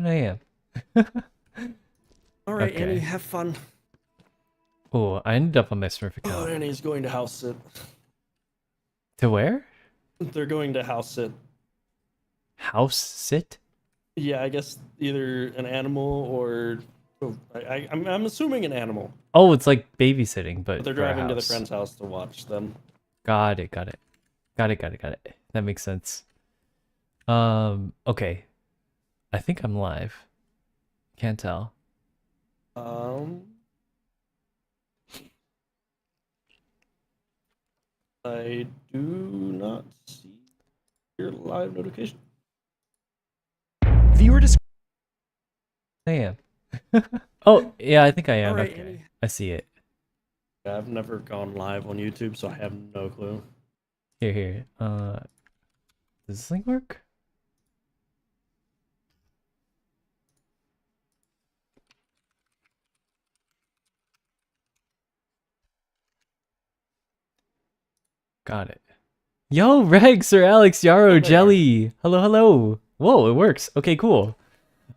I am. All right, Annie, Okay. have fun. Oh, I ended up on my Smurf Oh, account. Annie's going to house sit. To where? They're going to house sit. House sit? Yeah, I guess either an animal or oh, I'm assuming an animal, Oh, it's like babysitting, but but they're for a driving to the house. friend's house to watch them. Got it, got it. Got it. That makes sense. Okay. I think I'm live. Can't tell. Um, I do not see your live notification. Viewer discretion. I am. Oh, yeah, I think I All am. right, Okay. Annie. I see it. I've never gone live on YouTube, so I have no clue. Here. Does this thing work? Got it. Yo, Reg, Sir Alex, Oh, Yarrow, there. Jelly. Hello. Whoa, it works. Okay, cool.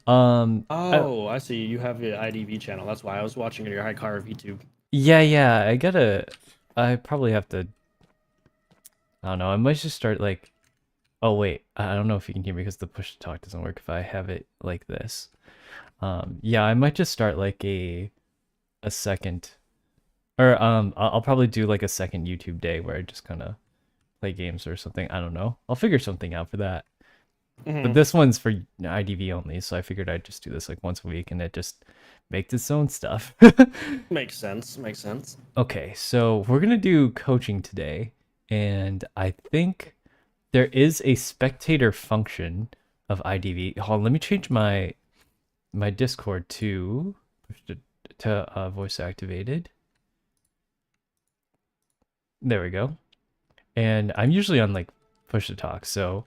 I, Oh, I see. You have your IDV channel. That's why I was watching your Hikaru VTube. yeah, I probably have to, I don't know, I might just start like, oh wait, I don't know if you can hear me because the push to talk doesn't work if I have it like this. Yeah, I might just start like a second, or I'll probably do like a second YouTube day where I just kind of play games or something. I don't know. I'll figure something out for that. But Mm-hmm. this one's for IDV only, so I figured I'd just do this like once a week and it just makes its own stuff. Makes sense. Makes sense. Okay, so we're gonna do coaching today, and I think there is a spectator function of IDV. Hold on, let me change my Discord to voice activated. There we go. And I'm usually on like push to talk, so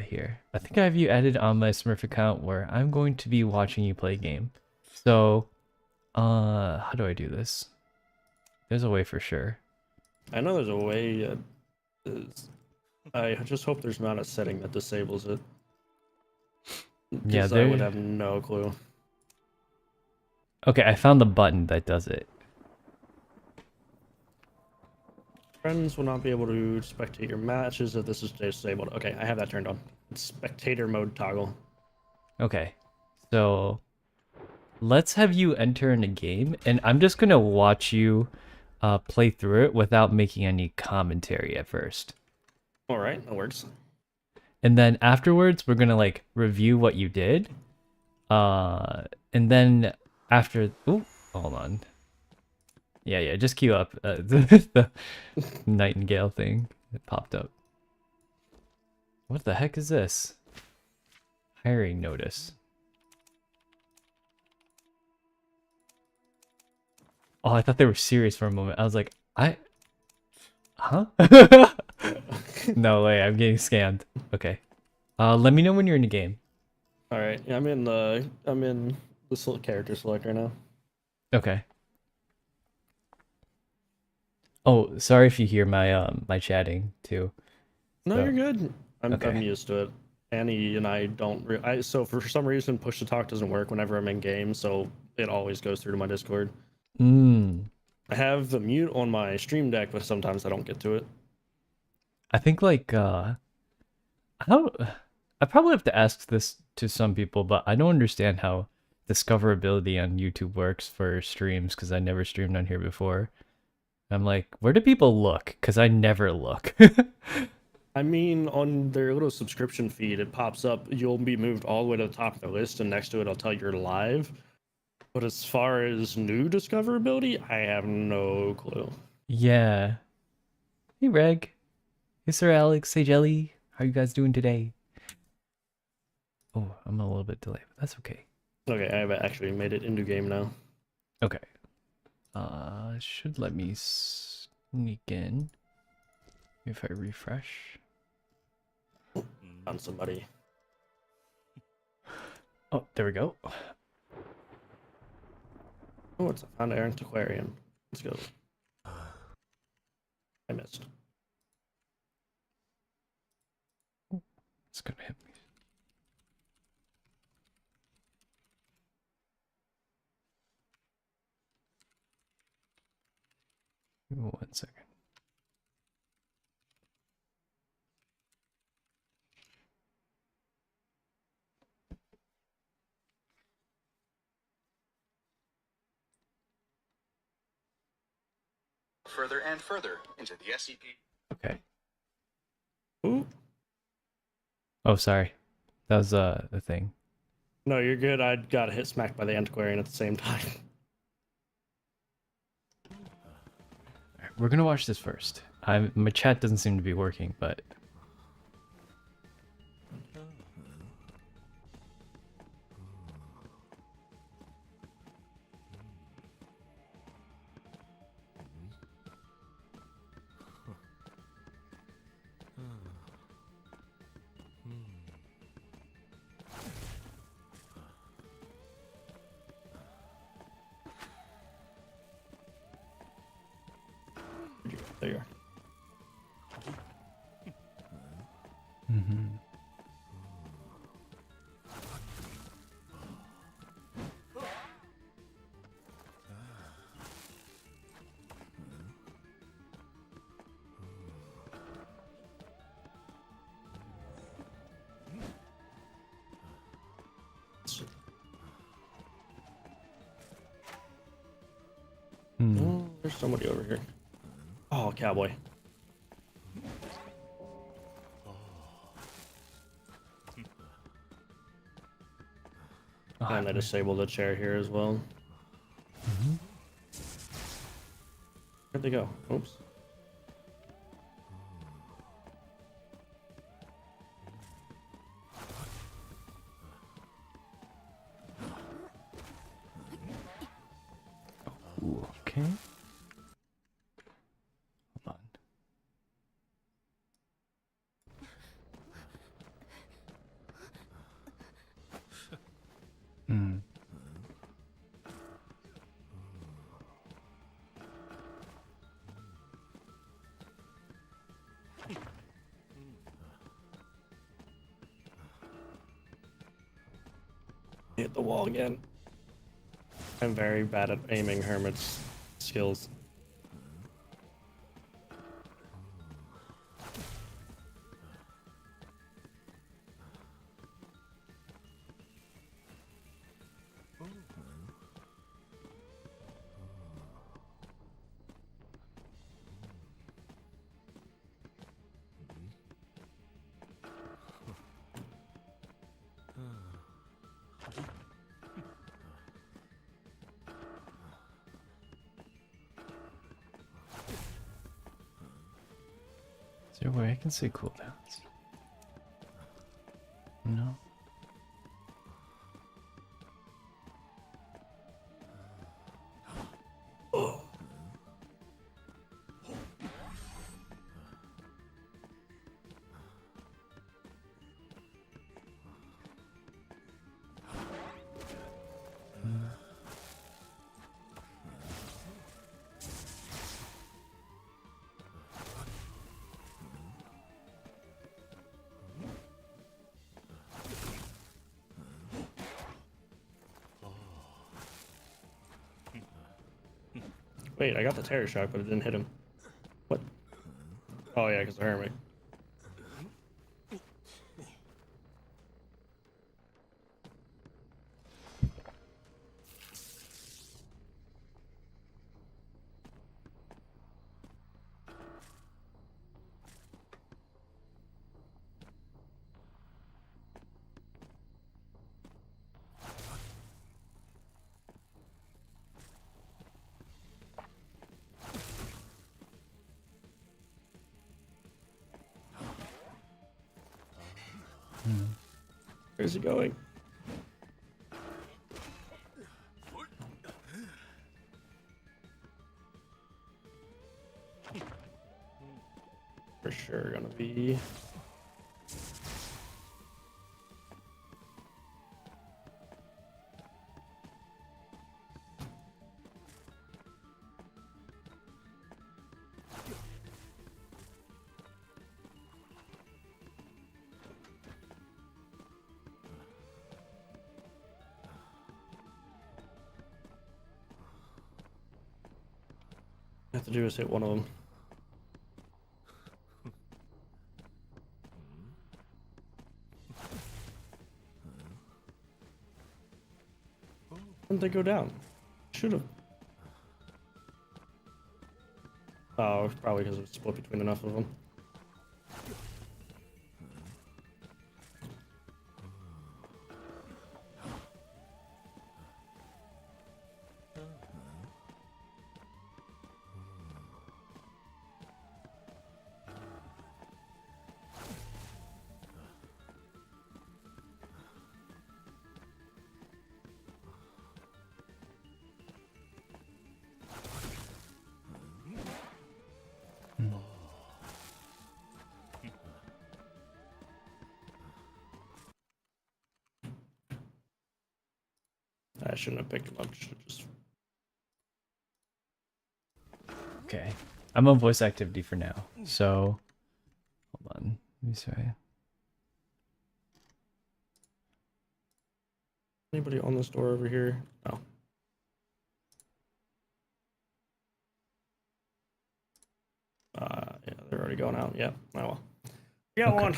here. I think I have you added on my Smurf account where I'm going to be watching you play a game. So, how do I do this? There's a way for sure. I know there's a way. I just hope there's not a setting that disables it, Yeah, because I would there. have no clue. Okay, I found the button that does it. Friends will not be able to spectate your matches if this is disabled. Okay, I have that turned on. It's spectator mode toggle. Okay, so let's have you enter in a game, and I'm just gonna watch you play through it without making any commentary at first. All right, that works. And then afterwards, we're gonna like review what you did. And then after, oh, hold on. Yeah, just queue up the Nightingale thing that popped up. What the heck is this? Hiring notice. Oh, I thought they were serious for a moment. I was like, huh? No way, I'm getting scammed. Okay. Let me know when you're in the game. All right, yeah, I'm in the character select right now. Okay. Oh, sorry if you hear my chatting too. No, you're So, good. I'm okay. used to it. Annie and I don't. So for some reason, push to talk doesn't work whenever I'm in game, so it always goes through to my Discord. Mm. I have the mute on my stream deck, but sometimes I don't get to it. I think like how I probably have to ask this to some people, but I don't understand how discoverability on YouTube works for streams because I never streamed on here before. I'm like, where do people look? Because I never look. I mean, on their little subscription feed, it pops up. You'll be moved all the way to the top of the list, and next to it, I'll tell you you're live. But as far as new discoverability, I have no clue. Yeah. Hey, Reg. Hey, Sir Alex. Hey, Jelly. How you guys doing today? Oh, I'm a little bit delayed, but that's okay. Okay, I've actually made it into game now. Okay. Should let me sneak in if I refresh. Found somebody. Oh, there we go. Oh, it's a found errant aquarian. Let's go. I missed. It's gonna hit me. 1 second. Further and further into the SCP. Okay. Ooh. Oh, sorry. That was the thing. No, you're good. I got hit smacked by the antiquarian at the same time. Alright, we're gonna watch this first. My chat doesn't seem to be working, but There you are. Oh, there's somebody over here. Oh, cowboy. And I disabled the chair here as well. Where'd they go? Oops. Ooh, okay. Hold on. Hit the wall again. I'm very bad at aiming Hermit's skills. Is there a way I can see cooldowns? No. Wait, I got the terror shock, but it didn't hit him. What? Oh yeah, because the Hermit. Where's he going? For sure gonna be. have to do is hit one of them. Didn't they go down? Should have. Oh, probably because it was split between enough of them. I shouldn't have picked him up. Should have just. Okay. I'm on voice activity for now. So, hold on. Let me see. Anybody on this door over here? No. Yeah, they're already going out. Yeah. Oh well. Yeah, Okay. one.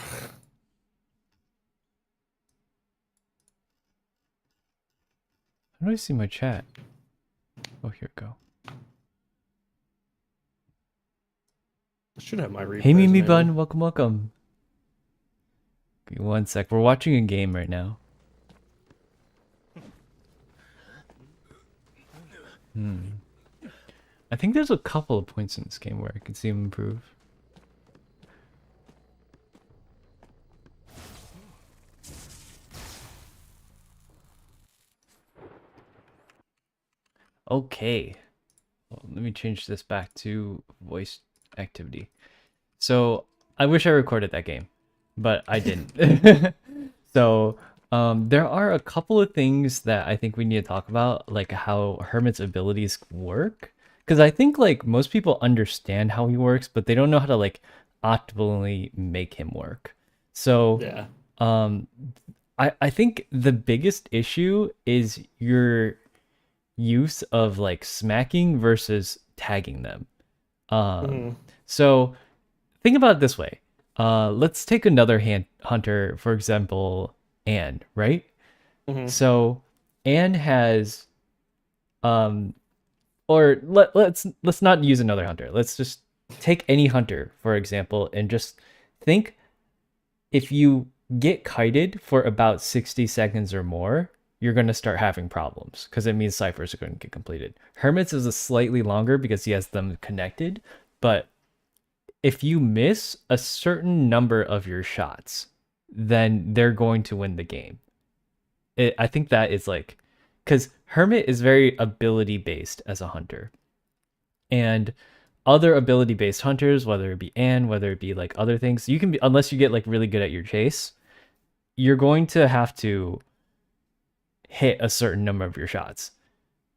How do I see my chat? Oh, here we go. I should have my replay. Hey, Mimi Bun, welcome, welcome. Give me 1 sec. We're watching a game right now. I think there's a couple of points in this game where I can see him improve. Okay. Well, let me change this back to voice activity. So I wish I recorded that game, but I didn't. So there are a couple of things that I think we need to talk about, like how Hermit's abilities work. Because I think like most people understand how he works, but they don't know how to like optimally make him work. So Yeah. I think the biggest issue is your use of like smacking versus tagging them. So think about it this way. Let's take another hunter, for example, Anne, right? So Anne has or let's not use another hunter. Let's just take any hunter, for example, and just think if you get kited for about 60 seconds or more, you're going to start having problems because it means ciphers are going to get completed. Hermit's is a slightly longer because he has them connected, but if you miss a certain number of your shots, then they're going to win the game. I think that is like, because Hermit is very ability based as a hunter, and other ability based hunters, whether it be Anne, whether it be like other things, you can be, unless you get like really good at your chase, you're going to have to hit a certain number of your shots.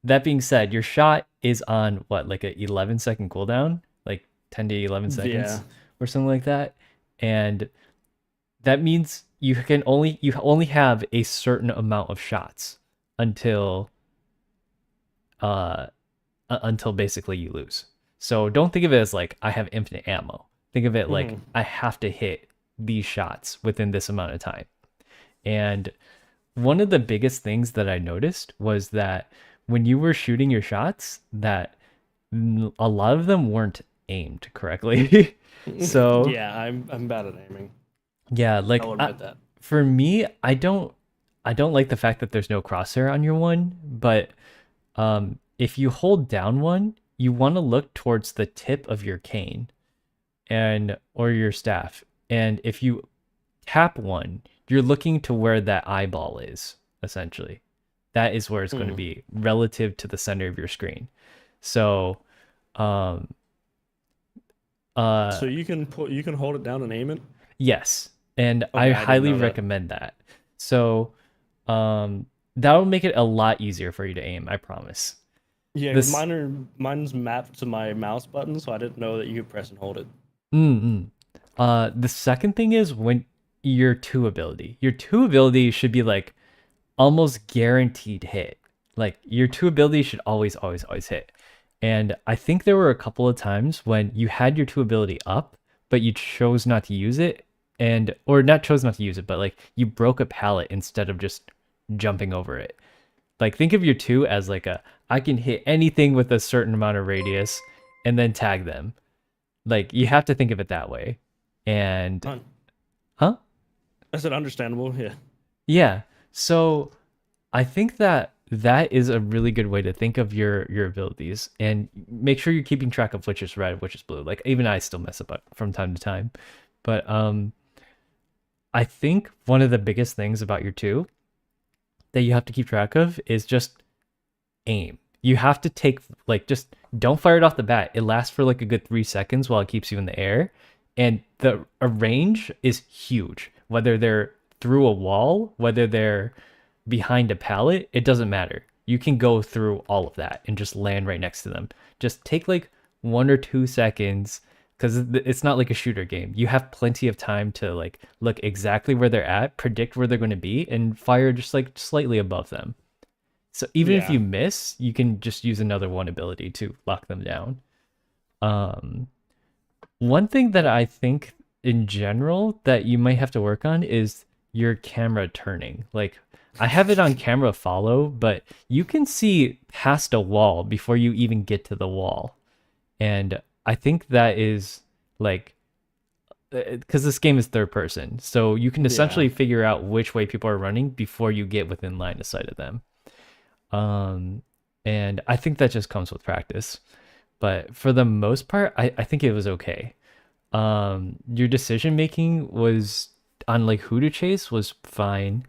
That being said, your shot is on what, like a 11-second cooldown, like 10 to 11 seconds or something like that, and that means you only have a certain amount of shots until basically you lose. So don't think of it as like I have infinite ammo. Think of it like I have to hit these shots within this amount of time. And one of the biggest things that I noticed was that when you were shooting your shots, that a lot of them weren't aimed correctly. So yeah, I'm bad at aiming. Yeah, like I'll admit that. For me, I don't like the fact that there's no crosshair on your one, but if you hold down one, you want to look towards the tip of your cane or your staff. And if you tap one, you're looking to where that eyeball is, essentially. That is where it's going to be relative to the center of your screen. So so you can hold it down and aim it? Yes. And Okay, I highly know that. recommend that. So that'll make it a lot easier for you to aim, I promise. Yeah, 'cause mine's mapped to my mouse button, so I didn't know that you could press and hold it. The second thing is when your 2 ability. Your 2 ability should be like almost guaranteed hit. Like your 2 ability should always hit. And I think there were a couple of times when you had your 2 ability up, but you chose not to use it, and or not chose not to use it, but like you broke a pallet instead of just jumping over it. Like think of your 2 as like a I can hit anything with a certain amount of radius and then tag them. Like you have to think of it that way. And huh? I said understandable, yeah. Yeah. So I think that that is a really good way to think of your abilities and make sure you're keeping track of which is red, which is blue. Like even I still mess up from time to time. But I think one of the biggest things about your 2 that you have to keep track of is just aim. You have to take like just don't fire it off the bat. It lasts for like a good 3 seconds while it keeps you in the air. And the a range is huge. Whether they're through a wall, whether they're behind a pallet, it doesn't matter. You can go through all of that and just land right next to them. Just take like 1 or 2 seconds because it's not like a shooter game. You have plenty of time to like look exactly where they're at, predict where they're going to be, and fire just like slightly above them. So even if you miss, you can just use another 1 ability to lock them down. One thing that I think in general that you might have to work on is your camera turning. Like I have it on camera follow, but you can see past a wall before you even get to the wall. And I think that is like because this game is third person, so you can essentially figure out which way people are running before you get within line of sight of them. And I think that just comes with practice. But for the most part, I think it was okay. Your decision making was on like who to chase was fine.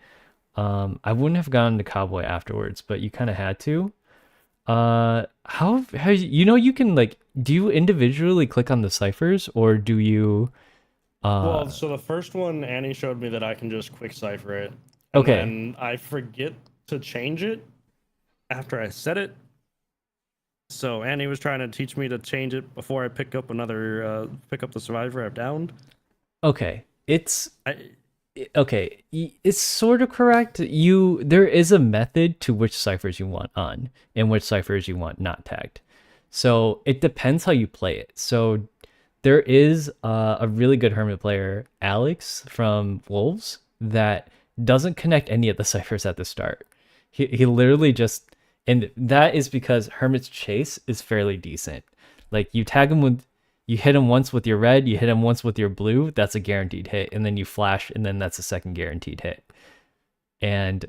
I wouldn't have gone to Cowboy afterwards, but you kind of had to. How you know you can like do you individually click on the ciphers or do you Well, so the first one Annie showed me that I can just quick cipher it. Okay. And I forget to change it after I set it. So Annie was trying to teach me to change it before I pick up the survivor I've downed. Okay. Okay, it's sort of correct. There is a method to which ciphers you want on and which ciphers you want not tagged. So it depends how you play it. So there is a really good Hermit player, Alex from Wolves, that doesn't connect any of the ciphers at the start. He literally just, and that is because Hermit's chase is fairly decent. Like you tag him with, you hit him once with your red, you hit him once with your blue, that's a guaranteed hit, and then you flash, and then that's a second guaranteed hit. And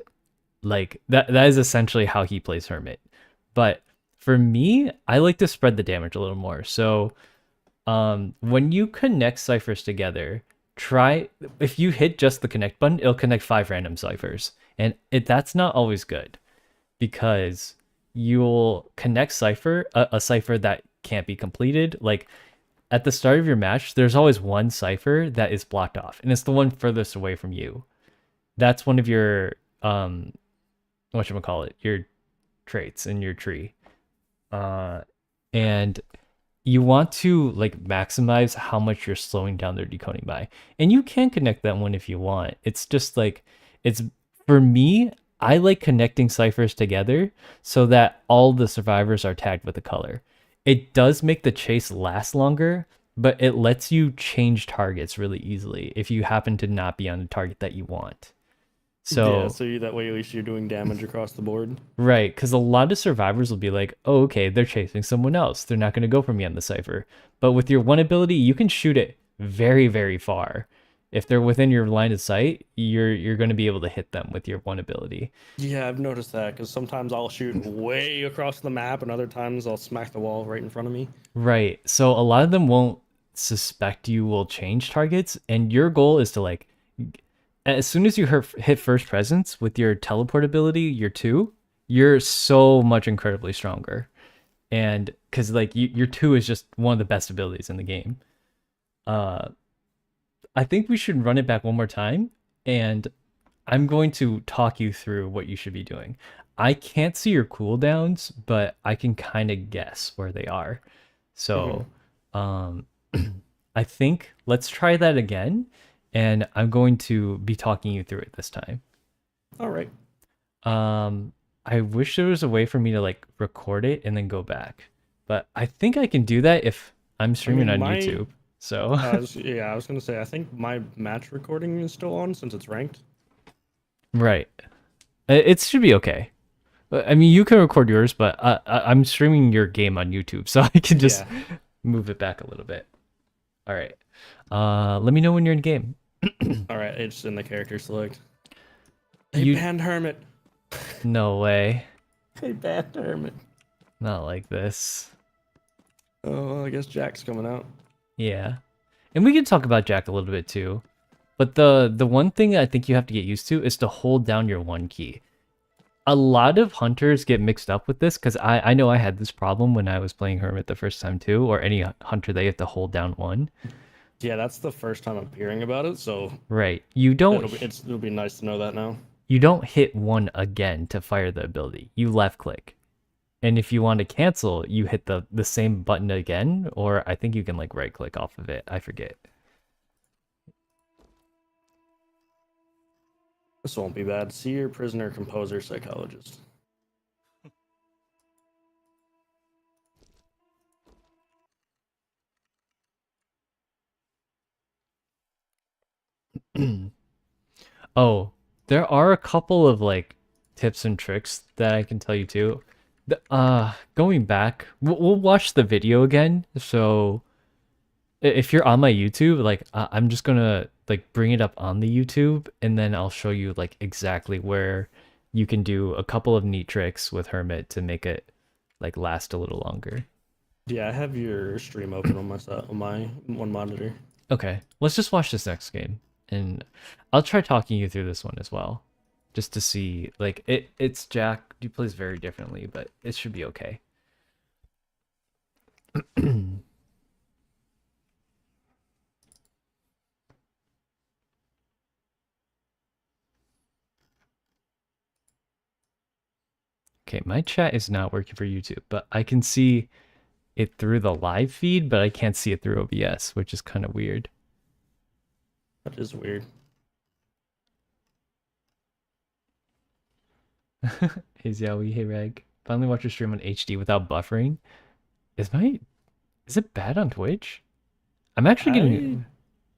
like that is essentially how he plays Hermit. But for me, I like to spread the damage a little more. So when you connect ciphers together, try, if you hit just the connect button, it'll connect 5 random ciphers. And that's not always good because you'll connect a cipher that can't be completed. Like at the start of your match, there's always one cipher that is blocked off, and it's the one furthest away from you. That's one of your whatchamacallit, your traits in your tree. And you want to like maximize how much you're slowing down their decoding by. And you can connect that one if you want. It's just like, it's for me, I like connecting ciphers together so that all the survivors are tagged with a color. It does make the chase last longer, but it lets you change targets really easily if you happen to not be on the target that you want. So, yeah, so that way at least you're doing damage across the board. Right, because a lot of survivors will be like, oh, okay, they're chasing someone else. They're not going to go for me on the cipher. But with your one ability, you can shoot it very, very far. If they're within your line of sight, you're going to be able to hit them with your one ability. Yeah, I've noticed that because sometimes I'll shoot way across the map and other times I'll smack the wall right in front of me. Right, so a lot of them won't suspect you will change targets, and your goal is to like, as soon as you hit first presence with your teleport ability, your 2, you're so much incredibly stronger. And because like your 2 is just one of the best abilities in the game. I think we should run it back one more time, and I'm going to talk you through what you should be doing. I can't see your cooldowns, but I can kind of guess where they are. So I think let's try that again, and I'm going to be talking you through it this time. All right. I wish there was a way for me to like record it and then go back, But I think I can do that if I'm streaming on my- YouTube. So I was gonna say I think my match recording is still on since it's ranked. right, it should be okay. I mean, you can record yours, but I'm streaming your game on YouTube, so I can just move it back a little bit. All right. Let me know when you're in game. All right, it's in the character select. They You- banned Hermit. No way. They banned Hermit. Not like this. Oh, well, I guess Jack's coming out. Yeah. And we can talk about Jack a little bit too. But the one thing I think you have to get used to is to hold down your one key. A lot of hunters get mixed up with this because I know I had this problem when I was playing Hermit the first time too, or any hunter they have to hold down one. Yeah, that's the first time I'm hearing about it, so Right. You don't it'll be nice to know that now. you don't hit one again to fire the ability. You left click. And if you want to cancel, you hit the same button again, or I think you can like right click off of it. I forget. This won't be bad. Seer, prisoner, composer, psychologist. Oh, there are a couple of like tips and tricks that I can tell you too. Going back, we'll watch the video again. So if you're on my YouTube, like I'm just gonna like bring it up on the YouTube, and then I'll show you like exactly where you can do a couple of neat tricks with Hermit to make it like last a little longer. Yeah, I have your stream open on my one monitor. Okay, let's just watch this next game, and I'll try talking you through this one as well, just to see. Like it's Jack. He plays very differently, but it should be okay. Okay, my chat is not working for YouTube, but I can see it through the live feed, but I can't see it through OBS, which is kind of weird. That is weird. Hey Xiaoyi, hey Reg. Finally watch your stream on HD without buffering. Is it bad on Twitch? I'm actually getting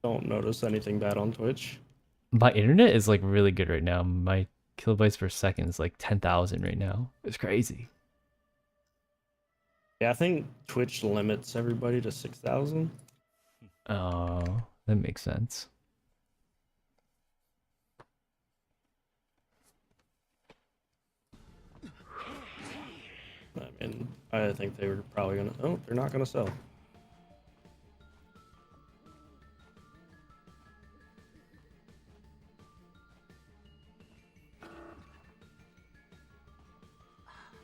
Don't notice anything bad on Twitch. my internet is like really good right now. My kilobytes per second is like 10,000 right now. It's crazy. Yeah, I think Twitch limits everybody to 6,000. Oh, that makes sense. I mean, I think they were probably gonna. Oh, they're not gonna sell.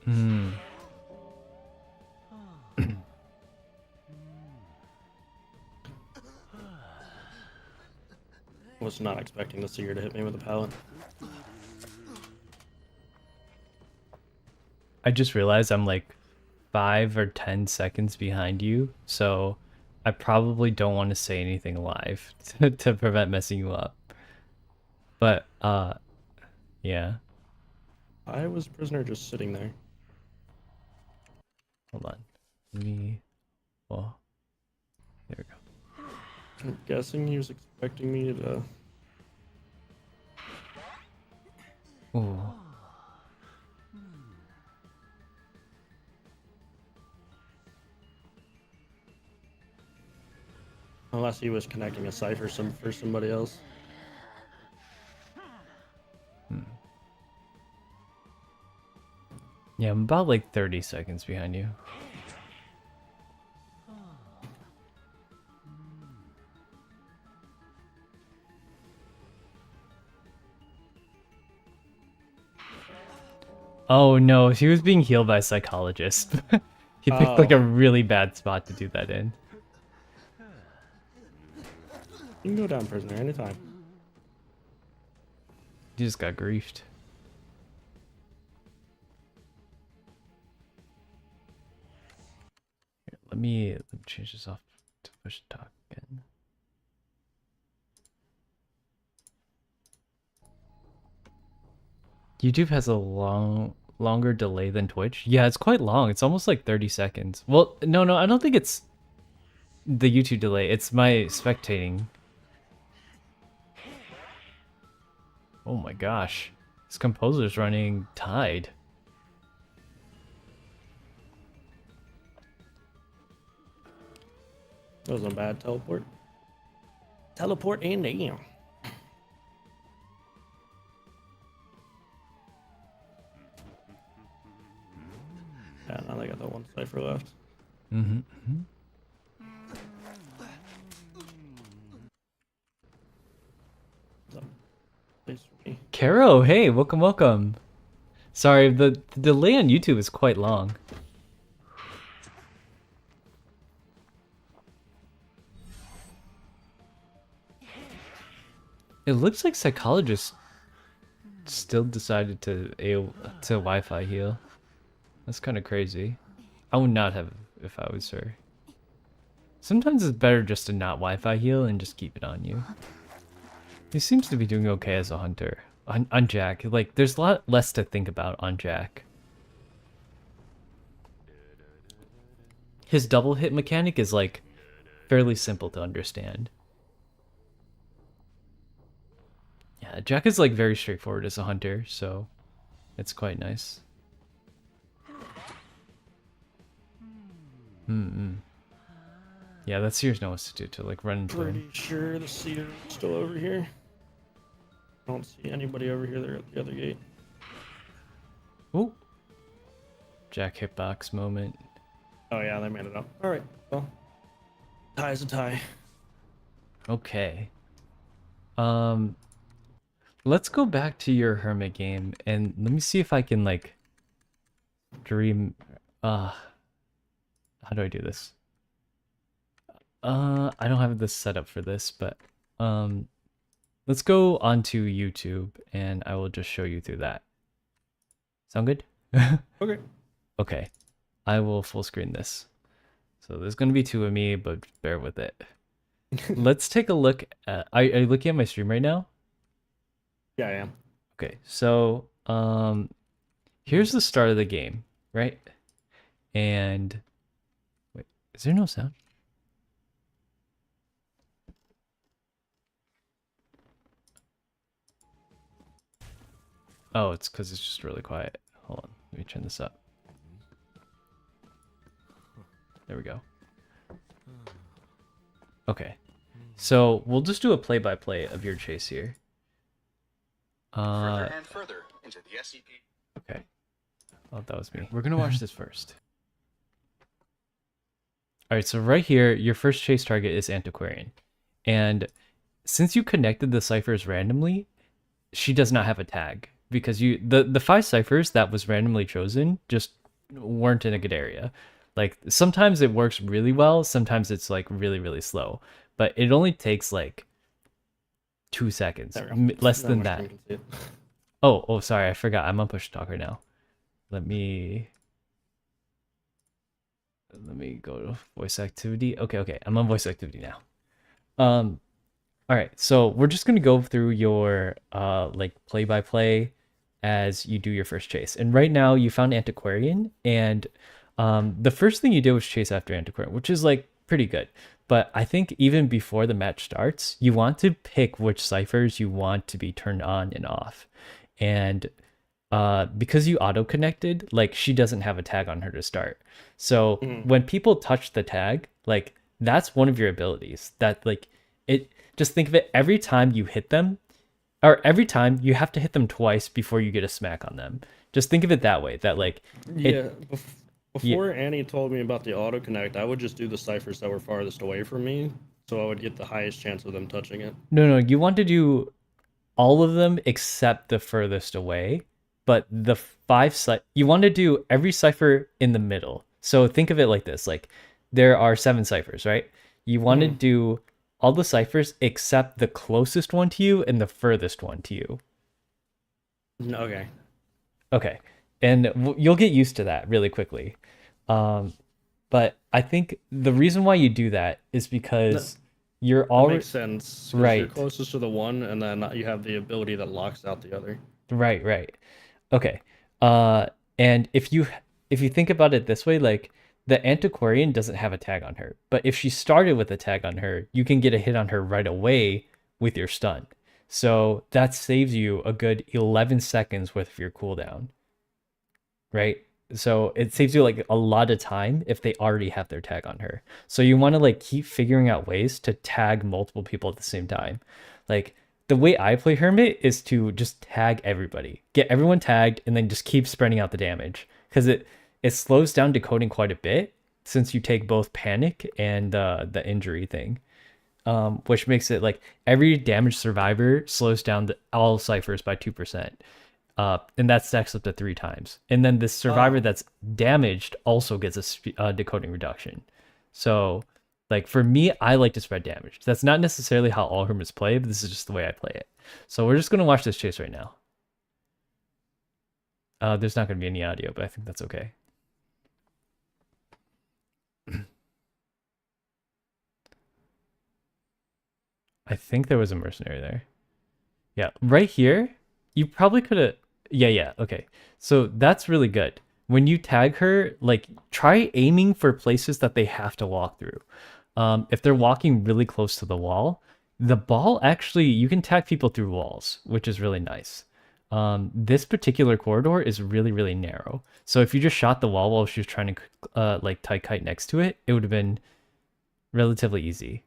Hmm. Was not expecting the seer to hit me with a pallet. I just realized I'm like 5 or 10 seconds behind you, so I probably don't want to say anything live to prevent messing you up. But yeah. I was prisoner just sitting there. Hold on. Let me. Well, there we go. I'm guessing he was expecting me to. Ooh. Unless he was connecting a cipher for somebody else. Yeah, I'm about like 30 seconds behind you. Oh no, he was being healed by a psychologist. He picked like a really bad spot to do that in. You can go down, prisoner, anytime. He just got griefed. Here, let me change this off to push talk again. YouTube has a longer delay than Twitch? Yeah, it's quite long. It's almost like 30 seconds. Well, no, I don't think it's the YouTube delay. It's my spectating. Oh my gosh. This composer's running Tide. That wasn't a bad teleport. Teleport in there. Yeah, now they got that one cipher left. So, please for me. Caro, hey, welcome. Sorry, the delay on YouTube is quite long. It looks like psychologists still decided to Wi-Fi heal. That's kind of crazy. I would not have if I was her. Sometimes it's better just to not Wi-Fi heal and just keep it on you. He seems to be doing okay as a hunter. On Jack, like, there's a lot less to think about on Jack. His double hit mechanic is, like, fairly simple to understand. Yeah, Jack is, like, very straightforward as a hunter, so it's quite nice. Yeah, that Seers knows what to do to, like, run into him. Pretty sure the Seer is still over here. I don't see anybody over here. They're at the other gate. Ooh. Jack hitbox moment. Oh yeah, they made it up. All right, well, tie's a tie. Okay. Let's go back to your Hermit game and let me see if I can, like, dream. How do I do this? I don't have this set up for this, but let's go onto YouTube and I will just show you through that. Sound good? Okay. Okay. I will full screen this. So there's going to be two of me, but bear with it. Let's take a look at... Are you looking at my stream right now? Yeah, I am. Okay, so here's the start of the game, right? And... Wait, is there no sound? Oh, it's because it's just really quiet. Hold on, let me turn this up. There we go. Okay, so we'll just do a play-by-play of your chase here. Further and further into the SCP. Okay. Oh, that was me. We're gonna watch this first. Alright, so right here, your first chase target is Antiquarian. And since you connected the ciphers randomly, she does not have a tag. Because the 5 ciphers that was randomly chosen just weren't in a good area. Like, sometimes it works really well, sometimes it's, like, really, really slow. But it only takes, like, 2 seconds. Less than that. Oh, sorry, I forgot. I'm on push talker now. Let me go to voice activity. Okay, I'm on voice activity now. All right, so we're just gonna go through your like play-by-play as you do your first chase. And right now you found Antiquarian, and the first thing you did was chase after Antiquarian, which is like pretty good. But I think even before the match starts, you want to pick which ciphers you want to be turned on and off. And because you auto-connected, like, she doesn't have a tag on her to start. So when people touch the tag, like, that's one of your abilities. That, like, it... Just think of it, every time you hit them, or every time you have to hit them twice before you get a smack on them. Just think of it that way, that, like... Before Annie told me about the auto connect, I would just do the ciphers that were farthest away from me, so I would get the highest chance of them touching it. No, you want to do all of them except the furthest away, but the 5 you want to do every cipher in the middle. So think of it like this, like, there are 7 ciphers, right? You want to do all the ciphers except the closest one to you and the furthest one to you. Okay. And you'll get used to that really quickly. But I think the reason why you do that is because you're already... That makes sense. Right. You're closest to the one, and then you have the ability that locks out the other. Right. Okay. And if you think about it this way, like the antiquarian doesn't have a tag on her, but if she started with a tag on her, you can get a hit on her right away with your stun. So that saves you a good 11 seconds worth of your cooldown, right? So it saves you like a lot of time if they already have their tag on her. So you want to like keep figuring out ways to tag multiple people at the same time. Like the way I play Hermit is to just tag everybody, get everyone tagged, and then just keep spreading out the damage because it slows down decoding quite a bit since you take both panic and the injury thing, which makes it like every damaged survivor slows down all ciphers by 2%. And that stacks up to 3 times. And then this survivor that's damaged also gets a decoding reduction. So, like for me, I like to spread damage. That's not necessarily how all hermits play, but this is just the way I play it. So we're just gonna watch this chase right now. There's not gonna be any audio, but I think that's okay. I think there was a mercenary there. Yeah, right here, you probably could have. Yeah, okay. So that's really good. When you tag her, like try aiming for places that they have to walk through. If they're walking really close to the wall, the ball actually, you can tag people through walls, which is really nice. This particular corridor is really, really narrow. So if you just shot the wall while she was trying to like tie kite next to it, it would have been relatively easy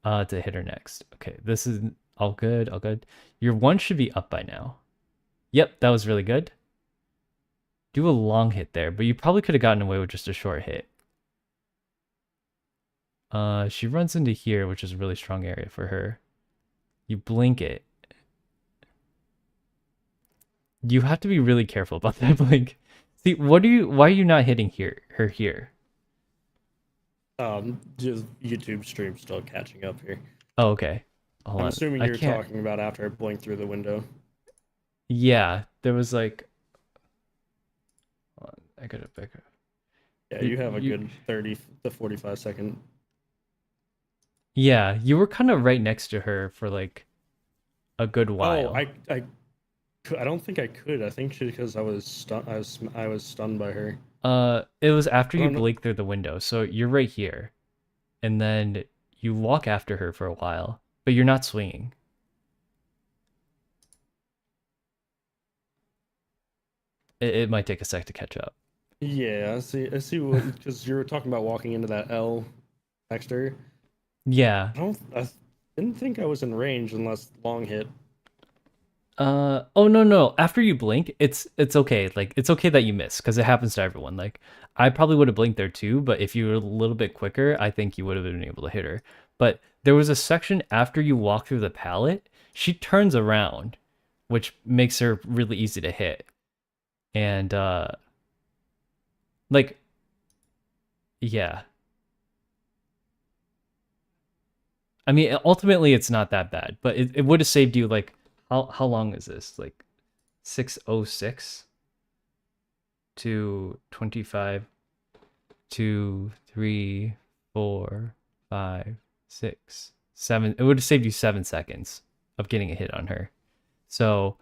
to hit her next. Okay, this is all good, all good. Your one should be up by now. Yep, that was really good. Do a long hit there, but you probably could have gotten away with just a short hit. She runs into here, which is a really strong area for her. You blink it. You have to be really careful about that blink. See, why are you not hitting her here? Just YouTube stream still catching up here. Oh, okay. Hold I'm on. assuming you're talking about after I blinked through the window. Yeah, there was like. Hold on, I gotta back up. Yeah, you have a good 30 to 45 second. Yeah, you were kind of right next to her for like a good while. Oh, I don't think I could. I think because I was stunned. I was stunned by her. It was after you blinked through the window, so you're right here, and then you walk after her for a while, but you're not swinging. It might take a sec to catch up. Yeah, I see. Because you were talking about walking into that L next to her. Yeah. I didn't think I was in range unless long hit. Oh no. After you blink, it's okay. Like it's okay that you miss because it happens to everyone. Like I probably would have blinked there too, but if you were a little bit quicker, I think you would have been able to hit her. But there was a section after you walk through the pallet, she turns around, which makes her really easy to hit. And like yeah. I mean, ultimately it's not that bad, but it would have saved you like how long is this? Like 6:06 to 25 2 3 4 5 6 7. It would have saved you 7 seconds of getting a hit on her. So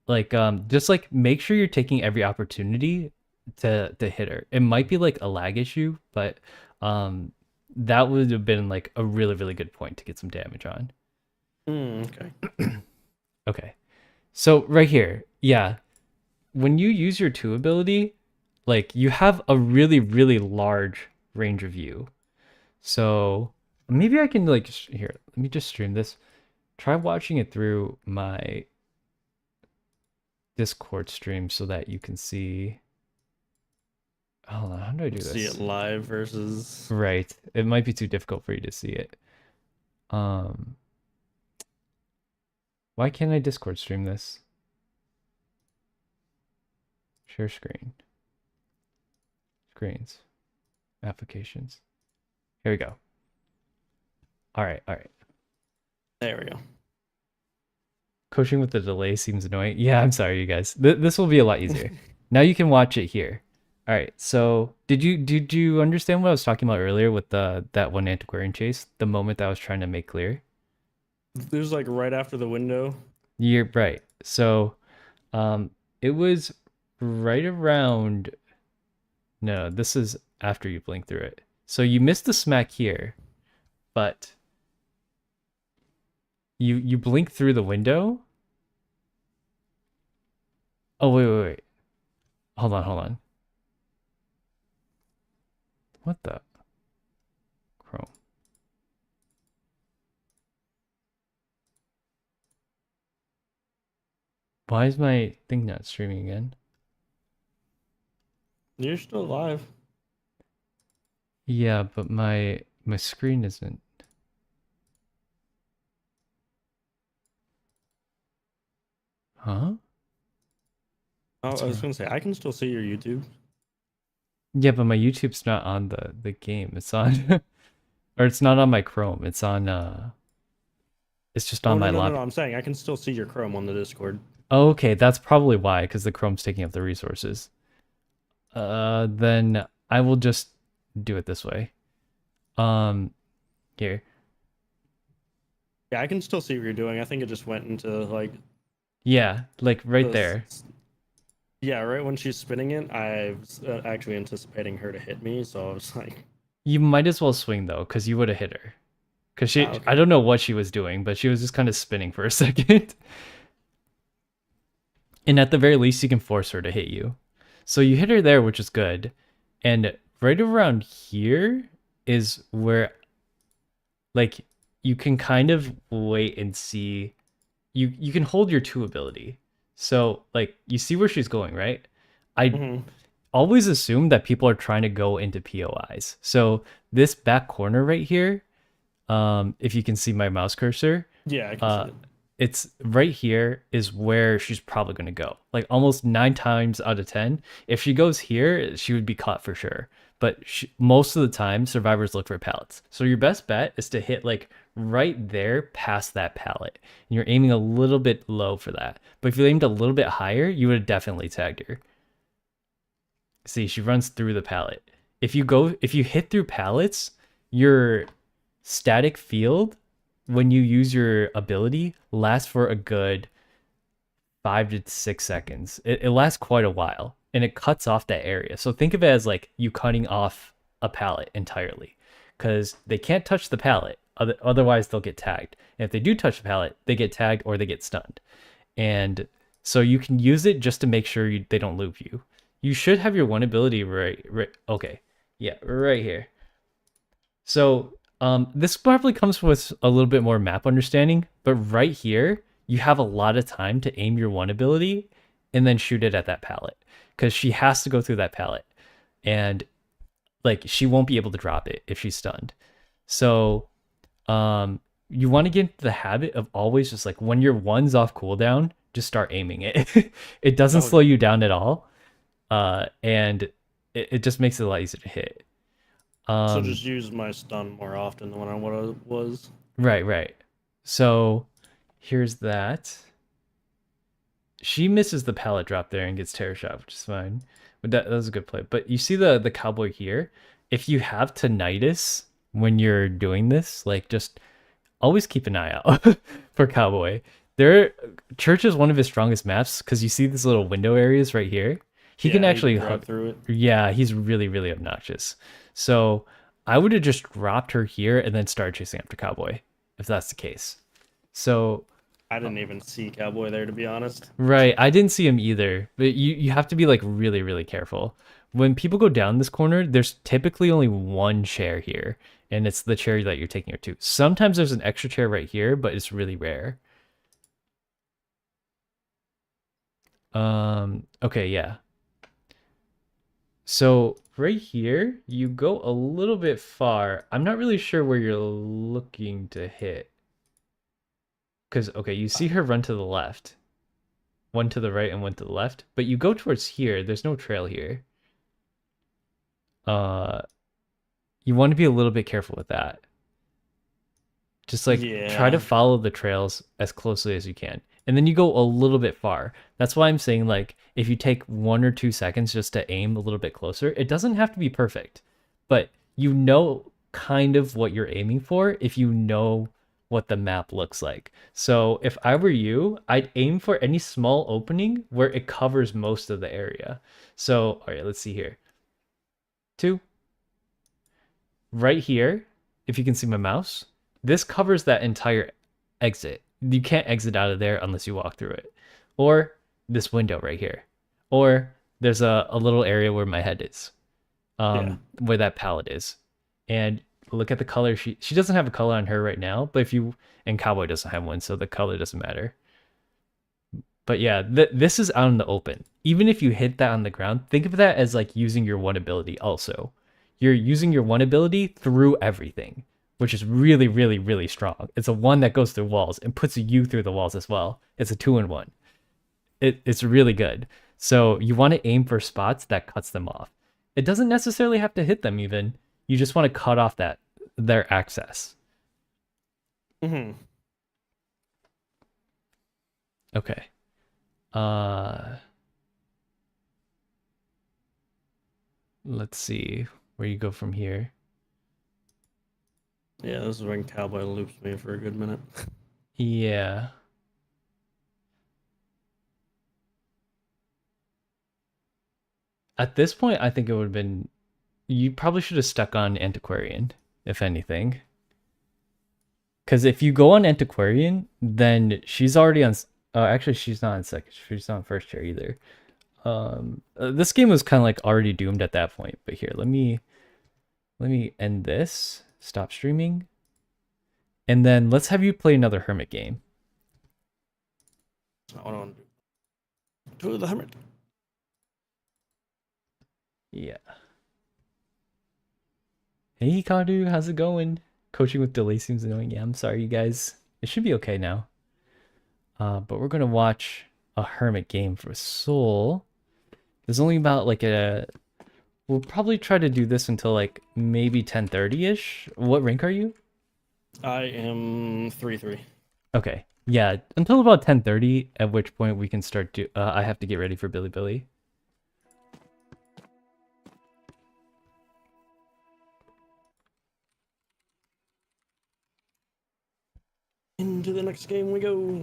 like just like make sure you're taking every opportunity to hit her. It might be like a lag issue, but that would have been like a really, really good point to get some damage on. Okay. Okay. So right here, yeah. When you use your 2 ability, like you have a really, really large range of view. So maybe I can like here, let me just stream this. Try watching it through my Discord stream so that you can see. Hold on, how do I do this? See it live versus. Right. It might be too difficult for you to see it. Why can't I Discord stream this? Share screen. Screens. Applications. Here we go. All right. There we go. Coaching with the delay seems annoying. Yeah, I'm sorry, you guys. This will be a lot easier. Now you can watch it here. All right. So did you understand what I was talking about earlier with that one antiquarian chase? The moment that I was trying to make clear. There's like right after the window. You're right. So, It was right around. No, this is after you blink through it. So you missed the smack here, but you blink through the window. Oh wait. Hold on. What the? Chrome. Why is my thing not streaming again? You're still live. Yeah, but my screen isn't. Huh? Oh, What's I was wrong? gonna say I can still see your YouTube. Yeah, but my YouTube's not on the game. It's on or it's not on my Chrome. It's on it's just Oh on no my no no lap. no! I'm saying I can still see your Chrome on the Discord. Oh, okay, that's probably why, because the Chrome's taking up the resources. Then I will just do it this way. Here. Yeah, I can still see what you're doing. I think it just went into like Yeah, like right the there. Yeah, right when she's spinning it, I was actually anticipating her to hit me, so I was like, You might as well swing though, because you would have hit her. Because she, okay. I don't know what she was doing, but she was just kind of spinning for a second. And at the very least, you can force her to hit you. So you hit her there, which is good. And right around here is where, like, you can kind of wait and see. You can hold your two ability. So, like, you see where she's going, right? I Mhm. always assume that people are trying to go into POIs. So this back corner right here, if you can see my mouse cursor, Yeah, I can see it. it's right here is where she's probably going to go. Like almost 9 times out of 10, if she goes here, she would be caught for sure. But most of the time, survivors look for pallets. So your best bet is to hit like right there past that pallet. And you're aiming a little bit low for that. But if you aimed a little bit higher, you would have definitely tagged her. See, she runs through the pallet. If you hit through pallets, your static field when you use your ability lasts for a good 5 to 6 seconds. It lasts quite a while and it cuts off that area. So think of it as like you cutting off a pallet entirely because they can't touch the pallet. Otherwise, they'll get tagged. And if they do touch the pallet, they get tagged or they get stunned. And so you can use it just to make sure they don't loop you. You should have your one ability right. Okay. Yeah, right here. So this probably comes with a little bit more map understanding, but right here, you have a lot of time to aim your one ability and then shoot it at that pallet because she has to go through that pallet and like she won't be able to drop it if she's stunned. So you want to get into the habit of always just like when your one's off cooldown, just start aiming it. It doesn't slow you down at all. And it just makes it a lot easier to hit. So just use my stun more often than what I was. Right. So here's that. She misses the pallet drop there and gets terror shot, which is fine. But that was a good play. But you see the cowboy here? If you have tinnitus when you're doing this, like just always keep an eye out for cowboy. Church is one of his strongest maps because you see these little window areas right here. He can actually hug through it. Yeah, he's really obnoxious. So I would have just dropped her here and then started chasing after cowboy if that's the case. So I didn't even see Cowboy there, to be honest. right, I didn't see him either. But you have to be like really careful. When people go down this corner, there's typically only one chair here, and it's the chair that you're taking her to. Sometimes there's an extra chair right here, but it's really rare. Okay, yeah. So right here, you go a little bit far. I'm not really sure where you're looking to hit. Because, okay, you see her run to the left. One to the right and one to the left. But you go towards here. There's no trail here. You want to be a little bit careful with that. Just like try to follow the trails as closely as you can. And then you go a little bit far. That's why I'm saying like if you take 1 or 2 seconds just to aim a little bit closer, it doesn't have to be perfect. But you know kind of what you're aiming for if you know what the map looks like. So if I were you, I'd aim for any small opening where it covers most of the area. So, all right, let's see here. 2. Right here, if you can see my mouse, this covers that entire exit. You can't exit out of there unless you walk through it. Or this window right here. Or there's a little area where my head is. Where that palette is. And look at the color. She doesn't have a color on her right now, but and Cowboy doesn't have one, so the color doesn't matter. But yeah, this is out in the open. Even if you hit that on the ground, think of that as like using your one ability also. You're using your one ability through everything, which is really, really, really strong. It's a 1 that goes through walls and puts you through the walls as well. It's a 2-in-1. It's really good. So you want to aim for spots that cuts them off. It doesn't necessarily have to hit them even. You just want to cut off their access. Mm-hmm. Okay. Let's see where you go from here. Yeah, this is when Cowboy loops me for a good minute. Yeah. At this point, I think it would have been... You probably should have stuck on Antiquarian, if anything. Because if you go on Antiquarian, then she's already on... actually, she's not on second. She's not on first chair either. This game was kind of like already doomed at that point. But here, let me end this. Stop streaming. And then let's have you play another Hermit game. That's not what I want to do. Do the Hermit. Yeah. Hey, Hikaru, how's it going? Coaching with delay seems annoying. Yeah, I'm sorry, you guys. It should be okay now. But we're going to watch a Hermit game for Soul. There's only about like we'll probably try to do this until like maybe 10:30-ish. What rank are you? I am 3-3. Okay. Yeah, until about 10:30, at which point we can start I have to get ready for Billy Billy. Into the next game we go.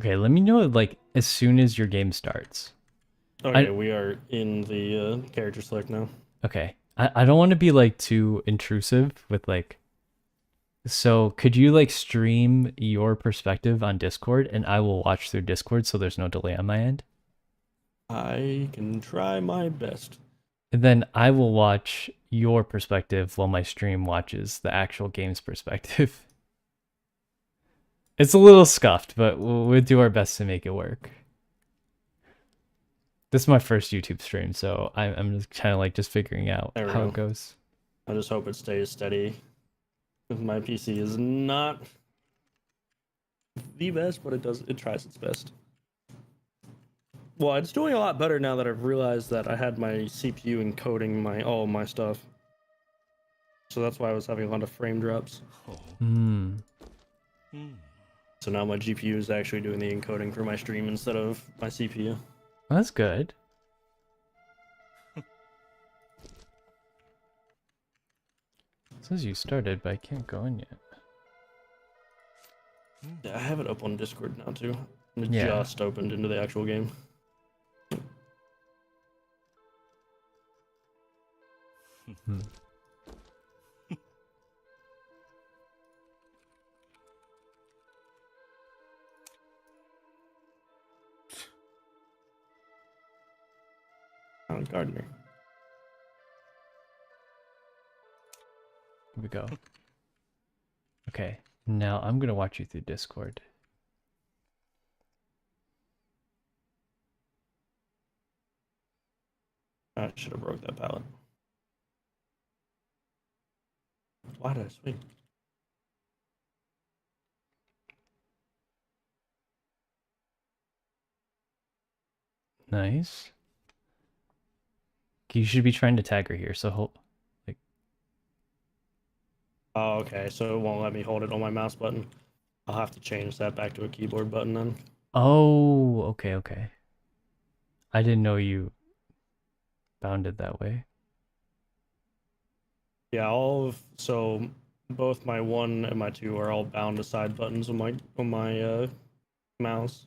Okay, let me know like as soon as your game starts. Okay, we are in the character select now. Okay. I don't want to be like too intrusive with like... So could you like stream your perspective on Discord and I will watch through Discord so there's no delay on my end? I can try my best. And then I will watch your perspective while my stream watches the actual game's perspective. It's a little scuffed, but we'll do our best to make it work. This is my first YouTube stream, so I'm just kind of like just figuring out how it goes. I just hope it stays steady. My PC is not the best, but it tries its best. Well, it's doing a lot better now that I've realized that I had my CPU encoding all my stuff. So that's why I was having a lot of frame drops. So now my GPU is actually doing the encoding for my stream instead of my CPU. That's good. It says you started, but I can't go in yet. Yeah, I have it up on Discord now too. It Yeah. just opened into the actual game. Gardener. Here we go. Okay, now I'm gonna watch you through Discord. I should have broke that pallet. Why did I swing? Nice. You should be trying to tag her here, so like... Oh, okay, so it won't let me hold it on my mouse button. I'll have to change that back to a keyboard button then. Oh, okay, okay. I didn't know you bound it that way. Yeah, so both my 1 and my 2 are all bound to side buttons on my mouse.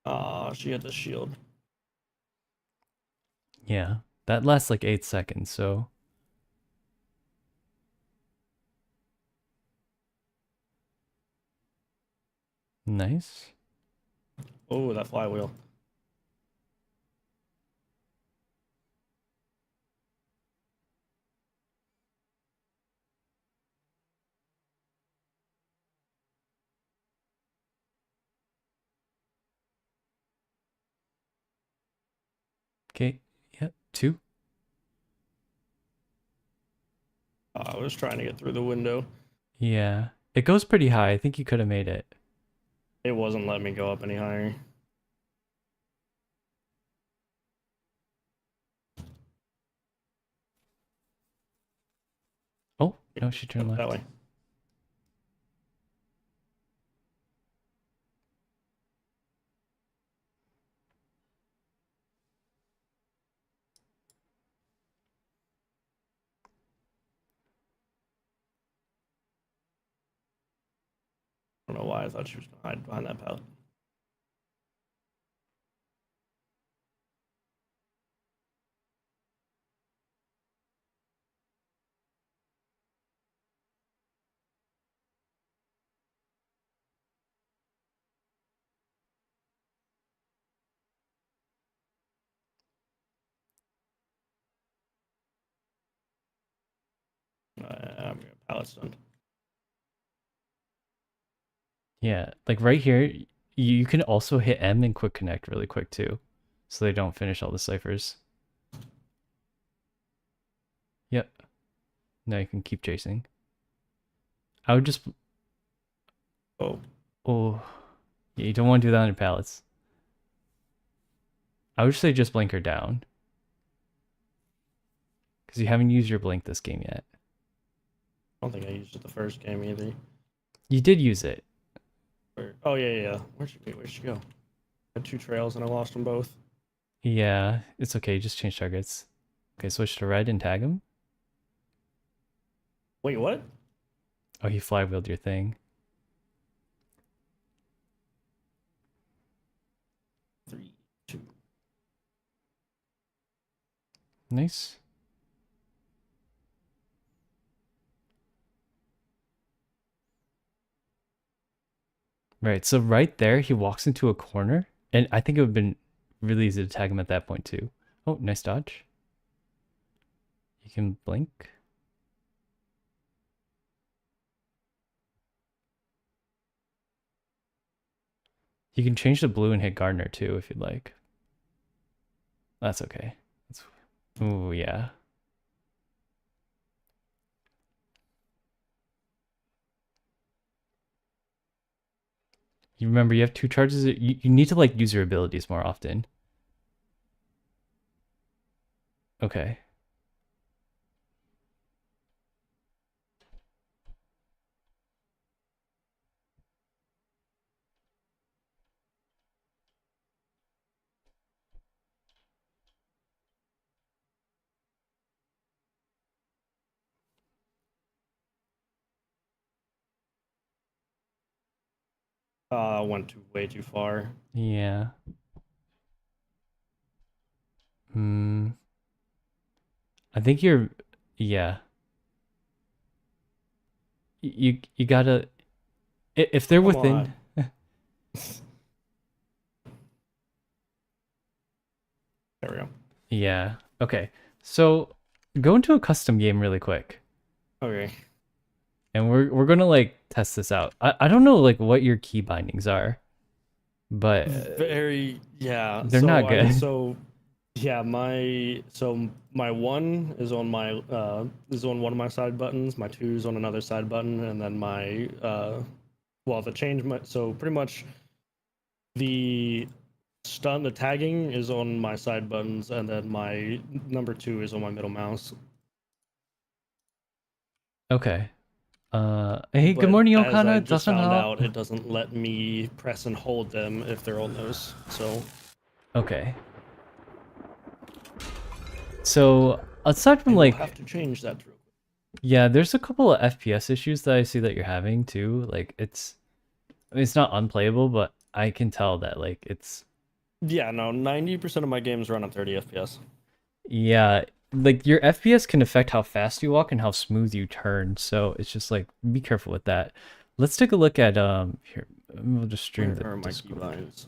Ah, she had the shield. Yeah, that lasts like 8 seconds, so. Nice. Oh, that flywheel. Okay, yeah, 2. I was trying to get through the window. Yeah, it goes pretty high. I think you could have made it. It wasn't letting me go up any higher. Oh, no, she turned That left. way. I don't know why I thought she was gonna hide behind that pallet. I'm gonna pallet stunned. Yeah, like right here, you can also hit M and quick connect really quick too, so they don't finish all the ciphers. Yep. Now you can keep chasing. I would just. Oh, Oh, yeah, you don't want to do that on your pallets. I would say just blink her down. Because you haven't used your blink this game yet. I don't think I used it the first game either. You did use it. Oh yeah. Where'd she go? I had 2 trails and I lost them both. Yeah, it's okay. Just change targets. Okay, switch to red and tag him. Wait, what? Oh, he flywheeled your thing. 3, 2. Nice. Right, so right there, he walks into a corner, and I think it would have been really easy to tag him at that point too. Oh, nice dodge. You can blink. You can change the blue and hit Gardner too if you'd like. That's okay. That's... Ooh, yeah. You remember you have 2 charges. You need to like use your abilities more often. Okay. Went way too far. Yeah. Hmm. I think you're. Yeah. You gotta. If they're Come within. on. There we go. Yeah. Okay. So go into a custom game really quick. Okay. And we're gonna like test this out. I don't know like what your key bindings are, but Very yeah. they're not good. Yeah, my 1 is on one of my side buttons, my 2 is on another side button, and then my the change my so pretty much The the tagging is on my side buttons, and then my number 2 is on my middle mouse. Okay. Hey, good But morning, as I Okana. just found 早上好. out, it doesn't let me press and hold them if they're on those. So Okay. So aside I from will like, have to change that real quick. yeah, there's a couple of FPS issues that I see that you're having too. Like I mean, it's not unplayable, but I can tell that like it's, Yeah, no, 90% of my games run at 30 FPS. yeah, like your FPS can affect how fast you walk and how smooth you turn. So it's just like be careful with that. Let's take a look at here. We'll just stream Where the are my Discord. keybinds?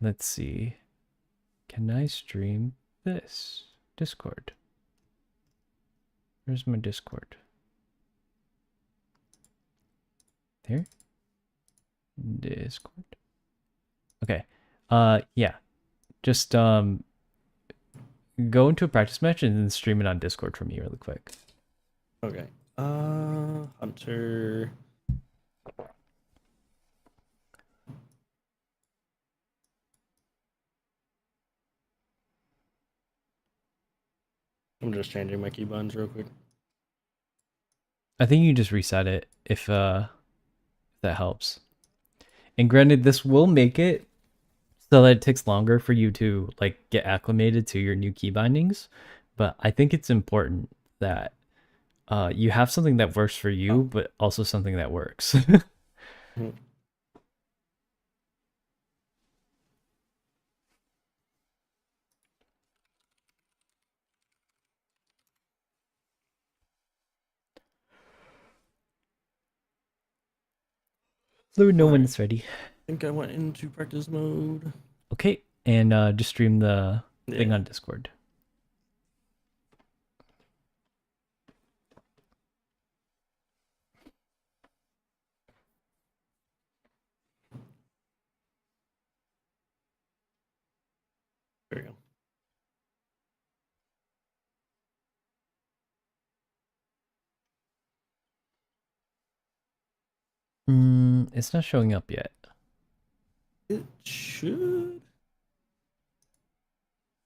Let's see. Can I stream this? Discord. Where's my Discord? There? Discord. Okay. Yeah. Just go into a practice match and then stream it on Discord for me really quick. Okay. Hunter. I'm just changing my keybinds real quick. I think you just reset it if that helps. And granted, this will make it so that it takes longer for you to like get acclimated to your new key bindings, but I think it's important that you have something that works for you, but also something that works. Mhm. Let me know when Alright. it's ready. I think I went into practice mode. Okay, and just stream the thing Yeah. on Discord. There you go. It's not showing up yet. It should.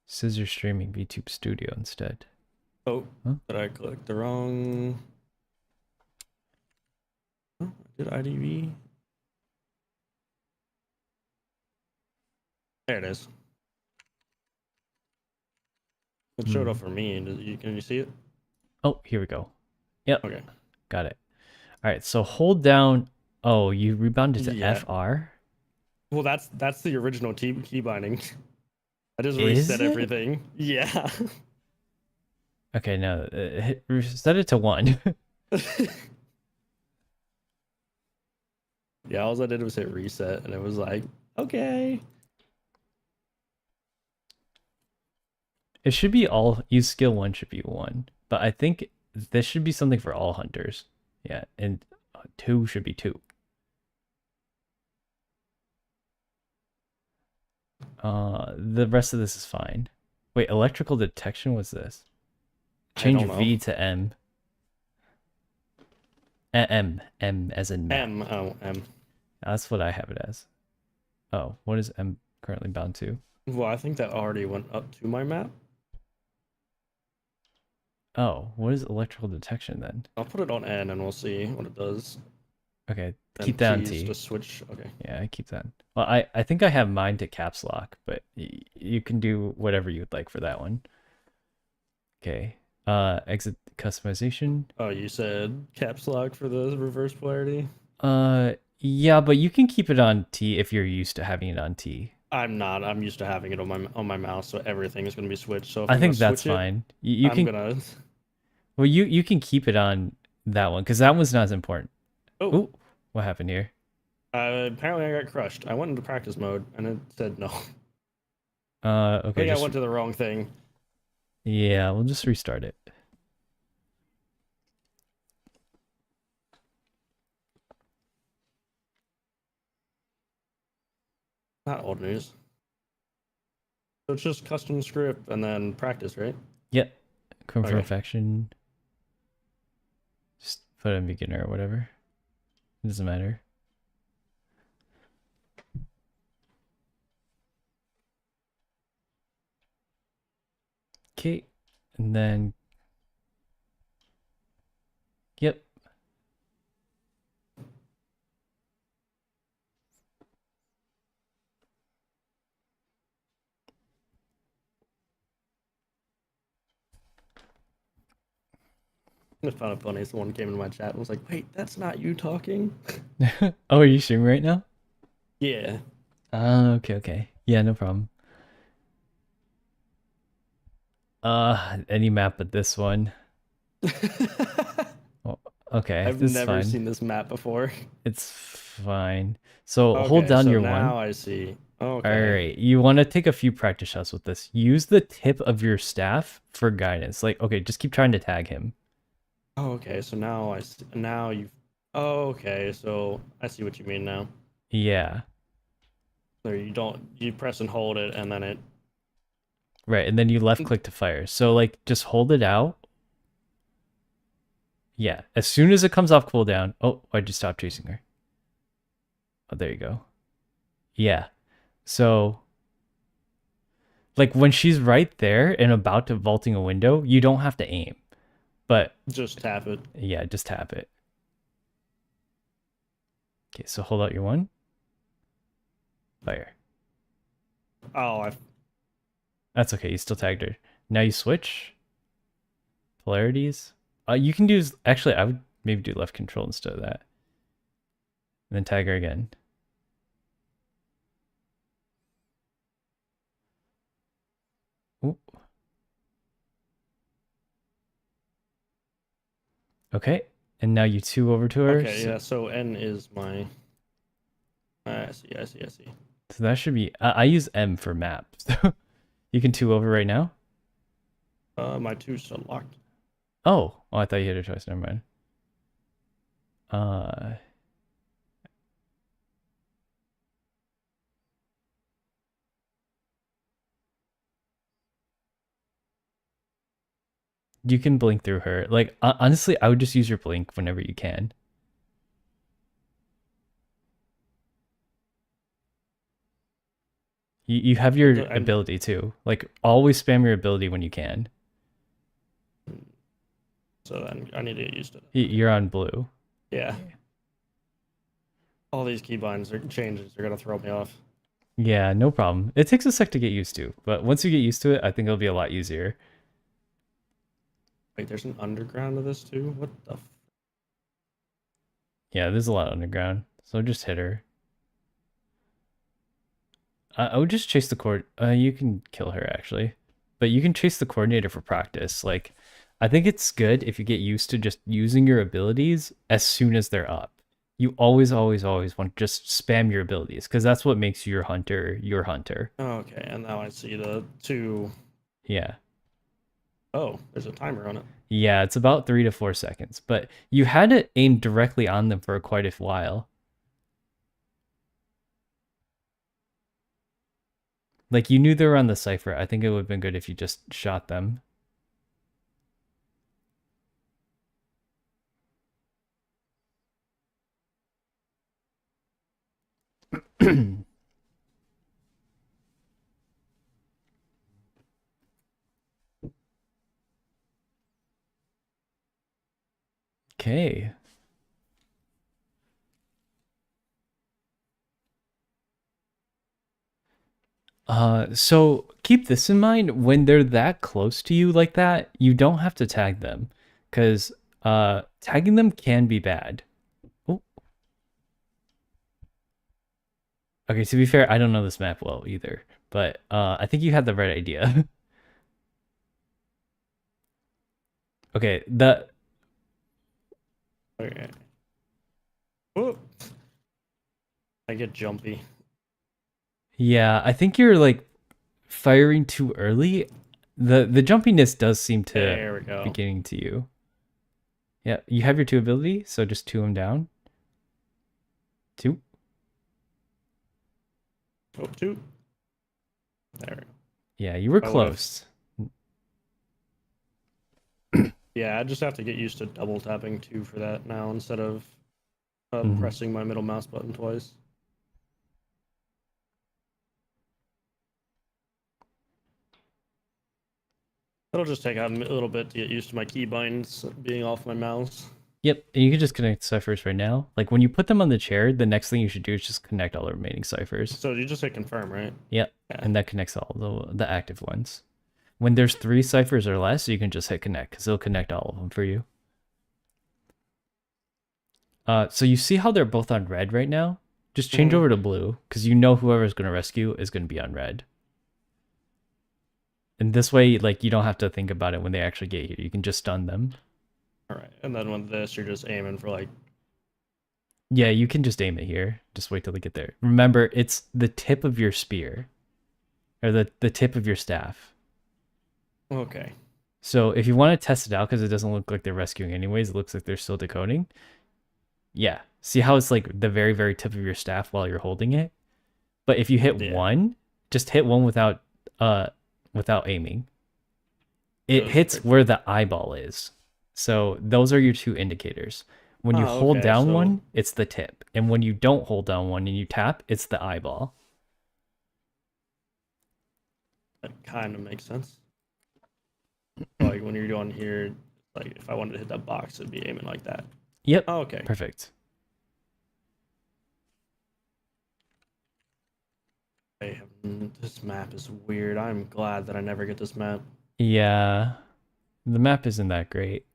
Says you're streaming VTube Studio instead. Oh, Huh? did I click the wrong? Oh, I did IDV. There it is. It showed up for me. Can you see it? Oh, here we go. Yep, Okay. got it. All right, so hold down. Oh, you rebounded to Yeah. FR? Well, that's the original key binding. I just Is reset it? everything. Yeah. Okay, no, set it to 1. Yeah, all I did was hit reset, and it was like, okay. It should be all, use skill 1 should be 1. But I think this should be something for all hunters. Yeah, and 2 should be 2. The rest of this is fine. Wait, electrical detection was this? Change I don't V know. to M. M as in map. M. Oh, M. That's what I have it as. Oh, what is M currently bound to? Well, I think that already went up to my map. Oh, what is electrical detection then? I'll put it on N, and we'll see what it does. Okay, And keep that on T is T. to switch. Okay. Yeah, I keep that. Well, I think I have mine to caps lock, but you can do whatever you'd like for that one. Okay. Exit customization. Oh, you said caps lock for the reverse polarity? Yeah, but you can keep it on T if you're used to having it on T. I'm not. I'm used to having it on my mouse, so everything is going to be switched. So if I I'm going think to that's switch it, fine. You I'm can gonna. well you can keep it on that one because that one's not as important. Oh, Ooh, what happened here? apparently I got crushed. I went into practice mode, and it said no. Okay, I think I just went to the wrong thing. yeah, we'll just restart it. Not old news. So it's just custom script and then practice, right? Yep. Confirm Okay. faction. Just Put it in beginner or whatever. It doesn't matter. Okay, and then, yep. I found it funny. Someone came into my chat and was like, "Wait, that's not you talking." Oh, are you streaming right now? Yeah. Okay, okay. Yeah, no problem. Any map but this one. Oh, okay, I've this is never fine. seen this map before. It's fine. So hold Okay, down so your now one. I see. All Okay. right, you want to take a few practice shots with this. Use the tip of your staff for guidance. Like, okay, just keep trying to tag him. Oh, okay. So now now you've. Oh, okay. So I see what you mean now. Yeah, So you press and hold it, and then it. right. And then you left click to fire. So like, just hold it out. Yeah, as soon as it comes off cooldown. Oh, why'd you stop chasing her? Oh, there you go. Yeah. So, like when she's right there and about to vaulting a window, you don't have to aim. But Just tap it. yeah, just tap it. Okay, so hold out your one. Fire. Oh, That's okay, you still tagged her. Now you switch. Polarities. You can do, actually, I would maybe do left control instead of that. And then tag her again. Ooh. Okay, and now you two over to her. okay. Yeah. So N is my. I see. I see. I see. So that should be, I use M for map. So you can two over right now. My two's still locked. Oh, I thought you had a choice. Never mind. Uh, you can blink through her. Like, honestly, I would just use your blink whenever you can. You have your ability too. Like, always spam your ability when you can. So then I need to get used to it. You're on blue. Yeah. All these keybinds are changes are gonna throw me off. Yeah, no problem. It takes a sec to get used to, but once you get used to it, I think it'll be a lot easier. Wait, there's an underground to this too? What the Yeah, there's a lot underground, so just hit her. I would just chase the cord. You can kill her actually, but you can chase the coordinator for practice. Like, I think it's good if you get used to just using your abilities as soon as they're up. You always, always, always want to just spam your abilities because that's what makes your hunter your hunter. Okay, and now I see the two. Yeah. Oh, there's a timer on it. Yeah, it's about 3 to 4 seconds, but you had it aimed directly on them for quite a while. Like, you knew they were on the cipher. I think it would have been good if you just shot them. Okay. So keep this in mind when they're that close to you like that, you don't have to tag them because tagging them can be bad. Oh. Okay, to be fair, I don't know this map well either, but I think you had the right idea. Okay, Okay. Whoop. I get jumpy. yeah, I think you're like firing too early. The jumpiness does seem to There we go. be getting to you. Yeah, you have your two ability, so just two them down. Two. Oh, two. There we go. Yeah, you were I would've- close. Yeah, I just have to get used to double tapping 2 for that now instead of Mhm. pressing my middle mouse button twice. It'll just take a little bit to get used to my keybinds being off my mouse. Yep, and you can just connect ciphers right now. Like when you put them on the chair, the next thing you should do is just connect all the remaining ciphers. So you just hit confirm, right? Yep, Yeah. and that connects all the active ones. When there's 3 ciphers or less, you can just hit connect because it'll connect all of them for you. So you see how they're both on red right now? Just change over to blue because you know whoever's going to rescue is going to be on red. And this way, like, you don't have to think about it when they actually get here. You can just stun them. All right, and then with this, you're just aiming for like. Yeah, you can just aim it here. Just wait till they get there. Remember, it's the tip of your spear. Or the tip of your staff. Okay. So if you want to test it out, because it doesn't look like they're rescuing anyways, it looks like they're still decoding. Yeah. See how it's like the very, very tip of your staff while you're holding it? But if you hit 1, just hit 1 without aiming. It hits where the eyeball is. So those are your 2 indicators. When you hold down one, it's the tip. And when you don't hold down one and you tap, it's the eyeball. That kind of makes sense. Like when you're doing here, like if I wanted to hit that box, it'd be aiming like that. Yep. Oh, okay. Perfect. This map is weird. I'm glad that I never get this map. Yeah. The map isn't that great.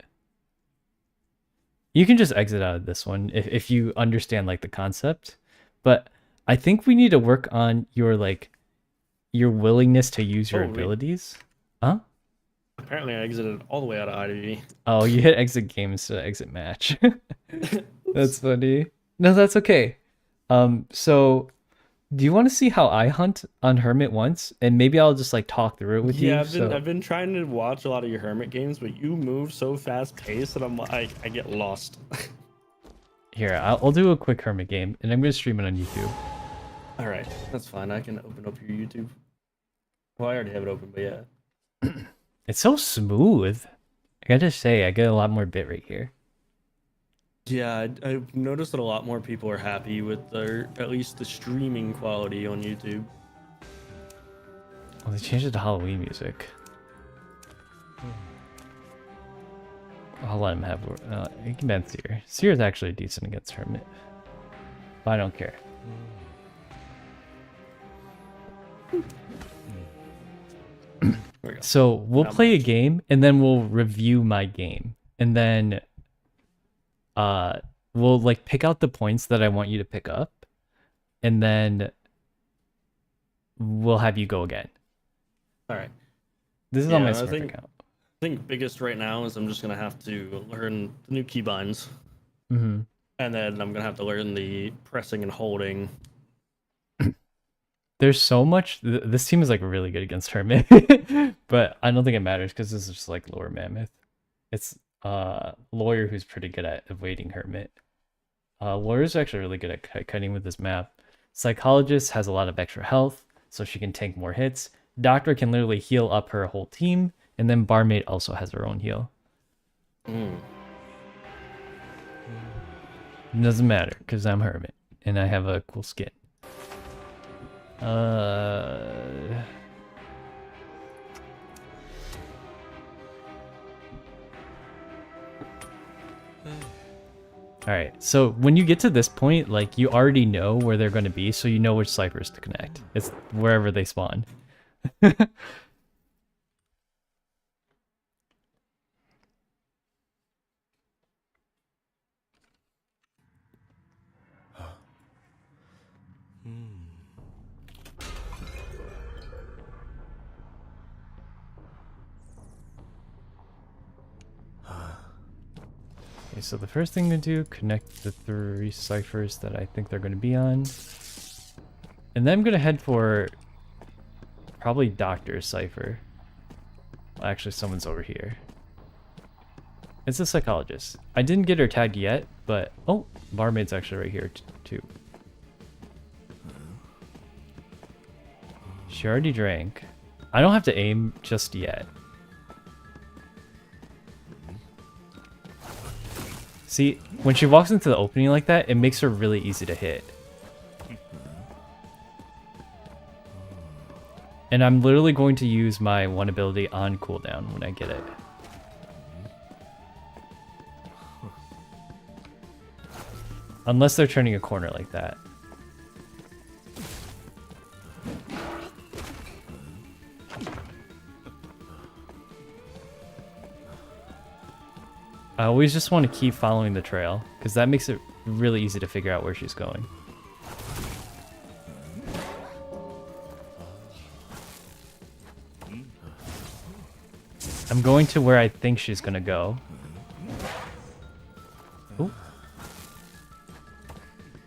You can just exit out of this one if you understand like the concept. But I think we need to work on your your willingness to use your abilities. Huh? Apparently I exited all the way out of IDV. Oh, you hit exit game instead of exit match. That's funny. No, that's okay. So do you want to see how I hunt on Hermit once? And maybe I'll just like talk through it with you. Yeah, I've been trying to watch a lot of your Hermit games, but you move so fast paced that I'm like I get lost. Here, I'll do a quick Hermit game, and I'm gonna stream it on YouTube. All right, that's fine. I can open up your YouTube. Well, I already have it open, but yeah. It's so smooth. I gotta say, I get a lot more bitrate here. Yeah, I've noticed that a lot more people are happy with their, at least the streaming quality on YouTube. Well, they changed it to Halloween music. I'll let him have. He can ban Seer. Seer is actually decent against Hermit, but I don't care. So we'll play a game, and then we'll review my game, and then we'll like pick out the points that I want you to pick up, and then we'll have you go again. All right. This is on my Smurf account. I think biggest right now is I'm just gonna have to learn the new keybinds, and then I'm gonna have to learn the pressing and holding. There's so much. This team is like really good against Hermit, but I don't think it matters because this is just like lower Mammoth. It's Lawyer who's pretty good at evading Hermit. Lawyer's actually really good at cutting with this map. Psychologist has a lot of extra health, so she can tank more hits. Doctor can literally heal up her whole team, and then Barmaid also has her own heal. It doesn't matter because I'm Hermit and I have a cool skin. Alright, so when you get to this point, like, you already know where they're going to be, so you know which ciphers to connect. It's wherever they spawn. Okay, so the first thing to do, connect the 3 ciphers that I think they're going to be on. And then I'm going to head for probably Doctor's cipher. Well, actually, someone's over here. It's a psychologist. I didn't get her tagged yet, but... Oh, Barmaid's actually right here, too. She already drank. I don't have to aim just yet. See, when she walks into the opening like that, it makes her really easy to hit. And I'm literally going to use my one ability on cooldown when I get it. Unless they're turning a corner like that. I always just want to keep following the trail, because that makes it really easy to figure out where she's going. I'm going to where I think she's going to go. Ooh.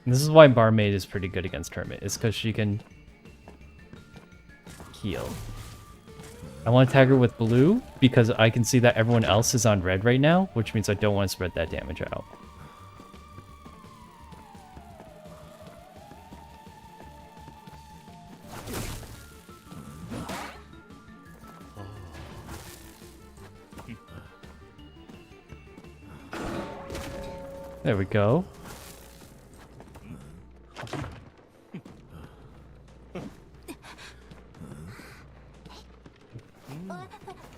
This is why Barmaid is pretty good against Hermit. It's because she can heal. I want to tag her with blue because I can see that everyone else is on red right now, which means I don't want to spread that damage out. There we go.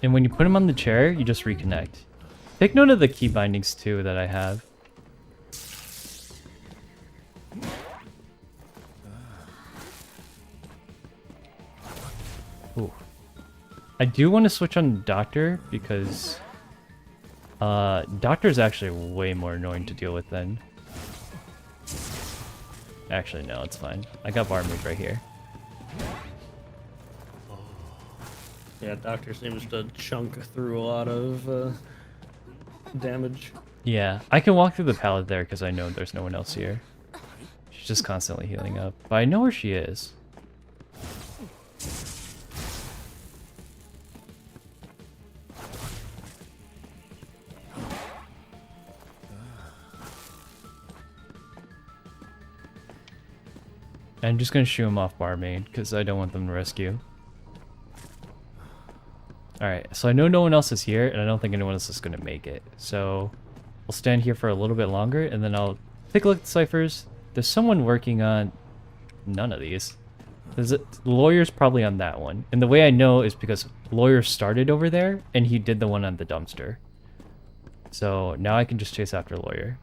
And when you put him on the chair, you just reconnect. Take note of the key bindings too that I have. Ooh. I do want to switch on Doctor because Doctor's actually way more annoying to deal with than... Actually, no, it's fine. I got Barmaid right here. Yeah, Doctor seems to chunk through a lot of damage. Yeah, I can walk through the pallet there because I know there's no one else here. She's just constantly healing up. But I know where she is. I'm just going to shoo him off Barmaid because I don't want them to rescue. Alright, so I know no one else is here, and I don't think anyone else is going to make it. So, we'll stand here for a little bit longer, and then I'll take a look at the ciphers. There's someone working on none of these. The lawyer's probably on that one. And the way I know is because lawyer started over there, and he did the one on the dumpster. So, now I can just chase after lawyer.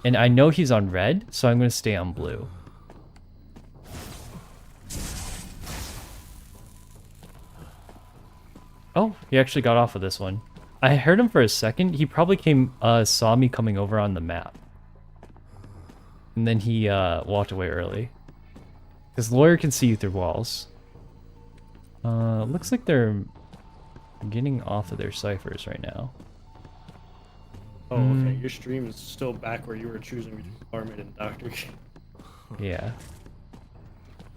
And I know he's on red, so I'm going to stay on blue. Oh, he actually got off of this one. I heard him for a second. He probably saw me coming over on the map. And then he walked away early. Because lawyer can see you through walls. Looks like they're getting off of their ciphers right now. Oh, okay. Your stream is still back where you were choosing between Barmaid and Doctor. Yeah.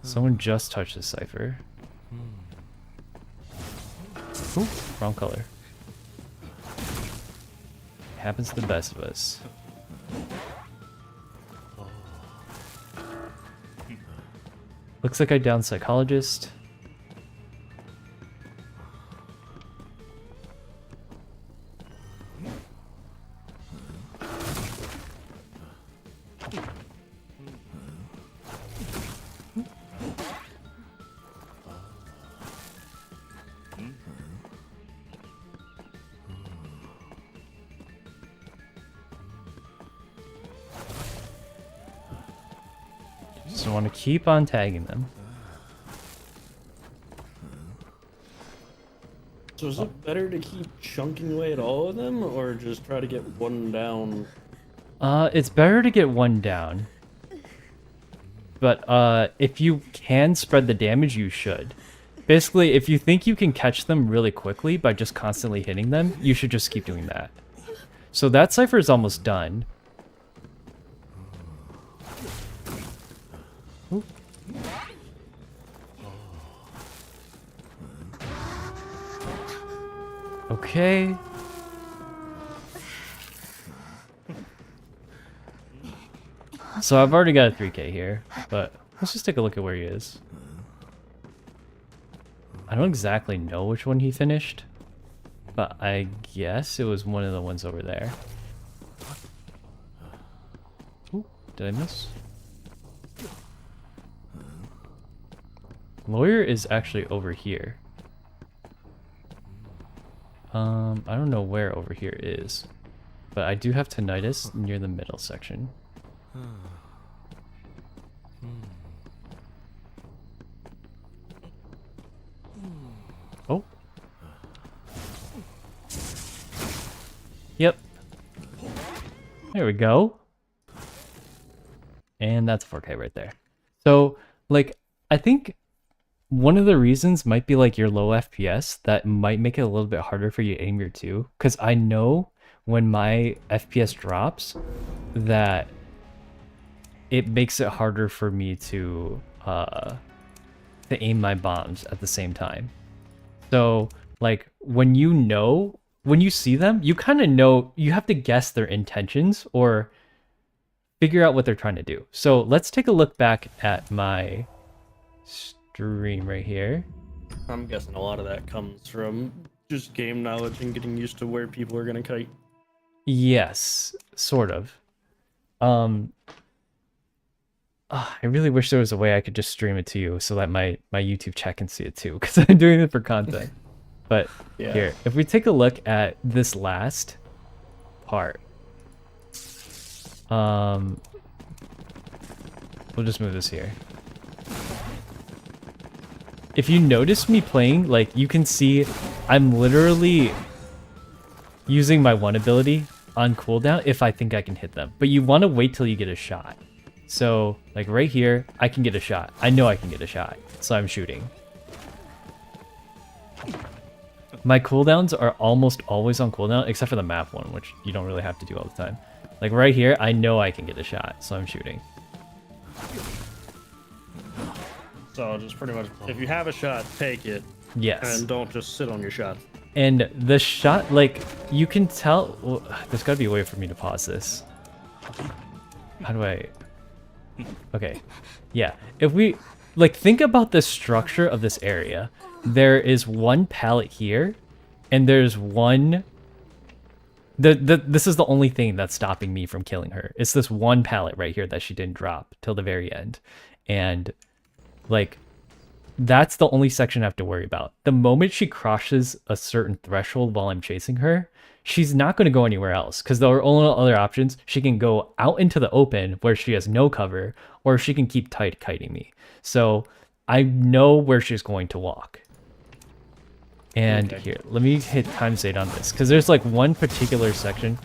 Someone just touched this cipher. Ooh, wrong color. Happens to the best of us. Looks like I downed psychologist. Just want to keep on tagging them. So is it better to keep chunking away at all of them, or just try to get one down? It's better to get one down. But if you can spread the damage, you should. Basically, if you think you can catch them really quickly by just constantly hitting them, you should just keep doing that. So that cipher is almost done. Ooh. Okay. So I've already got a 3K here, but let's just take a look at where he is. I don't exactly know which one he finished, but I guess it was one of the ones over there. Did I miss? Lawyer is actually over here. I don't know where over here is, but I do have tinnitus near the middle section. Oh. Yep. There we go. And that's 4K right there. So, like, I think one of the reasons might be like your low FPS that might make it a little bit harder for you to aim your 2. Because I know when my FPS drops that it makes it harder for me to aim my bombs at the same time. So, like, when you see them, you kind of know, you have to guess their intentions or figure out what they're trying to do. So let's take a look back at my stream right here. I'm guessing a lot of that comes from just game knowledge and getting used to where people are gonna kite. Yes, sort of. I really wish there was a way I could just stream it to you so that my YouTube chat can see it too, because I'm doing it for content. But Yeah. here, if we take a look at this last part, we'll just move this here. If you notice me playing, like, you can see I'm literally using my 1 ability on cooldown if I think I can hit them. But you want to wait till you get a shot. So, like, right here, I can get a shot. I know I can get a shot, so I'm shooting. My cooldowns are almost always on cooldown, except for the map one, which you don't really have to do all the time. Like, right here, I know I can get a shot, so I'm shooting. So just pretty much, if you have a shot, take it. Yes. And don't just sit on your shot. And the shot, like, you can tell... Well, there's gotta be a way for me to pause this. How do I... Okay. Yeah. If we... Like, think about the structure of this area. There is one pallet here, and there's one... This is the only thing that's stopping me from killing her. It's this one pallet right here that she didn't drop till the very end. And, like... That's the only section I have to worry about. The moment she crosses a certain threshold while I'm chasing her, she's not going to go anywhere else, because there are only other options. She can go out into the open where she has no cover, or she can keep tight kiting me. So I know where she's going to walk. And Okay. here, let me hit times 8 on this, because there's like one particular section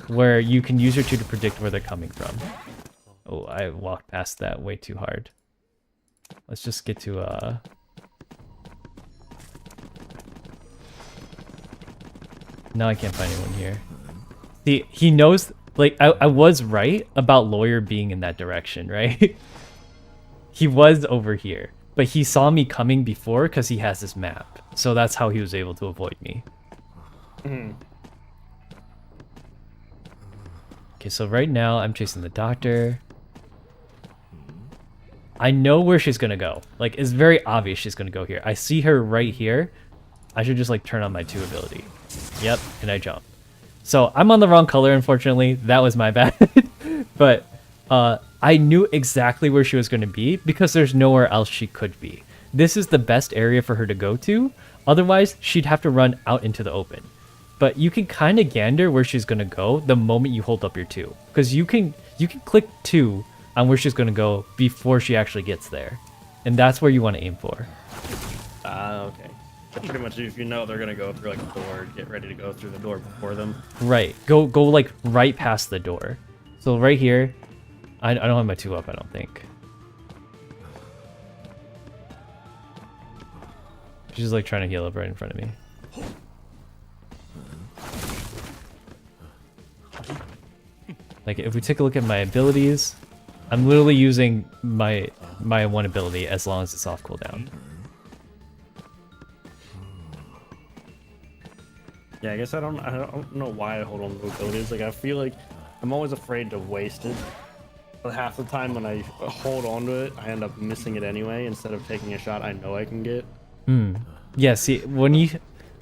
where you can use your 2 to predict where they're coming from. Oh, I walked past that way too hard. Let's just get to now I can't find anyone here. See, he knows, like, I was right about Lawyer being in that direction, right? He was over here, but he saw me coming before because he has this map. So that's how he was able to avoid me. Okay, so right now I'm chasing the doctor. I know where she's gonna go. Like, it's very obvious she's gonna go here. I see her right here. I should just, like, turn on my 2 ability. Yep, and I jump. So I'm on the wrong color, unfortunately. That was my bad. But I knew exactly where she was gonna be because there's nowhere else she could be. This is the best area for her to go to. Otherwise, she'd have to run out into the open. But you can kind of gander where she's gonna go the moment you hold up your 2. Because you can click 2 on where she's going to go before she actually gets there. And that's where you want to aim for. Okay. So pretty much if you know they're going to go through like the door, get ready to go through the door before them. Right. Go like right past the door. So right here, I don't have my 2 up, I don't think. She's like trying to heal up right in front of me. Like, if we take a look at my abilities, I'm literally using my 1 ability as long as it's off cooldown. Yeah, I guess I don't know why I hold on to abilities. Like, I feel like I'm always afraid to waste it. But half the time when I hold on to it, I end up missing it anyway instead of taking a shot I know I can get. Yeah, see, when you...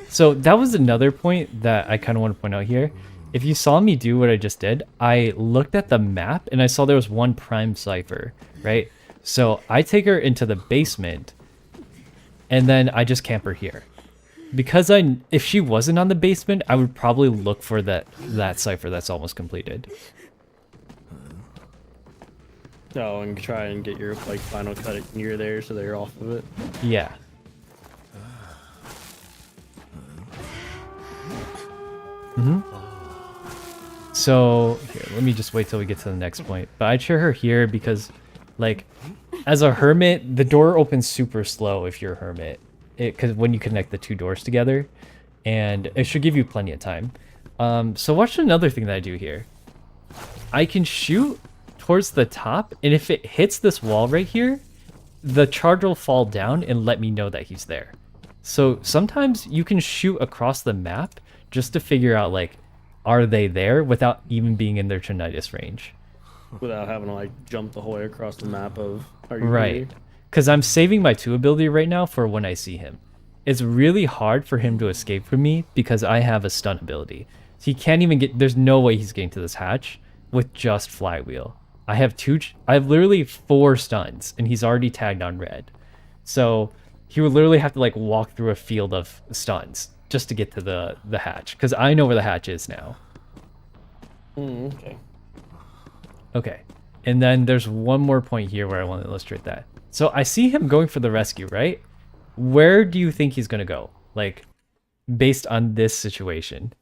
So that was another point that I kind of want to point out here, if you saw me do what I just did, I looked at the map and I saw there was one prime cipher, right? So I take her into the basement and then I just camp her here. Because if she wasn't on the basement, I would probably look for that cipher that's almost completed. Oh, and try and get your like final cut near there so they're off of it. Yeah. So here, let me just wait till we get to the next point. But I'd share her here because, like, as a hermit, the door opens super slow if you're a hermit. Because when you connect the two doors together, and it should give you plenty of time. So watch another thing that I do here. I can shoot towards the top, and if it hits this wall right here, the charge will fall down and let me know that he's there. So sometimes you can shoot across the map just to figure out, like, are they there without even being in their tinnitus range. Without having to like jump the whole way across the map of are you Right. here? Because I'm saving my 2 ability right now for when I see him. It's really hard for him to escape from me because I have a stun ability. He can't even get, there's no way he's getting to this hatch with just flywheel. I have literally 4 stuns and he's already tagged on red. So he would literally have to like walk through a field of stuns just to get to the hatch. Because I know where the hatch is now. Okay. Okay. And then there's one more point here where I want to illustrate that. So I see him going for the rescue, right? Where do you think he's going to go? Like, based on this situation.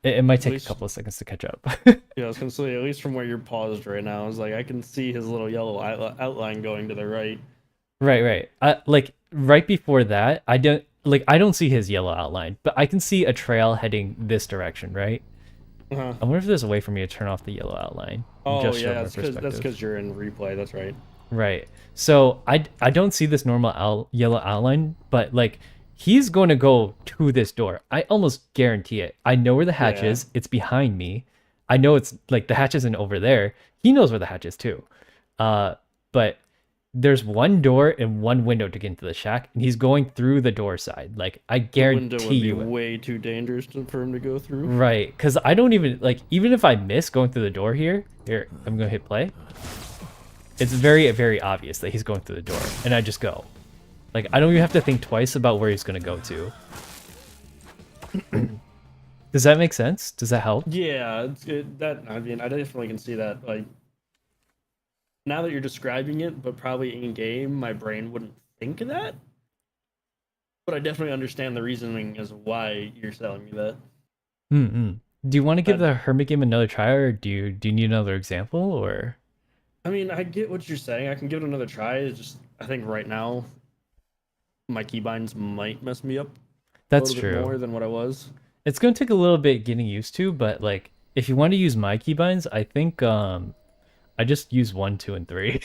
It might take a couple of seconds to catch up. Yeah, I was gonna say, at least from where you're paused right now, is like I can see his little yellow outline going to the right. Right. Like, right before that, I don't see his yellow outline, but I can see a trail heading this direction, right? Uh-huh. I wonder if there's a way for me to turn off the yellow outline. Oh just from yeah, my that's perspective. because you're in replay. That's right. Right. So I don't see this normal yellow outline, but like he's going to go to this door. I almost guarantee it. I know where the hatch Yeah. is. It's behind me. I know it's like the hatch isn't over there. He knows where the hatch is too. But there's one door and one window to get into the shack, and he's going through the door side. Like I The window would guarantee be you. way too dangerous for him to go through. Right, because I don't even like even if I miss going through the door here, I'm gonna hit play. It's very, very obvious that he's going through the door, and I just go. Like, I don't even have to think twice about where he's going to go to. Does that make sense? Does that help? Yeah, I mean, I definitely can see that. Like, now that you're describing it, but probably in game, my brain wouldn't think of that. But I definitely understand the reasoning as why you're telling me that. Do you want to give the Hermit game another try, or do you need another example, or? I mean, I get what you're saying. I can give it another try. It's just, I think right now, my keybinds might mess me up That's a little bit true. more than what I was. It's going to take a little bit getting used to, but like, if you want to use my keybinds, I think I just use 1, 2, and 3.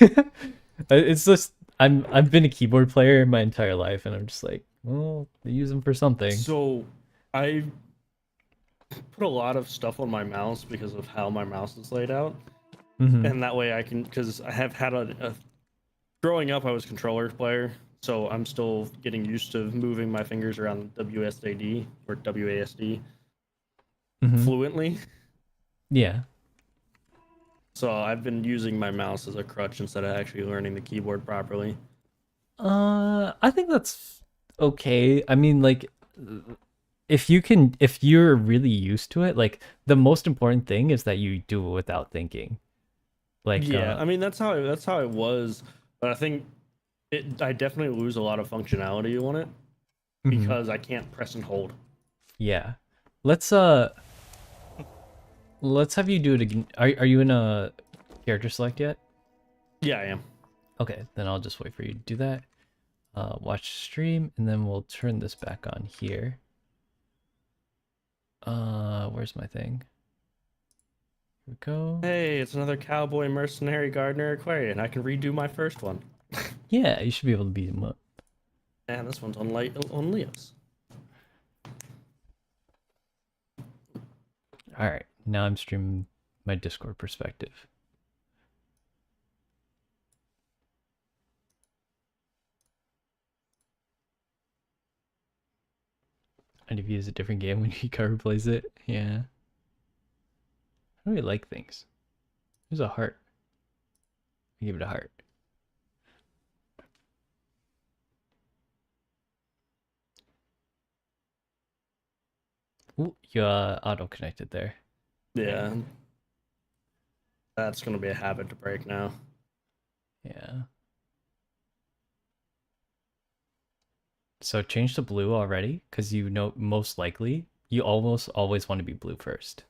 It's just I've been a keyboard player my entire life, and I'm just like, well, I use them for something. So, I put a lot of stuff on my mouse because of how my mouse is laid out. And that way I can, because I have had growing up, I was a controller player, so I'm still getting used to moving my fingers around WSAD or WASD fluently. Yeah. So I've been using my mouse as a crutch instead of actually learning the keyboard properly. I think that's okay. I mean, like, if you're really used to it, like, the most important thing is that you do it without thinking. Like, Yeah, I mean that's how it was, but I think I definitely lose a lot of functionality on it because I can't press and hold. Yeah. Let's have you do it again. Are you in a character select yet? Yeah, I am. Okay, then I'll just wait for you to do that. Watch stream, and then we'll turn this back on here. Where's my thing? Here we go. Hey, it's another cowboy mercenary gardener Aquarian. I can redo my first one. Yeah, you should be able to beat him up. And this one's on Leos. All right, now I'm streaming my Discord perspective. IDV is a different game when Hikaru plays it. Yeah. I really like things. There's a heart. I give it a heart. Ooh, you auto connected there. Yeah. That's gonna be a habit to break now. Yeah. So change to blue already, because you know most likely you almost always want to be blue first.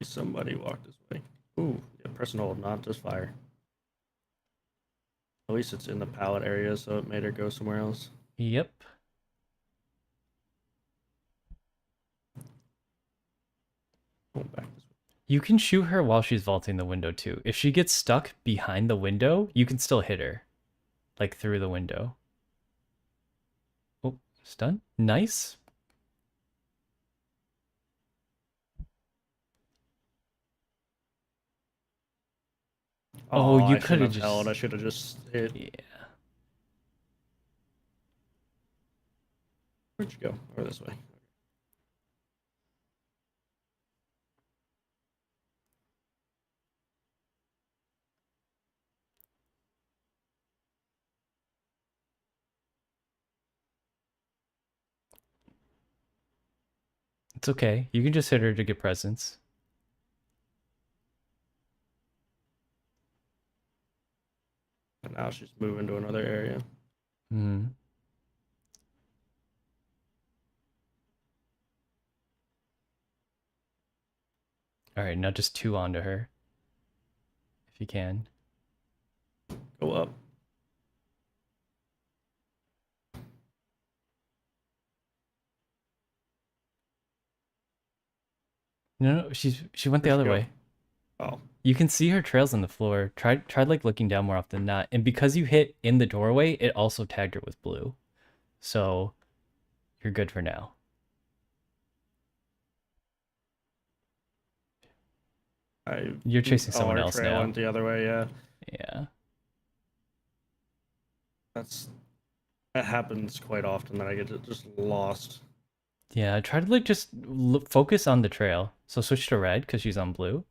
Somebody walked this way. Ooh, yeah, press and hold, not just fire. At least it's in the pallet area, so it made her go somewhere else. Yep. Going back this way. You can shoot her while she's vaulting the window too. If she gets stuck behind the window, you can still hit her. Like through the window. Oh, stun. Nice. Oh, you I could shouldn't have have held. I just... should have just hit. Yeah. Where'd you go? Over this way. It's okay. You can just hit her to get presents. And now she's moving to another area. Hmm. Alright, now just 2 onto her. If you can. Go up. No, she went the Where'd other she go? way. Oh, You can see her trails on the floor. Try like looking down more often than not. And because you hit in the doorway, it also tagged her with blue. So you're good for now. You're chasing someone our else trail now. went the other way. Yeah, Yeah. that happens quite often. That I get just lost. Yeah, try to like just focus on the trail. So switch to red because she's on blue.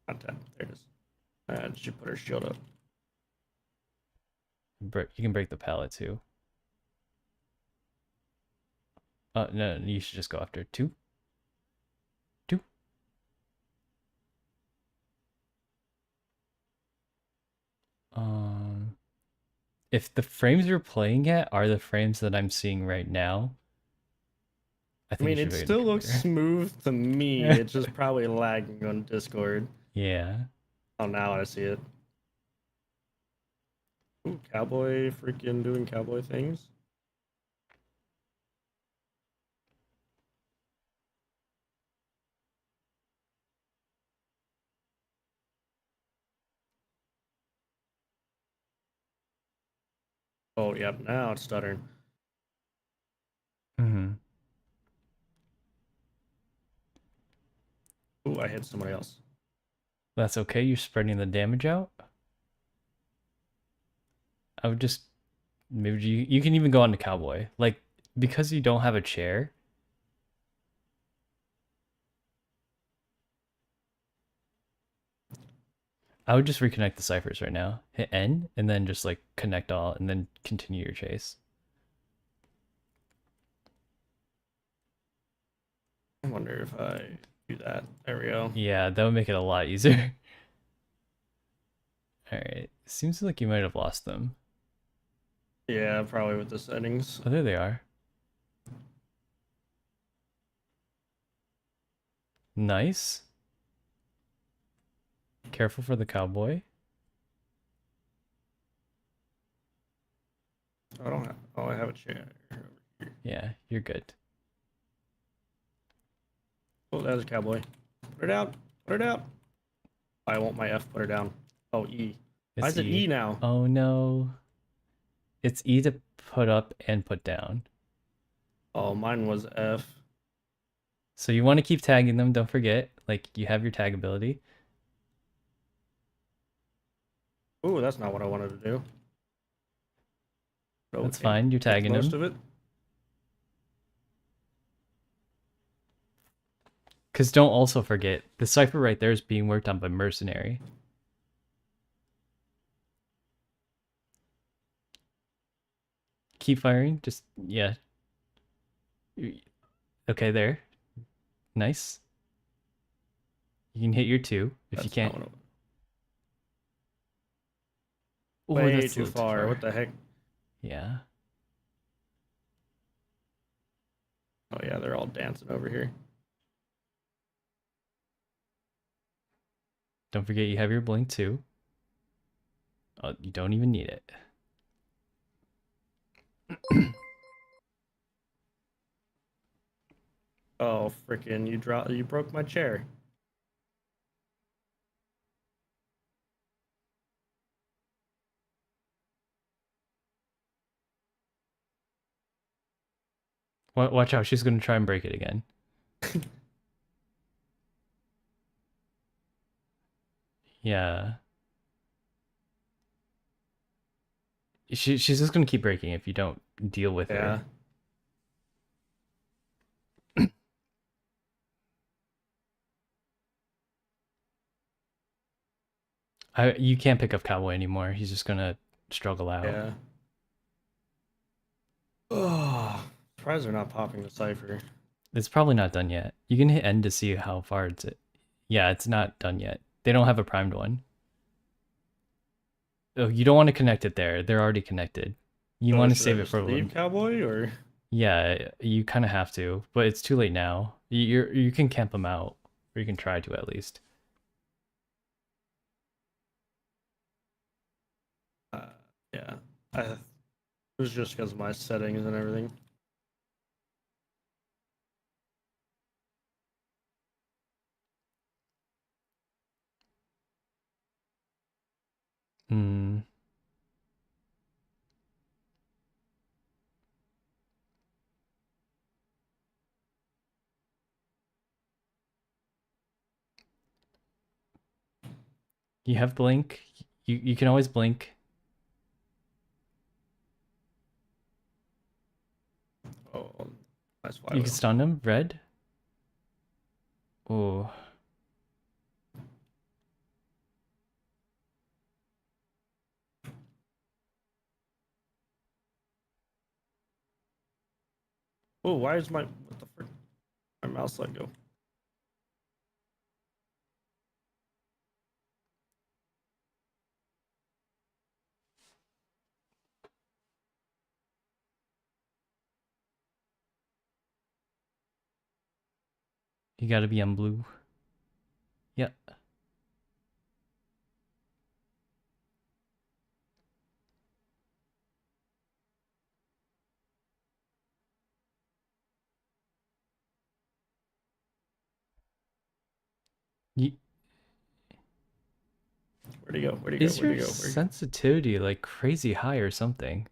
Contact. There it is. And she put her shield up. You can break the pallet too. No, you should just go after 2. 2. If the frames you're playing at are the frames that I'm seeing right now, I I think mean, you it should still looks better. smooth to me. It's just probably lagging on Discord. Yeah. Oh, now I see it. Ooh, cowboy freaking doing cowboy things. Oh, yep. Now it's stuttering. Mm-hmm. Ooh, I hit somebody else. That's okay. You're spreading the damage out. I would just maybe you can even go on to cowboy. Like because you don't have a chair. I would just reconnect the ciphers right now. Hit N and then just like connect all and then continue your chase. I wonder if I do that. There we go. Yeah, that would make it a lot easier. Alright. Seems like you might have lost them. Yeah, probably with the settings. Oh, there they are. Nice. Careful for the cowboy. I don't have. Oh, I have a chair. Yeah, you're good. Oh, that's a cowboy. Put her down. Put her down. I want my F. Put her down. Oh, E. Why is it E now? Oh no. It's E to put up and put down. Oh, mine was F. So you want to keep tagging them, don't forget. Like you have your tag ability. Ooh, that's not what I wanted to do. That's okay. fine. You're Make tagging most him. of it. Because don't also forget, the cipher right there is being worked on by Mercenary. Keep firing. Just, yeah. Okay, there. Nice. You can hit your 2 if you That's can't. not what Oh, Way that's a too little far. What the heck? Yeah. Oh yeah, they're all dancing over here. Don't forget you have your blink too. Oh, you don't even need it. Oh freaking! You broke my chair. Watch out, she's gonna try and break it again. Yeah. She's just gonna keep breaking if you don't deal with Yeah. her. You can't pick up Cowboy anymore. He's just gonna struggle out. Yeah. Oh, surprised they're not popping the cipher. It's probably not done yet. You can hit end to see how far it's. Yeah, it's not done yet. They don't have a primed one. Oh, you don't want to connect it there. They're already connected. You So want to should I save it just for leave when. Cowboy or? Yeah, you kind of have to, but it's too late now. You can camp them out, or you can try to at least. Yeah. It was just because of my settings and everything. Hmm. You have blink. You can always blink. Oh, that's why. You can stun him. Red. Oh. Oh, why is my what the frick? My mouse let go. You gotta be on blue. Yep. You, Where'd he go? Where'd he go? is Where'd your he go? sensitivity like crazy high or something?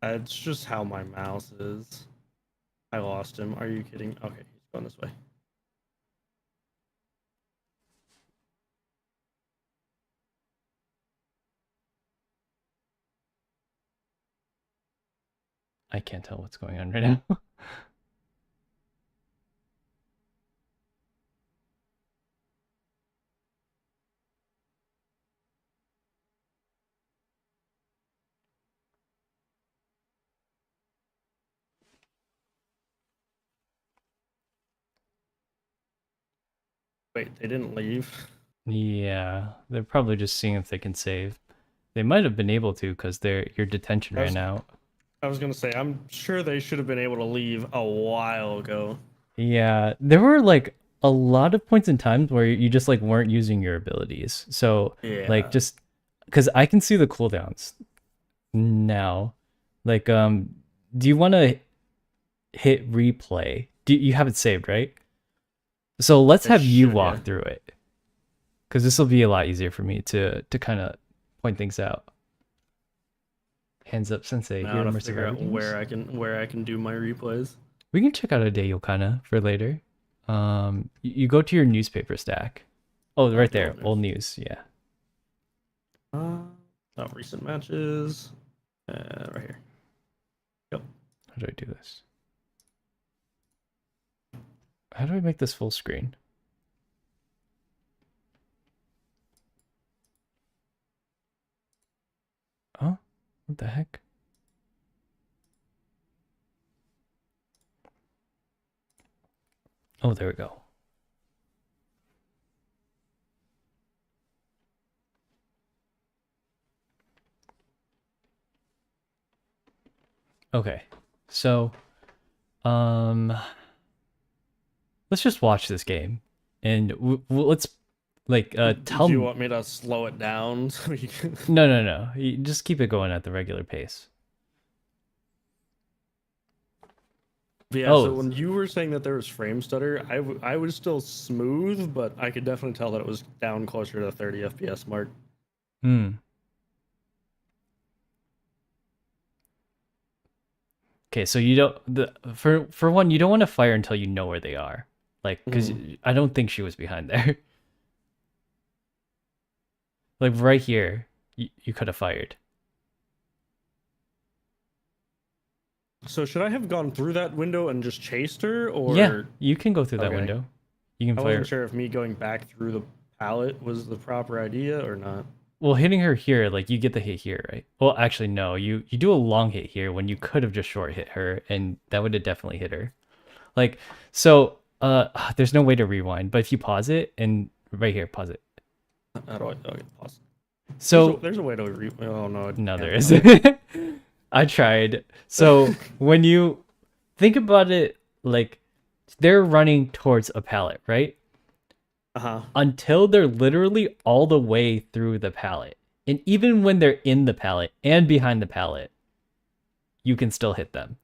It's just how my mouse is. I lost him. Are you kidding? Okay, he's going this way. I can't tell what's going on right now. Wait, they didn't leave. Yeah, they're probably just seeing if they can save. They might have been able to because your detention ran out. I was gonna say, I'm sure they should have been able to leave a while ago. Yeah, there were like a lot of points in time where you just like weren't using your abilities. So Yeah. like just because I can see the cooldowns now. Like do you want to hit replay? Do you have it saved, right? So let's have you should, walk yeah. through it. Because this will be a lot easier for me to kind of point things out. Hands up, Sensei. Now Here, to immersive figure out games. where I can do my replays. We can check out a day Yokana for later. You go to your newspaper stack. Oh, right there, old news. Yeah. Oh, recent matches. Right here. do I do this? How do I make this full screen? Oh, what the heck? Oh, there we go. Okay, so, let's just watch this game, and let's like tell Do me. you want me to slow it down so you can? No. You just keep it going at the regular pace. Yeah, Oh. so when you were saying that there was frame stutter, I was still smooth, but I could definitely tell that it was down closer to the 30 FPS mark. Hmm. Okay, so you don't for one, you don't want to fire until you know where they are, like, because I don't think she was behind there. Like right here, you could have fired. So should I have gone through that window and just chased her, or Yeah, you can go through that Okay. window. You can I fire. wasn't sure if me going back through the pallet was the proper idea or not. Well, hitting her here, like you get the hit here, right? Well, actually, no. You do a long hit here when you could have just short hit her, and that would have definitely hit her. Like, so, there's no way to rewind, but if you pause it and right here, pause it. How do I? Okay, pause. So There's a way to oh no. no, there can't. isn't. I tried. So when you think about it, like they're running towards a pallet, right? Uh-huh. Until they're literally all the way through the pallet. And even when they're in the pallet and behind the pallet, you can still hit them.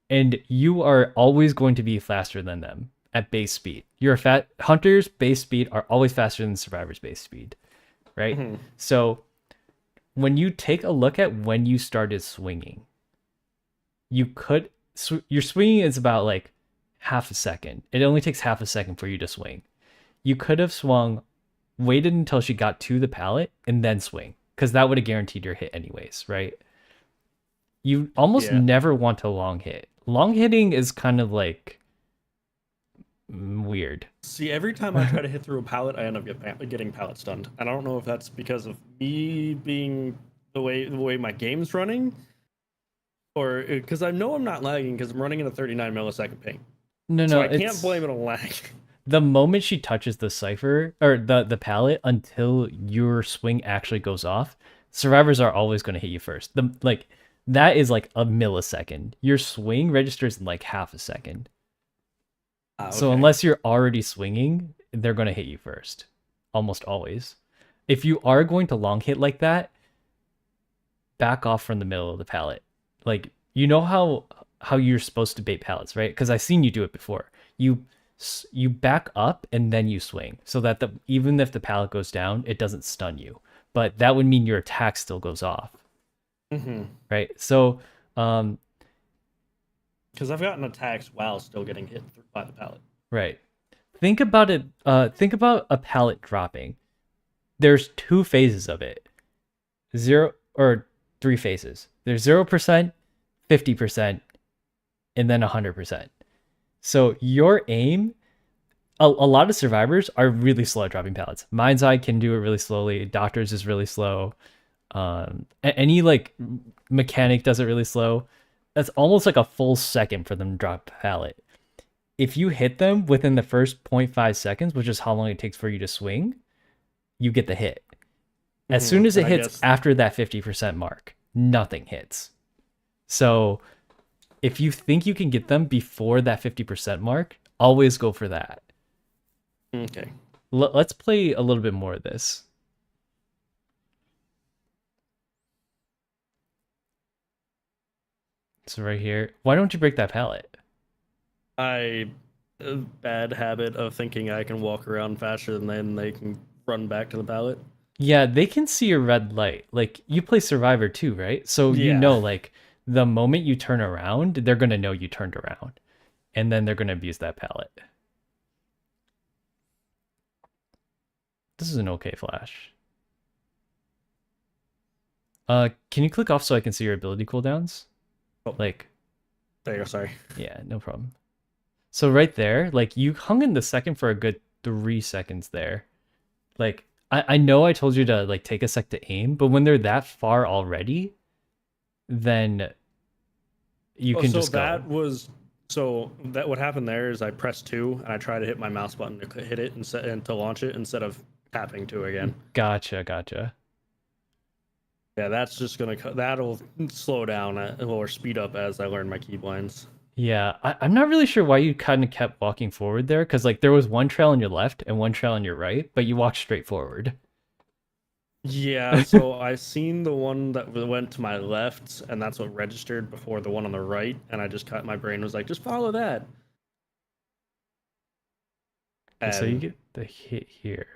And you are always going to be faster than them at base speed. Hunters' base speed are always faster than survivors' base speed, right? Mhm. So when you take a look at when you started swinging, your swinging is about like half a second. It only takes half a second for you to swing. You could have swung, waited until she got to the pallet, and then swing, because that would have guaranteed your hit anyways, right? You almost Yeah. never want to long hit. Long hitting is kind of like weird. See, every time I try to hit through a pallet, I end up getting pallet stunned. And I don't know if that's because of me being the way my game's running, or because I know I'm not lagging because I'm running in a 39 millisecond ping. No, So I it's can't blame it on lag. the moment she touches the cipher or the pallet until your swing actually goes off. Survivors are always going to hit you first. That is like a millisecond. Your swing registers in like half a second. So Okay. unless you're already swinging, they're going to hit you first. Almost always. If you are going to long hit like that, back off from the middle of the pallet. Like, you know how you're supposed to bait pallets, right? Because I've seen you do it before. You back up and then you swing, so that even if the pallet goes down, it doesn't stun you. But that would mean your attack still goes off. Mm-hmm. Right? So, Because I've gotten attacks while still getting hit by the pallet. right. Think about it. Think about a pallet dropping. There's two phases of it. 3 phases. There's 0%, 50%, and then 100%. So your aim, a lot of survivors are really slow at dropping pallets. Mind's Eye can do it really slowly. Doctors is really slow. Any like mechanic does it really slow. That's almost like a full second for them to drop a pallet. If you hit them within the first 0.5 seconds, which is how long it takes for you to swing, you get the hit. As soon as it hits after that 50% mark, nothing hits. So if you think you can get them before that 50% mark, always go for that. Okay. Let's play a little bit more of this. So right here, why don't you break that pallet? A bad habit of thinking I can walk around faster than then they can run back to the pallet. Yeah, they can see a red light. Like, you play Survivor too, right? So you Yeah. know, like, the moment you turn around, they're going to know you turned around. And then they're going to abuse that pallet. This is an okay flash. Can you click off so I can see your ability cooldowns? Oh. Like, There you go. Sorry. Yeah, no problem. So right there, like you hung in the second for a good 3 seconds there. Like I know I told you to like take a sec to aim, but when they're that far already, then you can just go. So that what happened there is I pressed 2 and I tried to hit my mouse button to hit it and to launch it instead of tapping 2 again. Gotcha. Yeah, that's just that'll slow down or speed up as I learn my keybinds. Yeah, I'm not really sure why you kind of kept walking forward there, because like there was one trail on your left and one trail on your right, but you walked straight forward. Yeah, so I seen the one that went to my left, and that's what registered before the one on the right, and I just cut. My brain was like, just follow that. Okay, so you And get the hit here.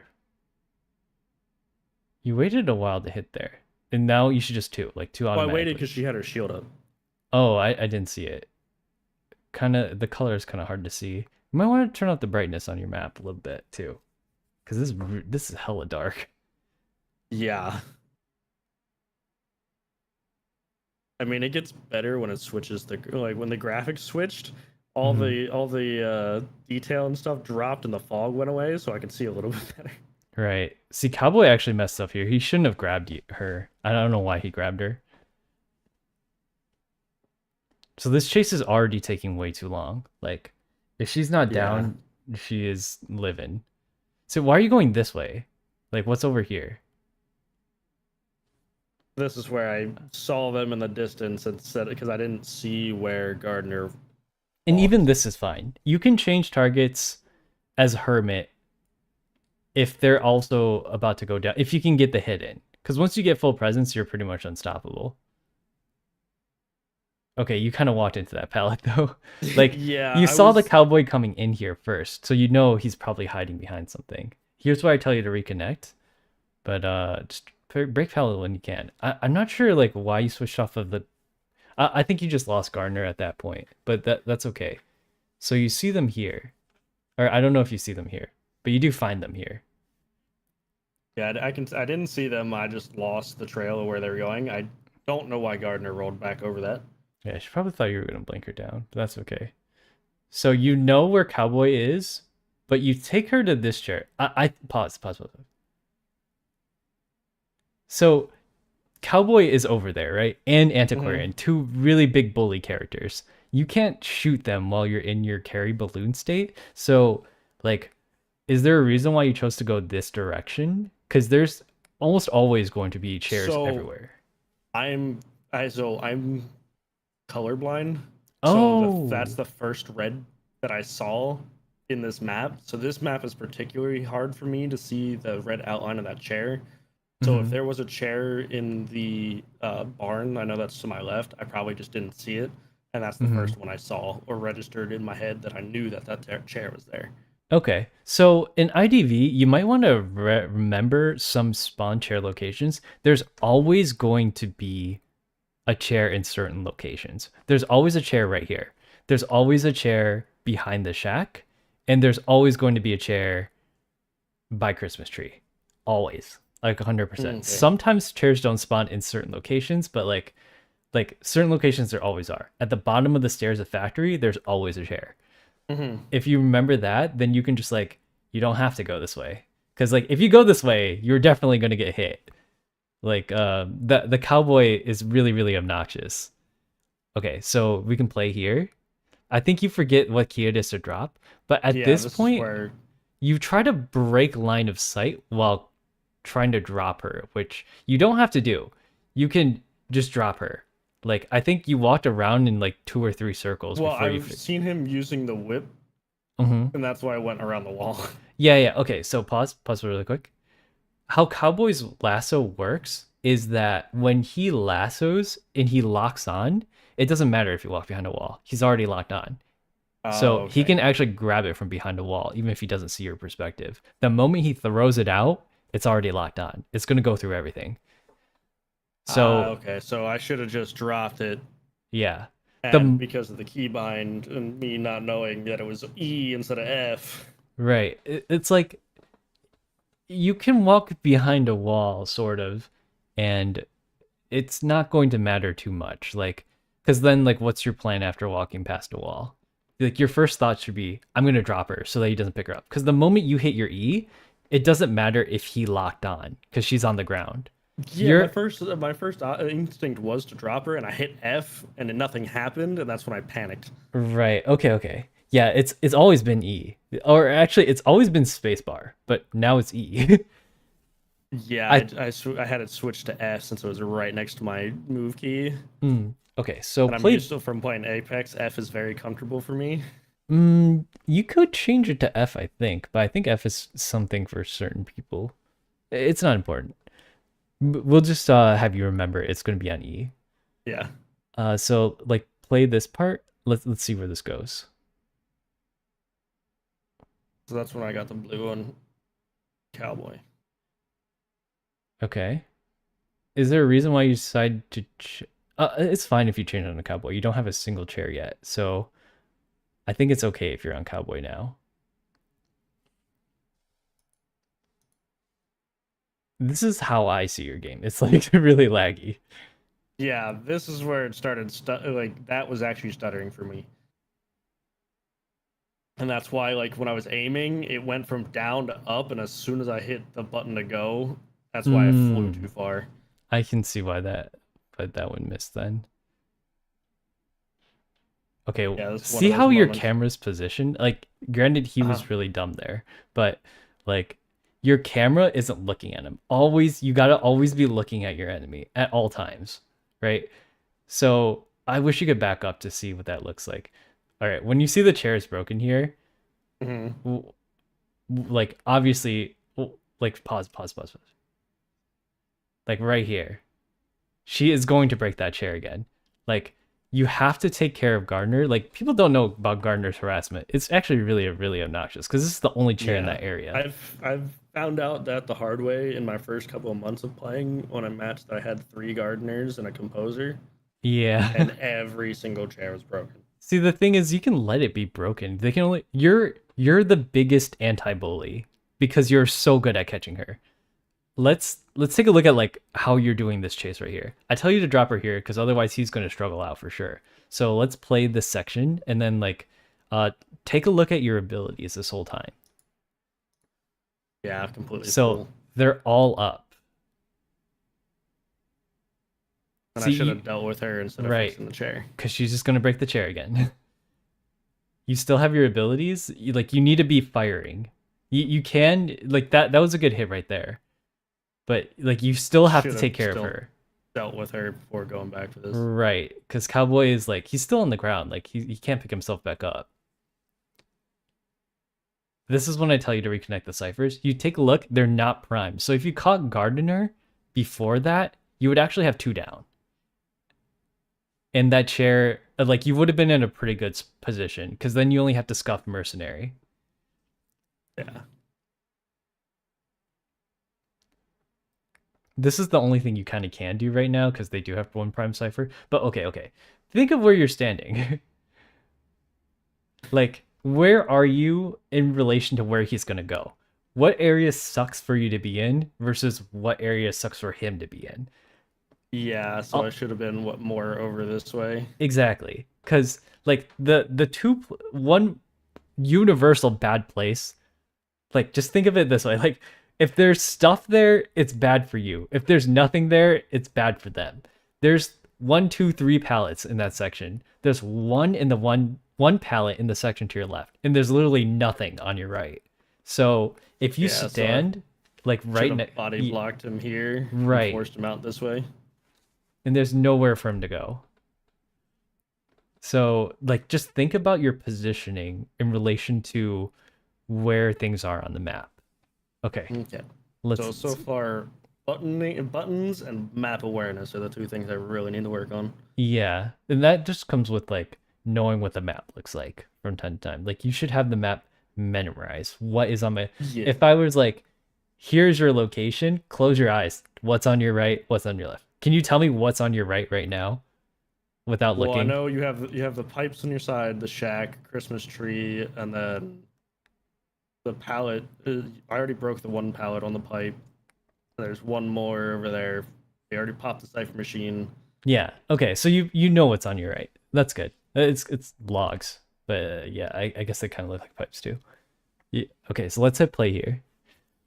You waited a while to hit there, and now you should just two I automatically. waited because she had her shield up. Oh, I didn't see it. Kind of the color is kind of hard to see. You might want to turn up the brightness on your map a little bit too, because this is hella dark. Yeah. I mean, it gets better when it switches like when the graphics switched, all the detail and stuff dropped and the fog went away, so I can see a little bit better. Right. See, Cowboy actually messed up here. He shouldn't have grabbed her. I don't know why he grabbed her. So this chase is already taking way too long. Like, if she's not down, she is living. So why are you going this way? Like, what's over here? This is where I saw them in the distance and said because I didn't see where Gardner. And even this is fine. You can change targets as Hermit if they're also about to go down. If you can get the hit in. Because once you get full presence, you're pretty much unstoppable. Okay, you kind of walked into that pallet though. Like, Yeah, you saw the Cowboy coming in here first, so you know he's probably hiding behind something. Here's why I tell you to reconnect. But just break pallet when you can. I'm not sure like why you switched off of the. I think you just lost Gardner at that point, but that's okay. So you see them here, or I don't know if you see them here, but you do find them here. Yeah, I didn't see them. I just lost the trail of where they're going. I don't know why Gardner rolled back over that. Yeah, she probably thought you were gonna blink her down, but that's okay. So you know where Cowboy is, but you take her to this chair. I pause. So Cowboy is over there, right? And Antiquarian, two really big bully characters. You can't shoot them while you're in your carry balloon state. So, like, is there a reason why you chose to go this direction? Because there's almost always going to be chairs everywhere. I'm colorblind. Oh, So that's the first red that I saw in this map. So this map is particularly hard for me to see the red outline of that chair. So if there was a chair in the barn, I know that's to my left, I probably just didn't see it. And that's the first one I saw or registered in my head that I knew that chair was there. Okay, so in IDV, you might want to remember some spawn chair locations. There's always going to be a chair in certain locations. There's always a chair right here. There's always a chair behind the shack. And there's always going to be a chair by Christmas tree. Always. Like 100%. Okay. Sometimes chairs don't spawn in certain locations, but like certain locations there always are. At the bottom of the stairs of factory, there's always a chair. If you remember that, then you can just like, you don't have to go this way. Because like if you go this way, you're definitely going to get hit. Like the Cowboy is really, really obnoxious. Okay, so we can play here. I think you forget what key it is to drop, but at this point, you try to break line of sight while trying to drop her, which you don't have to do. You can just drop her. Like, I think you walked around in like 2 or 3 circles. Well, I've seen him using the whip, and that's why I went around the wall. Yeah. Okay, so pause really quick. How Cowboy's lasso works is that when he lassos and he locks on, it doesn't matter if you walk behind a wall. He's already locked on. So he can actually grab it from behind a wall, even if he doesn't see your perspective. The moment he throws it out, it's already locked on. It's going to go through everything. So okay, so I should have just dropped it. Yeah. And because of the keybind and me not knowing that it was E instead of F. Right. It's like you can walk behind a wall, sort of, and it's not going to matter too much. Like Because then, like, what's your plan after walking past a wall? Like, your first thought should be, I'm gonna drop her so that he doesn't pick her up. Because the moment you hit your E, it doesn't matter if he locked on, because she's on the ground. Yeah, You're my first instinct was to drop her, and I hit F, and then nothing happened, and that's when I panicked. right. Okay. Yeah, it's always been E, or actually, it's always been spacebar, but now it's E. Yeah, I had it switched to F since it was right next to my move key. Okay, so And I'm used to from playing Apex. F is very comfortable for me. You could change it to F, I think, but I think F is something for certain people. It's not important. We'll just have you remember it's going to be on E. Yeah. So like play this part. Let's see where this goes. So that's when I got the blue on Cowboy. Okay. Is there a reason why you decided to? It's fine if you change on a Cowboy. You don't have a single chair yet, so I think it's okay if you're on Cowboy now. This is how I see your game. It's like really laggy. Yeah, this is where it started. Like that was actually stuttering for me, and that's why, like when I was aiming, it went from down to up, and as soon as I hit the button to go, that's why I flew too far. I can see why that one missed then. Okay, Yeah, see how your camera's positioned? Like, granted, he was really dumb there, but like your camera isn't looking at him. You gotta always be looking at your enemy at all times, right? So I wish you could back up to see what that looks like. All right, when you see the chair is broken here, like obviously, like pause. Like right here, she is going to break that chair again. Like, you have to take care of Gardner. Like, people don't know about Gardner's harassment. It's actually really obnoxious because this is the only chair in that area. I've found out that the hard way in my first couple of months of playing. When I matched, I had 3 Gardeners and a Composer. Yeah. And every single chair was broken. See, the thing is, you can let it be broken. They can only you're the biggest anti-bully because you're so good at catching her. Let's take a look at like how you're doing this chase right here. I tell you to drop her here because otherwise he's going to struggle out for sure. So let's play this section and then like take a look at your abilities this whole time. Yeah, completely. So full. They're all up. And I should have dealt with her instead of fixing the chair. Because she's just going to break the chair again. You still have your abilities. You need to be firing. You can, like, that was a good hit right there. But, like, you still have to take care of her. Dealt with her before going back to this. Right. Because Cowboy is, like, he's still on the ground. Like, he can't pick himself back up. This is when I tell you to reconnect the ciphers. You take a look, they're not primed. So if you caught Gardener before that, you would actually have 2 down. And that chair, like, you would have been in a pretty good position because then you only have to scuff Mercenary. Yeah. This is the only thing you kind of can do right now because they do have 1 prime cipher. But okay. Think of where you're standing. Like, where are you in relation to where he's going to go? What area sucks for you to be in versus what area sucks for him to be in? Yeah, so I should have been more over this way. Exactly. Because, like, the 1 universal bad place, like, just think of it this way. Like, if there's stuff there, it's bad for you. If there's nothing there, it's bad for them. There's 1, 2, 3 pallets in that section. There's one in the one pallet in the section to your left, and there's literally nothing on your right. So if you stand like right next, body blocked him here, right, forced him out this way, and there's nowhere for him to go. So like, just think about your positioning in relation to where things are on the map. Okay. So far, buttons and map awareness are the 2 things I really need to work on. Yeah, and that just comes with like knowing what the map looks like from time to time. Like, you should have the map memorized. What is on my... Yeah. If I was like, here's your location, close your eyes. What's on your right? What's on your left? Can you tell me what's on your right now without looking? Well, I know you have the pipes on your side, the shack, Christmas tree, and then the pallet. I already broke the 1 pallet on the pipe. There's 1 more over there. They already popped the cipher machine. Yeah. Okay. So you know what's on your right. That's good. It's logs, but yeah, I guess they kind of look like pipes too. Yeah. Okay. So let's hit play here.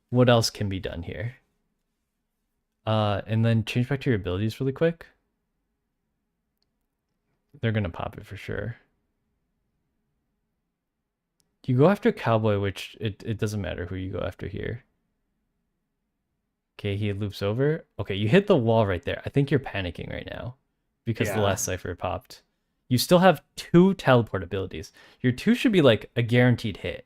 What else can be done here? And then change back to your abilities really quick. They're gonna pop it for sure. You go after Cowboy, which it doesn't matter who you go after here. Okay, he loops over. Okay, you hit the wall right there. I think you're panicking right now because the Yeah. last cipher popped. You still have 2 teleport abilities. Your 2 should be like a guaranteed hit.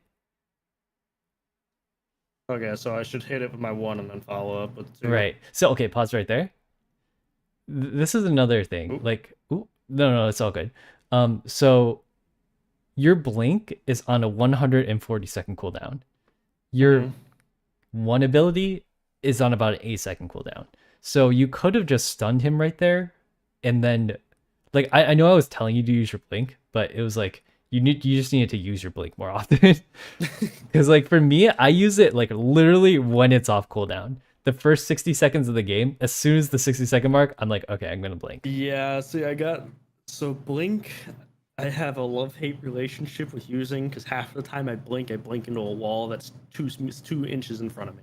Okay, so I should hit it with my 1 and then follow up with 2. Right. So, okay, pause right there. This is another thing. Oop. Like, ooh, no, it's all good. So your blink is on a 140-second cooldown. Your Mhm. 1 ability is on about an 8-second cooldown. So you could have just stunned him right there, and then, like, I know I was telling you to use your blink, but it was like you just needed to use your blink more often. Because like for me, I use it like literally when it's off cooldown. The first 60 seconds of the game, as soon as the 60-second mark, I'm like, okay, I'm gonna blink. Yeah, see, so blink. I have a love-hate relationship with using because half the time I blink into a wall that's 2 inches in front of me.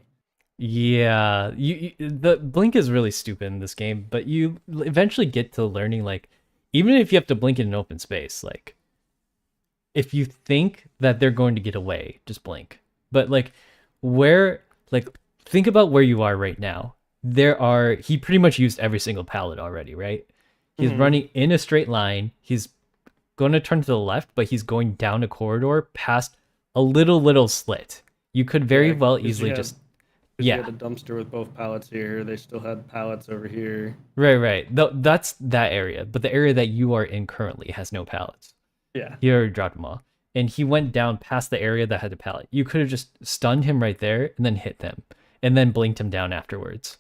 Yeah, the blink is really stupid in this game, but you eventually get to learning, like, even if you have to blink in an open space, like, if you think that they're going to get away, just blink. But like, think about where you are right now. He pretty much used every single pallet already, right? He's Mhm. running in a straight line. He's going to turn to the left, but he's going down a corridor past a little slit. You could very Yeah, well 'cause you easily had- just 'cause you yeah. had the dumpster with both pallets here. They still had pallets over here. Right. That's that area, but the area that you are in currently has no pallets. Yeah. He already dropped them all, and he went down past the area that had the pallet. You could have just stunned him right there and then hit them, and then blinked him down afterwards.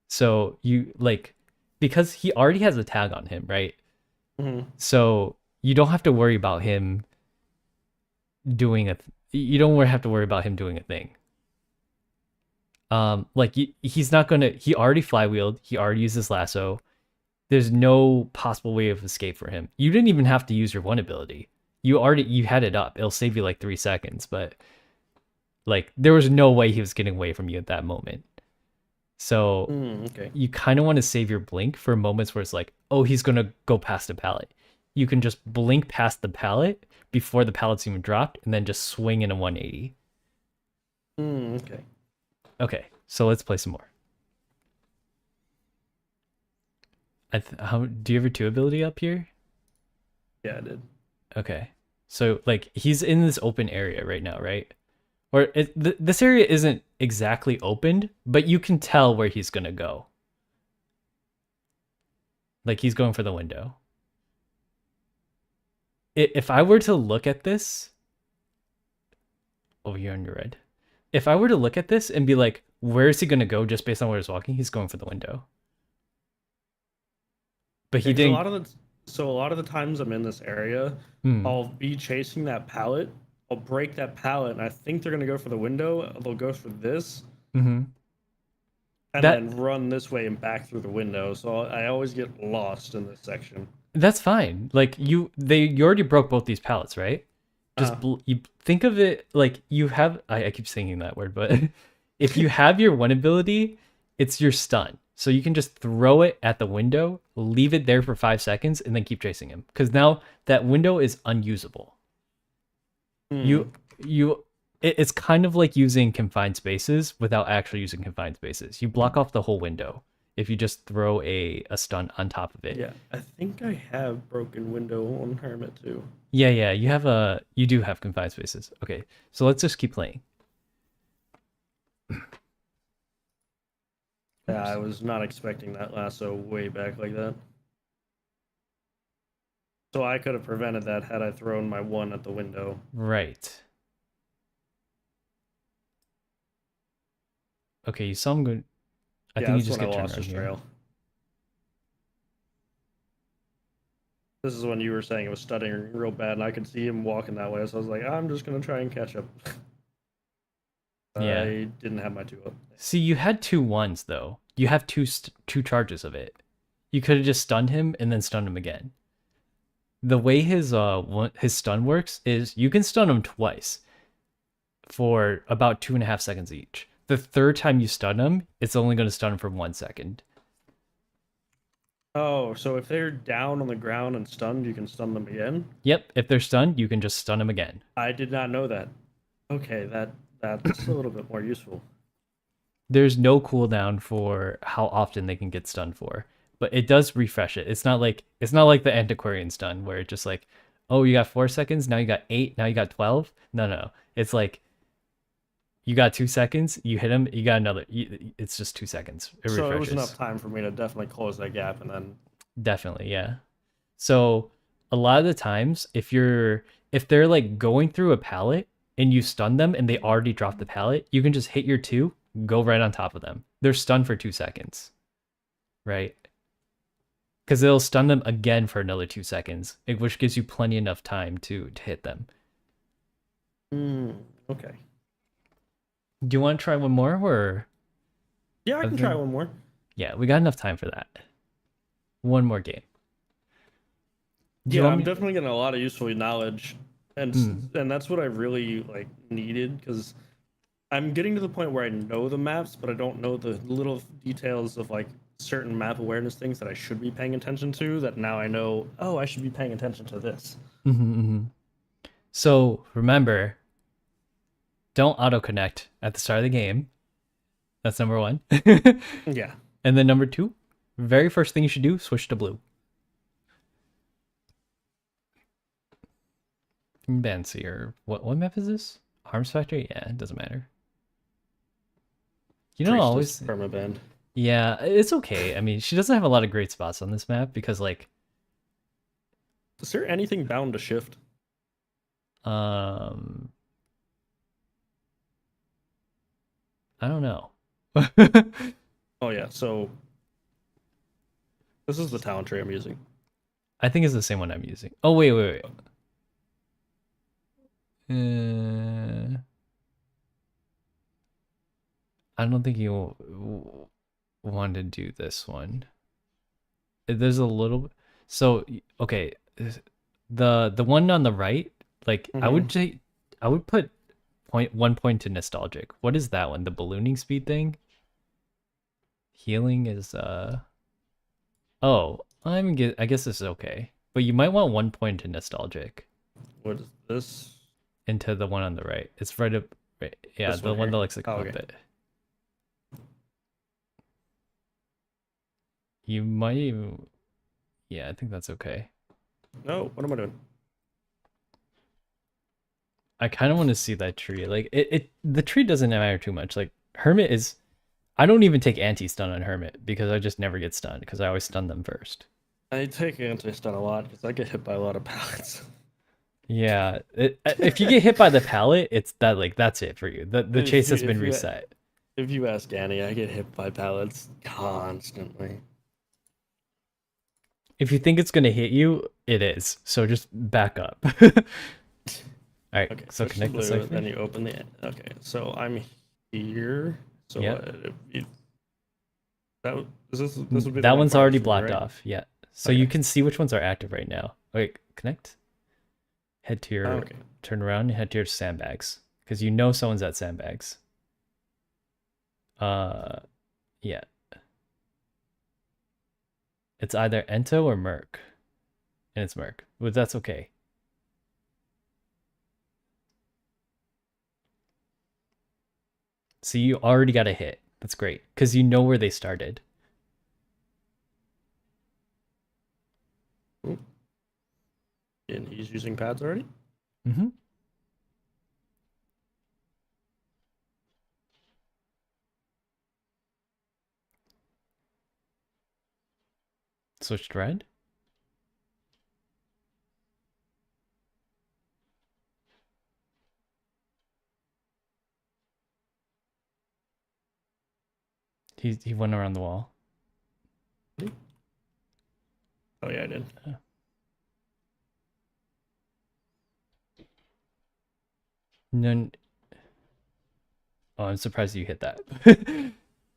So you like, because he already has a tag on him, right? hmm So you don't have to worry about him doing you don't have to worry about him doing a thing. Like he's not gonna. He already flywheeled. He already used his lasso. There's no possible way of escape for him. You didn't even have to use your 1 ability. You had it up. It'll save you like 3 seconds, but like there was no way he was getting away from you at that moment. So Okay. you kind of want to save your blink for moments where it's like, oh, he's gonna go past the pallet. You can just blink past the pallet before the pallet's even dropped, and then just swing in a 180. Okay. Okay, so let's play some more. How do you have your 2 ability up here? Yeah, I did. Okay, so like he's in this open area right now, right? Or this area isn't exactly opened, but you can tell where he's gonna go. Like he's going for the window. If I were to look at this over here on your red, if I were to look at this and be like, where is he gonna go just based on where he's walking? He's going for the window. But he Yeah, 'cause didn't. a lot of the times I'm in this area, Hmm. I'll be chasing that pallet. I'll break that pallet, and I think they're gonna go for the window. They'll go for this, Mm-hmm. and That then run this way and back through the window. So I always get lost in this section. that's fine. Like you already broke both these pallets, right? Just you think of it like you have. I keep saying that word, but if you have your 1 ability, it's your stun. So you can just throw it at the window, leave it there for 5 seconds, and then keep chasing him. Because now that window is unusable. Hmm. It's kind of like using confined spaces without actually using confined spaces. You block off the whole window if you just throw a stun on top of it. Yeah, I think I have broken window on Hermit too. Yeah, you do have confined spaces. Okay, so let's just keep playing. Yeah, I was not expecting that lasso way back like that. So I could have prevented that had I thrown my 1 at the window. Right. Okay, you saw him go. I Yeah, think you that's just when get I turned lost around his here. trail. This is when you were saying it was stuttering real bad, and I could see him walking that way. So I was like, I'm just gonna try and catch up. Yeah. I didn't have my 2 up. See, you had 2 1s though. You have two charges of it. you could have just stunned him and then stunned him again. The way his stun works is you can stun him twice for about 2.5 seconds each. The third time you stun him, it's only going to stun him for 1 second. Oh, so if they're down on the ground and stunned, you can stun them again? Yep, if they're stunned, you can just stun them again. I did not know that. Okay, that's a little bit more useful. There's no cooldown for how often they can get stunned for, but it does refresh it. It's not like the Antiquarian stun where it's just like, oh, you got 4 seconds, now you got 8, now you got 12. No. It's like you got 2 seconds, you hit him, you got another. It's just 2 seconds. It So refreshes. it was enough time for me to definitely close that gap, and then Definitely, yeah. So a lot of the times, if they're like going through a pallet and you stun them and they already dropped the pallet, you can just hit your 2, go right on top of them. They're stunned for 2 seconds, right? Because it'll stun them again for another 2 seconds, which gives you plenty enough time to hit them. okay. Do you want to try one more, or? Yeah, I can try one more. Yeah, we got enough time for that. One more game. Yeah, I'm definitely getting a lot of useful knowledge, and that's what I really like needed, because I'm getting to the point where I know the maps, but I don't know the little details of like certain map awareness things that I should be paying attention to. That now I know. Oh, I should be paying attention to this. So remember, don't auto connect at the start of the game. That's number 1. Yeah. And then number 2, very first thing you should do, switch to blue. Bancy, or what map is this? Harms Factory? Yeah, it doesn't matter. You don't always permaband. Yeah, it's okay. I mean, she doesn't have a lot of great spots on this map because like is there anything bound to shift? I don't know. Oh yeah, so this is the talent tree I'm using. I think it's the same one I'm using. Oh wait. I don't think you want to do this one. There's a little. So okay, the one on the right, like I would put 1 point to nostalgic. What is that one? The ballooning speed thing? Healing is oh, I guess this is okay. But you might want 1 point to nostalgic. What is this? Into the one on the right. It's right up right. Yeah, This the one here? that looks like a Oh, okay. puppet. You might even yeah, I think that's okay. No, what am I doing? I kind of want to see that tree. Like the tree doesn't matter too much. Like Hermit is I don't even take anti-stun on Hermit because I just never get stunned because I always stun them first. I take anti-stun a lot because I get hit by a lot of pallets. Yeah, if you get hit by the pallet, it's that like that's it for you. The chase has been reset. If you ask Annie, I get hit by pallets constantly. If you think it's gonna hit you, it is. So just back up. All right. Okay, So switch to connect the blue, cipher. then you open the. Okay, so I'm here. So Yep. this would be the That one one's farthest already from me, blocked right? off. Yeah. So Okay. you can see which ones are active right now. Wait, connect. Head to your Okay. turn around and head to your sandbags because you know someone's at sandbags. Yeah. It's either Ento or Merc, and it's Merc, but that's okay. So you already got a hit. That's great because you know where they started. And he's using pads already? Mm-hmm. Switched red. He went around the wall. Oh yeah, I did. None. Oh, I'm surprised you hit that.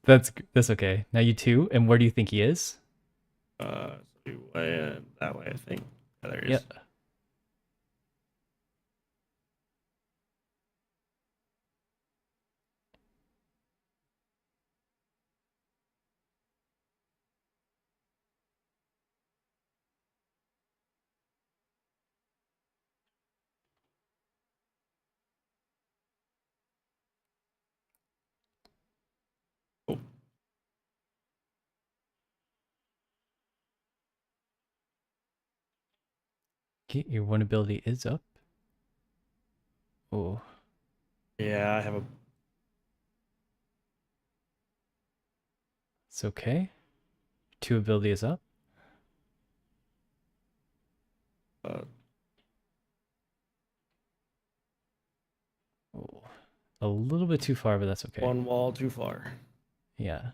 That's okay. Now you 2, and where do you think he is? So you went that way, I think. Yeah, there he Yeah. is. Oh, Okay, your one ability is up. Oh, yeah, I have a. it's okay. Two ability is up. Uh, Oh, a little bit too far, but that's okay. One wall too far. Yeah.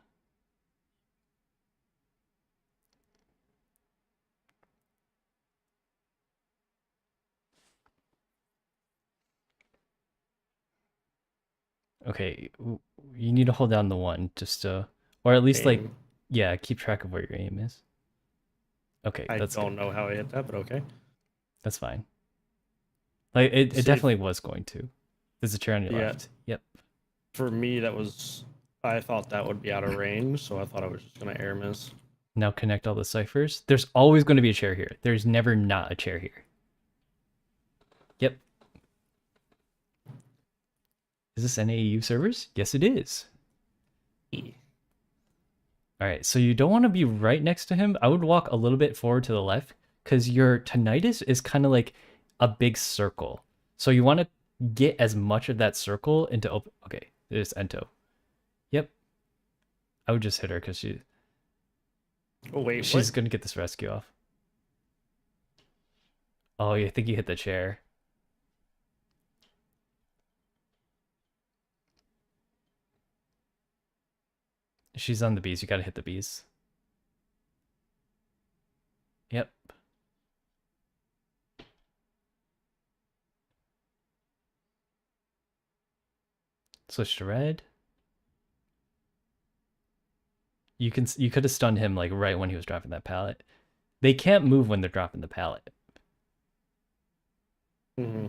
Okay, you need to hold down the one just to, or at least like, Aim. yeah, keep track of where your aim is. Okay, I that's don't good. know how I hit that, but okay. That's fine. Like it Safe. definitely was going to. There's a chair on your Yeah. left. Yep. For me, that was. I thought that would be out of range, so I thought I was just gonna air miss. Now connect all the ciphers. There's always going to be a chair here. There's never not a chair here. Yep. Is this NAU servers? Yes, it is. All right, so you don't want to be right next to him. I would walk a little bit forward to the left because your tinnitus is kind of like a big circle. So you want to get as much of that circle into open. Okay, there's Ento. Yep. I would just hit her because Oh wait, she's what? going to get this rescue off. Oh, I think you hit the chair. She's on the bees. You got to hit the bees. Yep. Switch to red. You could have stunned him like right when he was dropping that pallet. They can't move when they're dropping the pallet. Mm-hmm.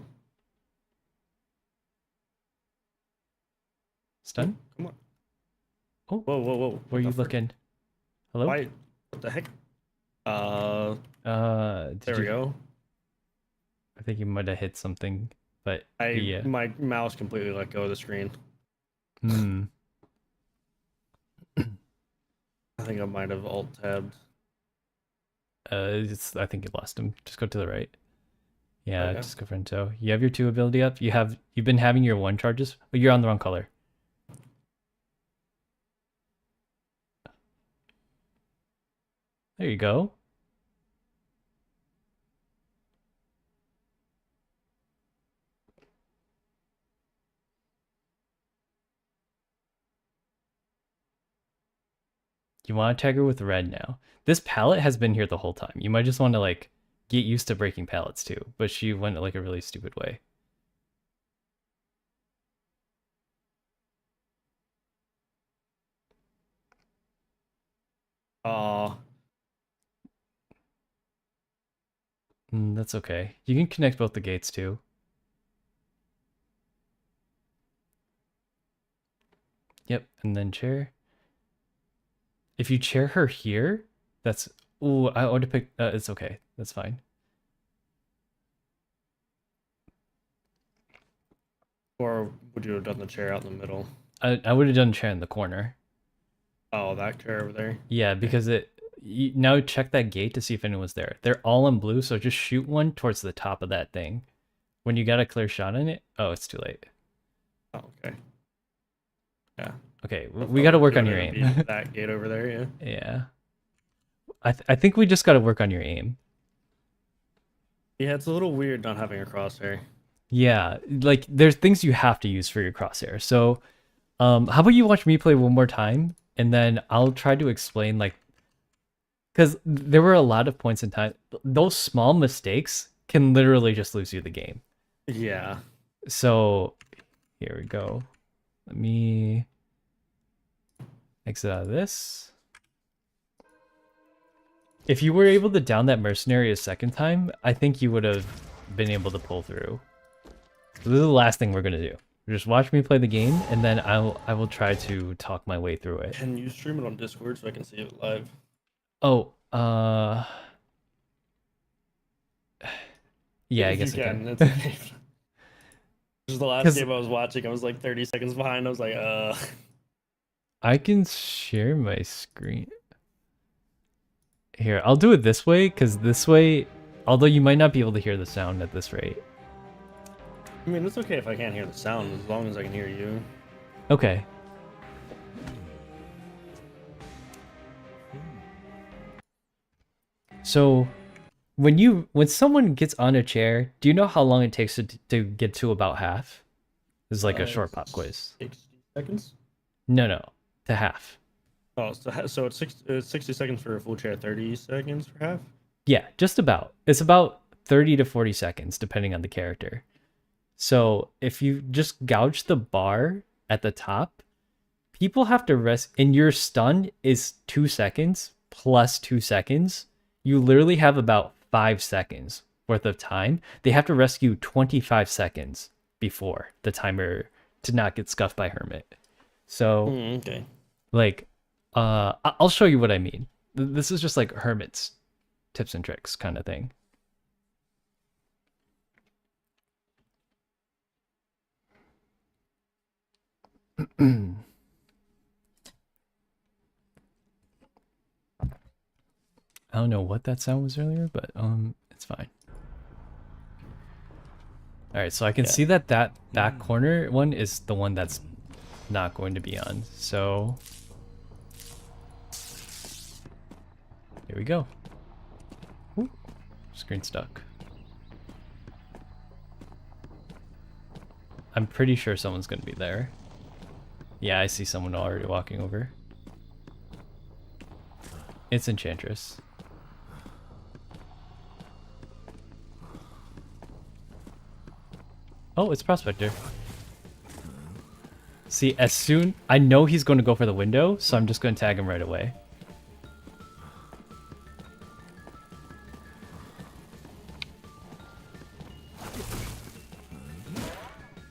Stun? Come on. Oh, Whoa, whoa, whoa. where are you the frick? looking? Hello? Why? What the heck? Did There you? we go. I think you might have hit something, but yeah. My mouse completely let go of the screen. Hmm. I think I might have alt tabbed. I think you lost him. Just go to the right. Yeah, Okay. just go for Into. You have your 2 ability up. You've been having your 1 charges. Oh, you're on the wrong color. There you go. You want to tag her with red now. This pallet has been here the whole time. You might just want to like get used to breaking pallets too, but she went like a really stupid way. Uh, That's okay. You can connect both the gates too. Yep, and then chair. If you chair her here, that's... Ooh, I would have picked... it's okay. That's fine. or would you have done the chair out in the middle? I would have done chair in the corner. Oh, that chair over there. Yeah, because now check that gate to see if anyone's there. They're all in blue, so just shoot one towards the top of that thing. When you got a clear shot in it... Oh, it's too late. Oh, okay. Yeah. Okay, we got to work on your It'd be aim. that gate over there, yeah. Yeah. I think we just got to work on your aim. Yeah, it's a little weird not having a crosshair. Yeah, like there's things you have to use for your crosshair. So, how about you watch me play one more time, and then I'll try to explain like, because there were a lot of points in time. Those small mistakes can literally just lose you the game. Yeah. So, here we go. Let me exit out of this. If you were able to down that mercenary a second time, I think you would have been able to pull through. This is the last thing we're gonna do. Just watch me play the game, and then I will try to talk my way through it. Can you stream it on Discord so I can see it live? Oh, yeah, I If guess you I can. It's okay. This is the last 'Cause- game I was watching. I was like 30 seconds behind. I was like, I can share my screen. Here, I'll do it this way, because this way, although you might not be able to hear the sound at this rate. I mean, it's okay if I can't hear the sound as long as I can hear you. Okay. So, when someone gets on a chair, do you know how long it takes to get to about half? This is like a short pop quiz. 60 seconds? No, to half. Oh, so it's 60 seconds for a full chair, 30 seconds for half? Yeah, just about. It's about 30 to 40 seconds, depending on the character. So if you just gouge the bar at the top, people have to rest, and your stun is 2 seconds plus 2 seconds. You literally have about 5 seconds worth of time. They have to rescue 25 seconds before the timer to not get scuffed by Hermit. So, Okay. like, I'll show you what I mean. This is just like Hermit's tips and tricks kind of thing. I don't know what that sound was earlier, but it's fine. All right, so I can see that that corner one is the one that's not going to be on. So here we go. Ooh, screen stuck. I'm pretty sure someone's going to be there. Yeah, I see someone already walking over. It's Enchantress. Oh, it's Prospector. See, as soon... I know he's going to go for the window, so I'm just going to tag him right away.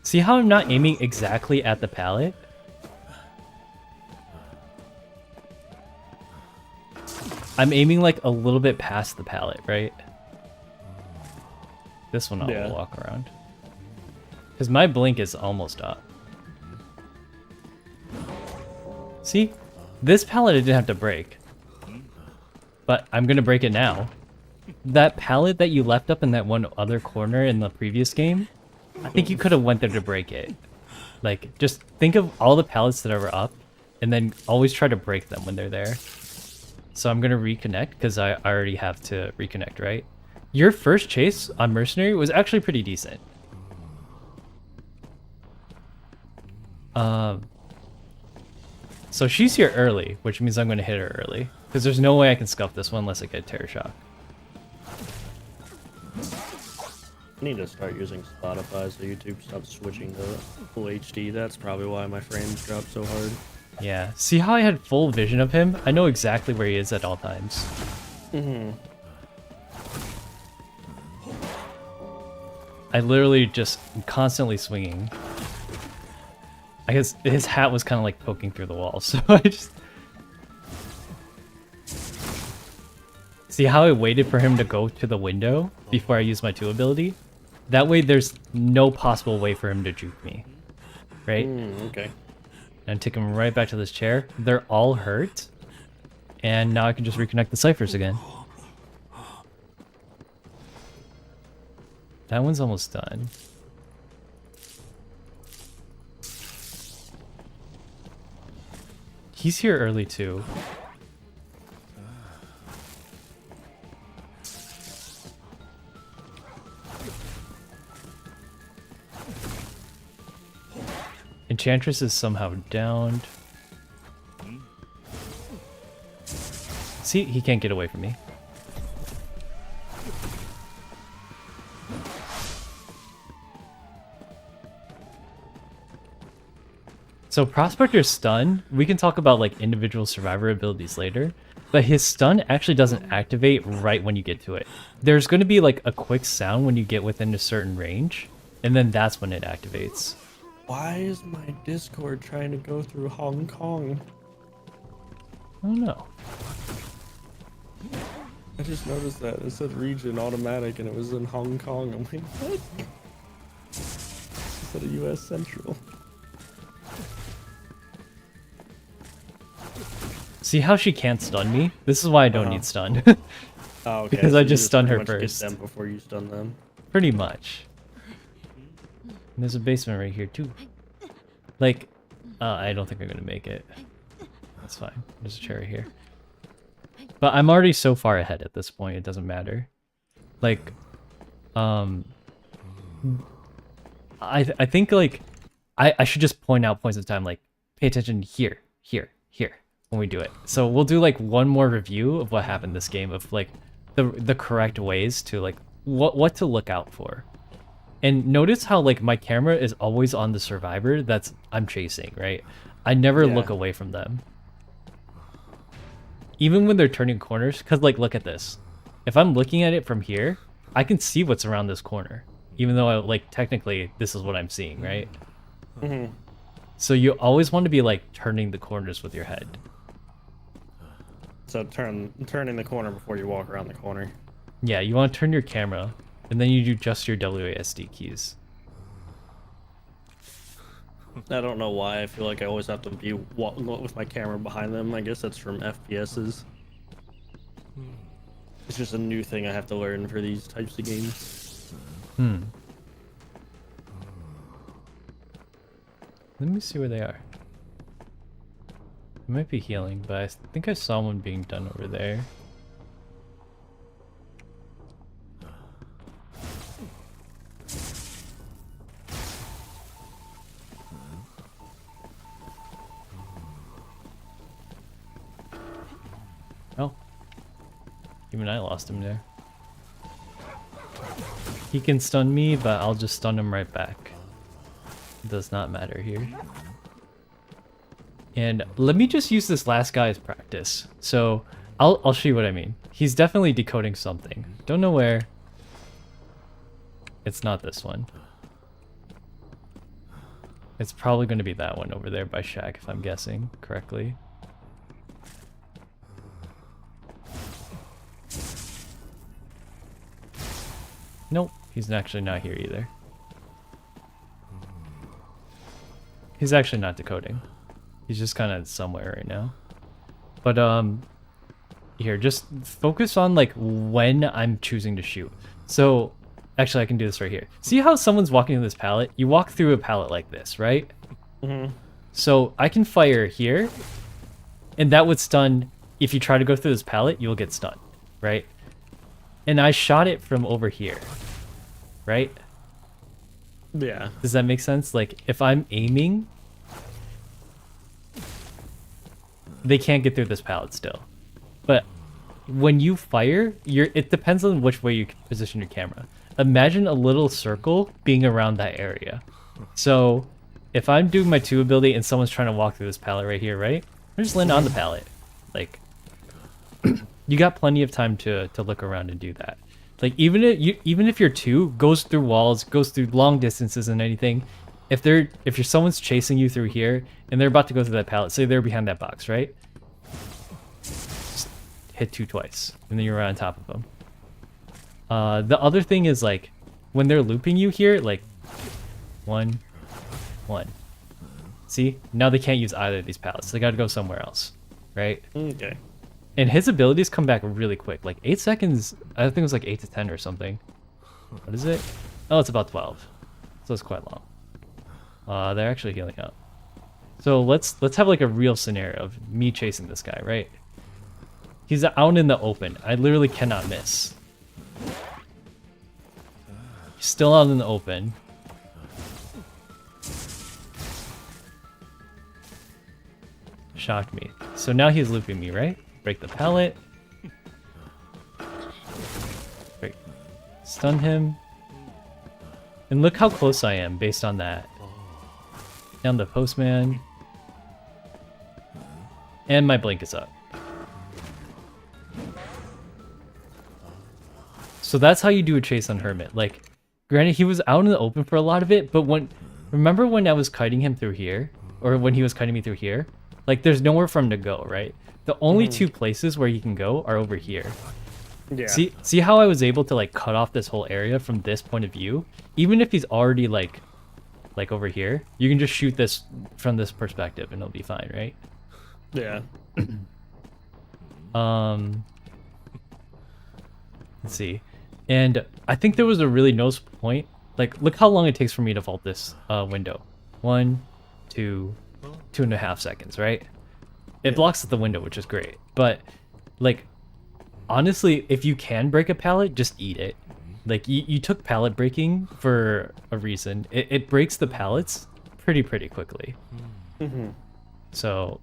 See how I'm not aiming exactly at the pallet? I'm aiming like a little bit past the pallet, right? This one I'll walk around. Because my blink is almost up. See? This pallet I didn't have to break. But I'm going to break it now. That pallet that you left up in that one other corner in the previous game, I think you could have went there to break it. Like, just think of all the pallets that are up, and then always try to break them when they're there. So I'm going to reconnect, because I already have to reconnect, right? Your first chase on Mercenary was actually pretty decent. So she's here early, which means I'm going to hit her early. Because there's no way I can scuff this one unless I get Terror Shock. I need to start using Spotify so YouTube stops switching to full HD. That's probably why my frames drop so hard. Yeah. See how I had full vision of him? I know exactly where he is at all times. I literally just constantly swinging. I guess his hat was kind of like poking through the wall, so I just... See how I waited for him to go to the window before I used my 2 ability? That way there's no possible way for him to juke me. Right? Okay. And take him right back to this chair. They're all hurt. And now I can just reconnect the ciphers again. That one's almost done. He's here early too. Enchantress is somehow downed. See, he can't get away from me. So Prospector's stun, we can talk about like individual survivor abilities later, But his stun actually doesn't activate right when you get to it. There's going to be like a quick sound when you get within a certain range, and then that's when it activates. Why is my Discord trying to go through Hong Kong? I don't know. I just noticed that it said region automatic and it was in Hong Kong. I'm like, what? Instead of US Central. See how she can't stun me? This is why I don't need stun. Oh, okay. Because so I you just stun her pretty much first. Get them before you stun them. Pretty much. And there's a basement right here too. Like, I don't think I'm gonna make it. That's fine. There's a chair here. But I'm already so far ahead at this point, it doesn't matter. Like, I think like, I should just point out points of time, like, pay attention here, here, here, when we do it. So we'll do like one more review of what happened this game, of like, the correct ways to like, what to look out for. And notice how like my camera is always on the survivor that's I'm chasing, right? I never look away from them. Even when they're turning corners, because like look at this. If I'm looking at it from here, I can see what's around this corner. Even though like technically this is what I'm seeing, right? Mm-hmm. So you always want to be like turning the corners with your head. So turning the corner before you walk around the corner. Yeah, you want to turn your camera, and then you do just your WASD keys. I don't know why. I feel like I always have to be with my camera behind them. I guess that's from FPSs. It's just a new thing I have to learn for these types of games. Let me see where they are. It might be healing, but I think I saw one being done over there. Oh. Even I lost him there. He can stun me, but I'll just stun him right back. It does not matter here. And let me just use this last guy as practice. So I'll show you what I mean. He's definitely decoding something. Don't know where. It's not this one. It's probably going to be that one over there by Shaq, if I'm guessing correctly. Nope, he's actually not here either. He's actually not decoding. He's just kind of somewhere right now. But here, just focus on like when I'm choosing to shoot. So actually I can do this right here. See how someone's walking to this pallet? You walk through a pallet like this, right? Mm-hmm. So I can fire here, and that would stun. If you try to go through this pallet, you'll get stunned, right? And I shot it from over here, right? Yeah. Does that make sense? Like, if I'm aiming, they can't get through this pallet still. But when you fire, it depends on which way you position your camera. Imagine a little circle being around that area. So if I'm doing my 2 ability and someone's trying to walk through this pallet right here, right? I just land on the pallet. Like, you got plenty of time to look around and do that. Like, even if your 2 goes through walls, goes through long distances and anything, if someone's chasing you through here and they're about to go through that pallet, say they're behind that box, right? Just hit 2 twice, and then you're right on top of them. The other thing is, like, when they're looping you here, like 1, 1. See? Now they can't use either of these pallets. They got to go somewhere else, right? Okay. And his abilities come back really quick. Like 8 seconds, I think it was like 8 to 10 or something. What is it? Oh, it's about 12. So it's quite long. They're actually healing up. So let's have like a real scenario of me chasing this guy, right? He's out in the open. I literally cannot miss. He's still out in the open. Shocked me. So now he's looping me, right? Break the pallet. Break. Stun him. And look how close I am based on that. Down the postman. And my blink is up. So that's how you do a chase on Hermit. Like, granted, he was out in the open for a lot of it, but remember when I was kiting him through here? Or when he was kiting me through here? Like, there's nowhere for him to go, right? The only two places where he can go are over here. Yeah. See how I was able to, like, cut off this whole area from this point of view? Even if he's already, like over here, you can just shoot this from this perspective and it'll be fine, right? Yeah. Let's see. And I think there was a really noticeable point. Like, look how long it takes for me to vault this window. 1, 2, 2.5 seconds, right? It blocks the window, which is great. But, like, honestly, if you can break a pallet, just eat it. Like, you took pallet breaking for a reason. It breaks the pallets pretty quickly. So...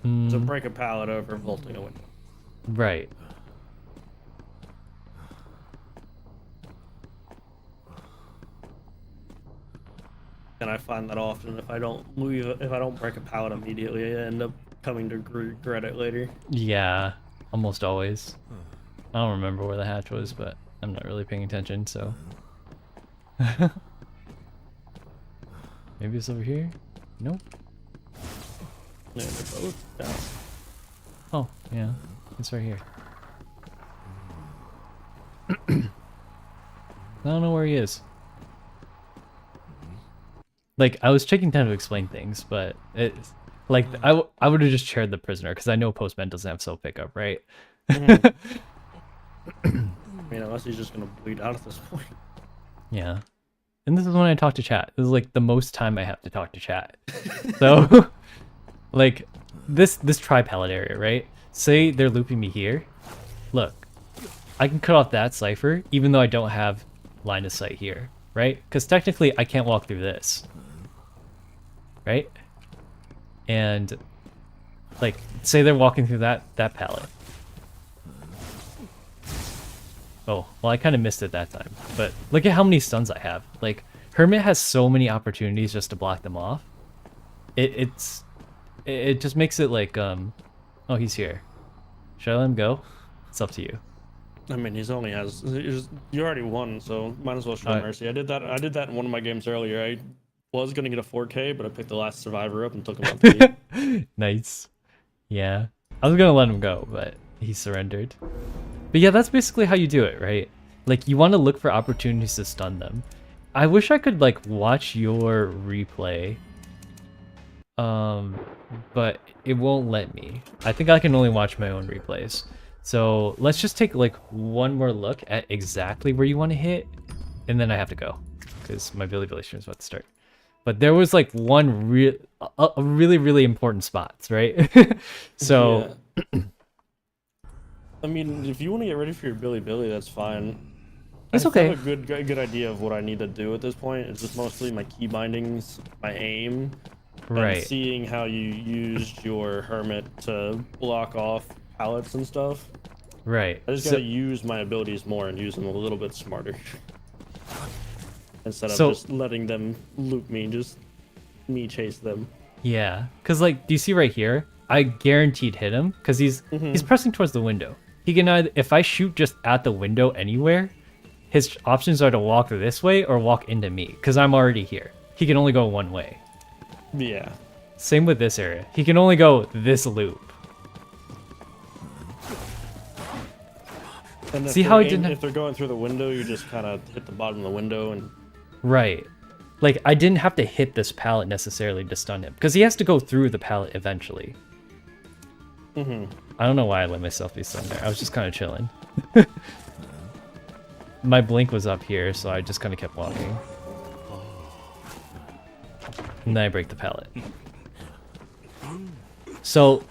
So break a pallet over vaulting a window. Right. And I find that often if I don't break a pallet immediately, I end up coming to regret it later. Yeah, almost always. I don't remember where the hatch was, but I'm not really paying attention, so. Maybe it's over here? Nope. Yeah, they're both down. Oh, yeah. It's right here. I don't know where he is. Like, I was taking time to explain things, but it's like I would have just chaired the prisoner because I know postman doesn't have self pickup, right? I mean, unless he's just gonna bleed out at this point. Yeah. And this is when I talk to chat. This is like the most time I have to talk to chat. So, like, this tri-pallet area, right? Say they're looping me here. Look, I can cut off that cipher even though I don't have line of sight here, right? Because technically I can't walk through this. Right? And, like, say they're walking through that pallet. Oh, well, I kind of missed it that time. But look at how many stuns I have. Like, Hermit has so many opportunities just to block them off. It just makes it like, oh, he's here. Should I let him go? It's up to you. I mean, you already won, so might as well show mercy. I did that in one of my games earlier. I was gonna get a 4K, but I picked the last survivor up and took him out to eat. Nice. Yeah. I was gonna let him go, but he surrendered. But yeah, that's basically how you do it, right? Like, you want to look for opportunities to stun them. I wish I could, like, watch your replay. But it won't let me. I think I can only watch my own replays. So let's just take, like, one more look at exactly where you want to hit. And then I have to go. Because my Billy stream is about to start. But there was, like, one really important spots, right? So... Yeah. I mean, if you want to get ready for your Billy, that's fine. It's I okay. have a good idea of what I need to do at this point. It's just mostly my key bindings, my aim, Right. and seeing how you used your Hermit to block off pallets and stuff. Right. I just gotta use my abilities more and use them a little bit smarter. Instead of just letting them loop me, just me chase them. Yeah, because, like, do you see right here? I guaranteed hit him because he's pressing towards the window. He can either, if I shoot just at the window anywhere, his options are to walk this way or walk into me because I'm already here. He can only go one way. Yeah. Same with this area. He can only go this loop. And see how I didn't? If they're going through the window, you just kind of hit the bottom of the window and. Right. Like, I didn't have to hit this pallet necessarily to stun him because he has to go through the pallet eventually. I don't know why I let myself be stunned there. I was just kind of chilling. My blink was up here, so I just kind of kept walking. And then I break the pallet. So,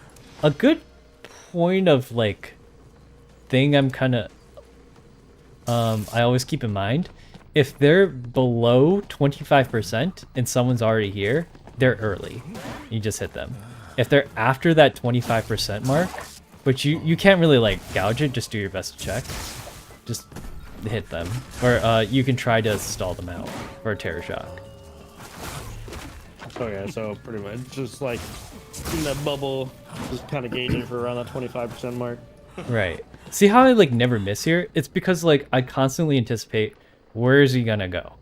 a good point of, like, thing I'm kind of... I always keep in mind, if they're below 25% and someone's already here, they're early. You just hit them. If they're after that 25% mark, which you can't really, like, gouge it, just do your best to check. Just hit them. Or you can try to stall them out for a terror shock. Oh yeah, so pretty much just like in that bubble, just kind of gauging for around that 25% mark. Right. See how I like never miss here? It's because like I constantly anticipate where is he gonna go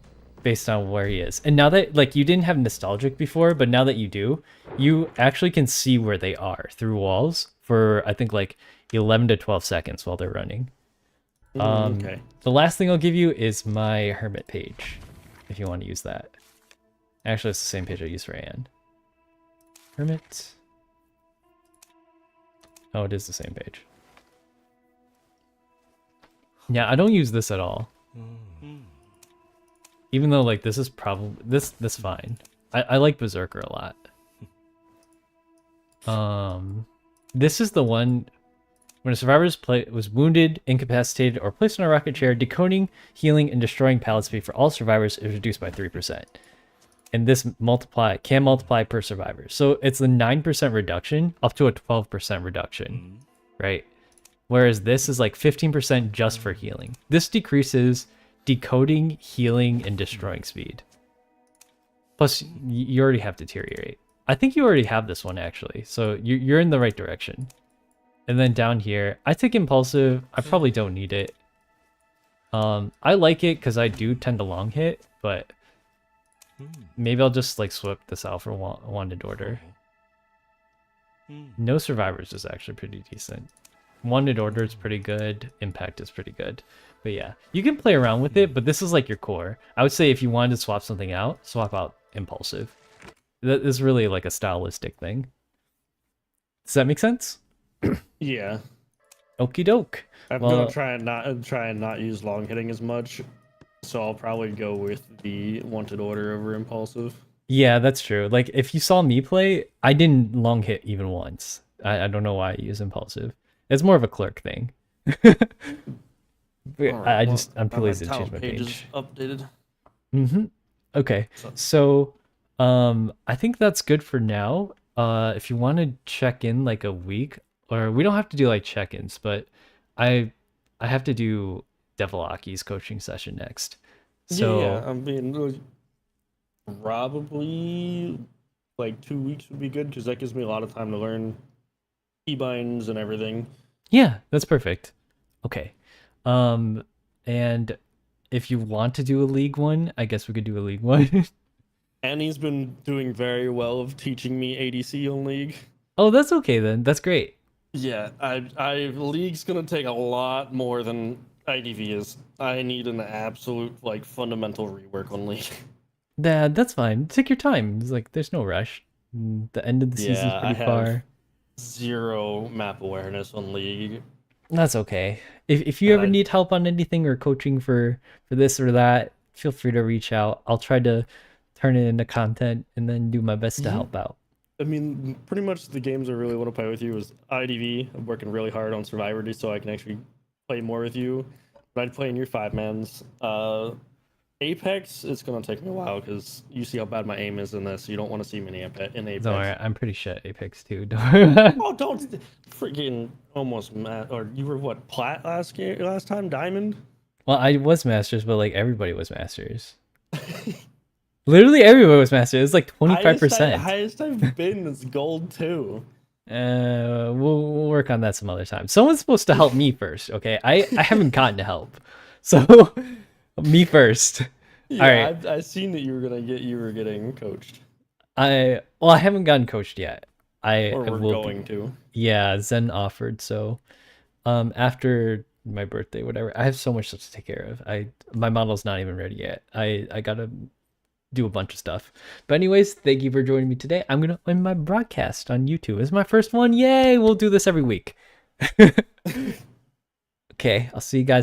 based on where he is. And now that like you didn't have nostalgic before, but now that you do, you actually can see where they are through walls for I think like 11 to 12 seconds while they're running. Okay. The last thing I'll give you is my Hermit page, if you want to use that. Actually, it's the same page I use for Anne. Hermit. Oh, it is the same page. Yeah, I don't use this at all. Even though like this is probably this fine. I like Berserker a lot. This is the one when a survivor was wounded, incapacitated, or placed on a rocket chair, decoding, healing, and destroying pallet speed for all survivors is reduced by 3%. And this can multiply per survivor. So it's a 9% reduction up to a 12% reduction, right? Whereas this is like 15% just for healing. This decreases decoding, healing, and destroying speed. Plus, you already have deteriorate. I think you already have this one actually, so you're in the right direction. And then down here, I take impulsive. I probably don't need it. I like it because I do tend to long hit, but maybe I'll just like swap this out for wanted order. No survivors is actually pretty decent. Wanted order is pretty good. Impact is pretty good. But yeah, you can play around with it, but this is like your core. I would say if you wanted to swap something out, swap out impulsive. That is really like a stylistic thing. Does that make sense? Yeah. Okie doke. I'm gonna try and not use long hitting as much. So I'll probably go with the wanted order over impulsive. Yeah, that's true. Like if you saw me play, I didn't long hit even once. I don't know why I use impulsive. It's more of a clerk thing. Right, I'm too lazy to change talent my page is page. updated. Okay. So I think that's good for now. If you want to check in like a week, or we don't have to do like check-ins, but I have to do Devilaki's coaching session next. So yeah, I mean, probably like 2 weeks would be good because that gives me a lot of time to learn keybinds and everything. yeah, that's perfect. Okay. And if you want to do a league one, I guess we could do a league one. Annie's been doing very well of teaching me ADC on League. Oh, that's okay then. That's great. Yeah, League's gonna take a lot more than IDV is. I need an absolute like fundamental rework on League. That's fine. Take your time. It's like there's no rush. The end of the season's Yeah, pretty I have far. zero map awareness on League. That's okay. If you ever need help on anything or coaching for this or that, feel free to reach out. I'll try to turn it into content and then do my best to help out. I mean, pretty much the games I really want to play with you is IDV. I'm working really hard on Survivor so I can actually play more with you. But I'd play in your 5-mans. Apex, it's gonna take me a while because you see how bad my aim is in this. You don't want to see me in Apex. Don't worry, I'm pretty shit at Apex too. Don't Oh, don't freaking almost or you were what plat last time diamond. Well, I was Masters, but like everybody was Masters. Literally everybody was Masters. It's like 25%. Highest I've been is gold too. We'll work on that some other time. Someone's supposed to help me first, okay? I haven't gotten help, so me first. Yeah, all right. I seen that you were getting coached. I haven't gotten coached yet. Or we're going to. Yeah, Zen offered. So, after my birthday, whatever. I have so much stuff to take care of. My model's not even ready yet. I gotta do a bunch of stuff. But anyways, thank you for joining me today. I'm gonna end my broadcast on YouTube. It's my first one. Yay! We'll do this every week. Okay, I'll see you guys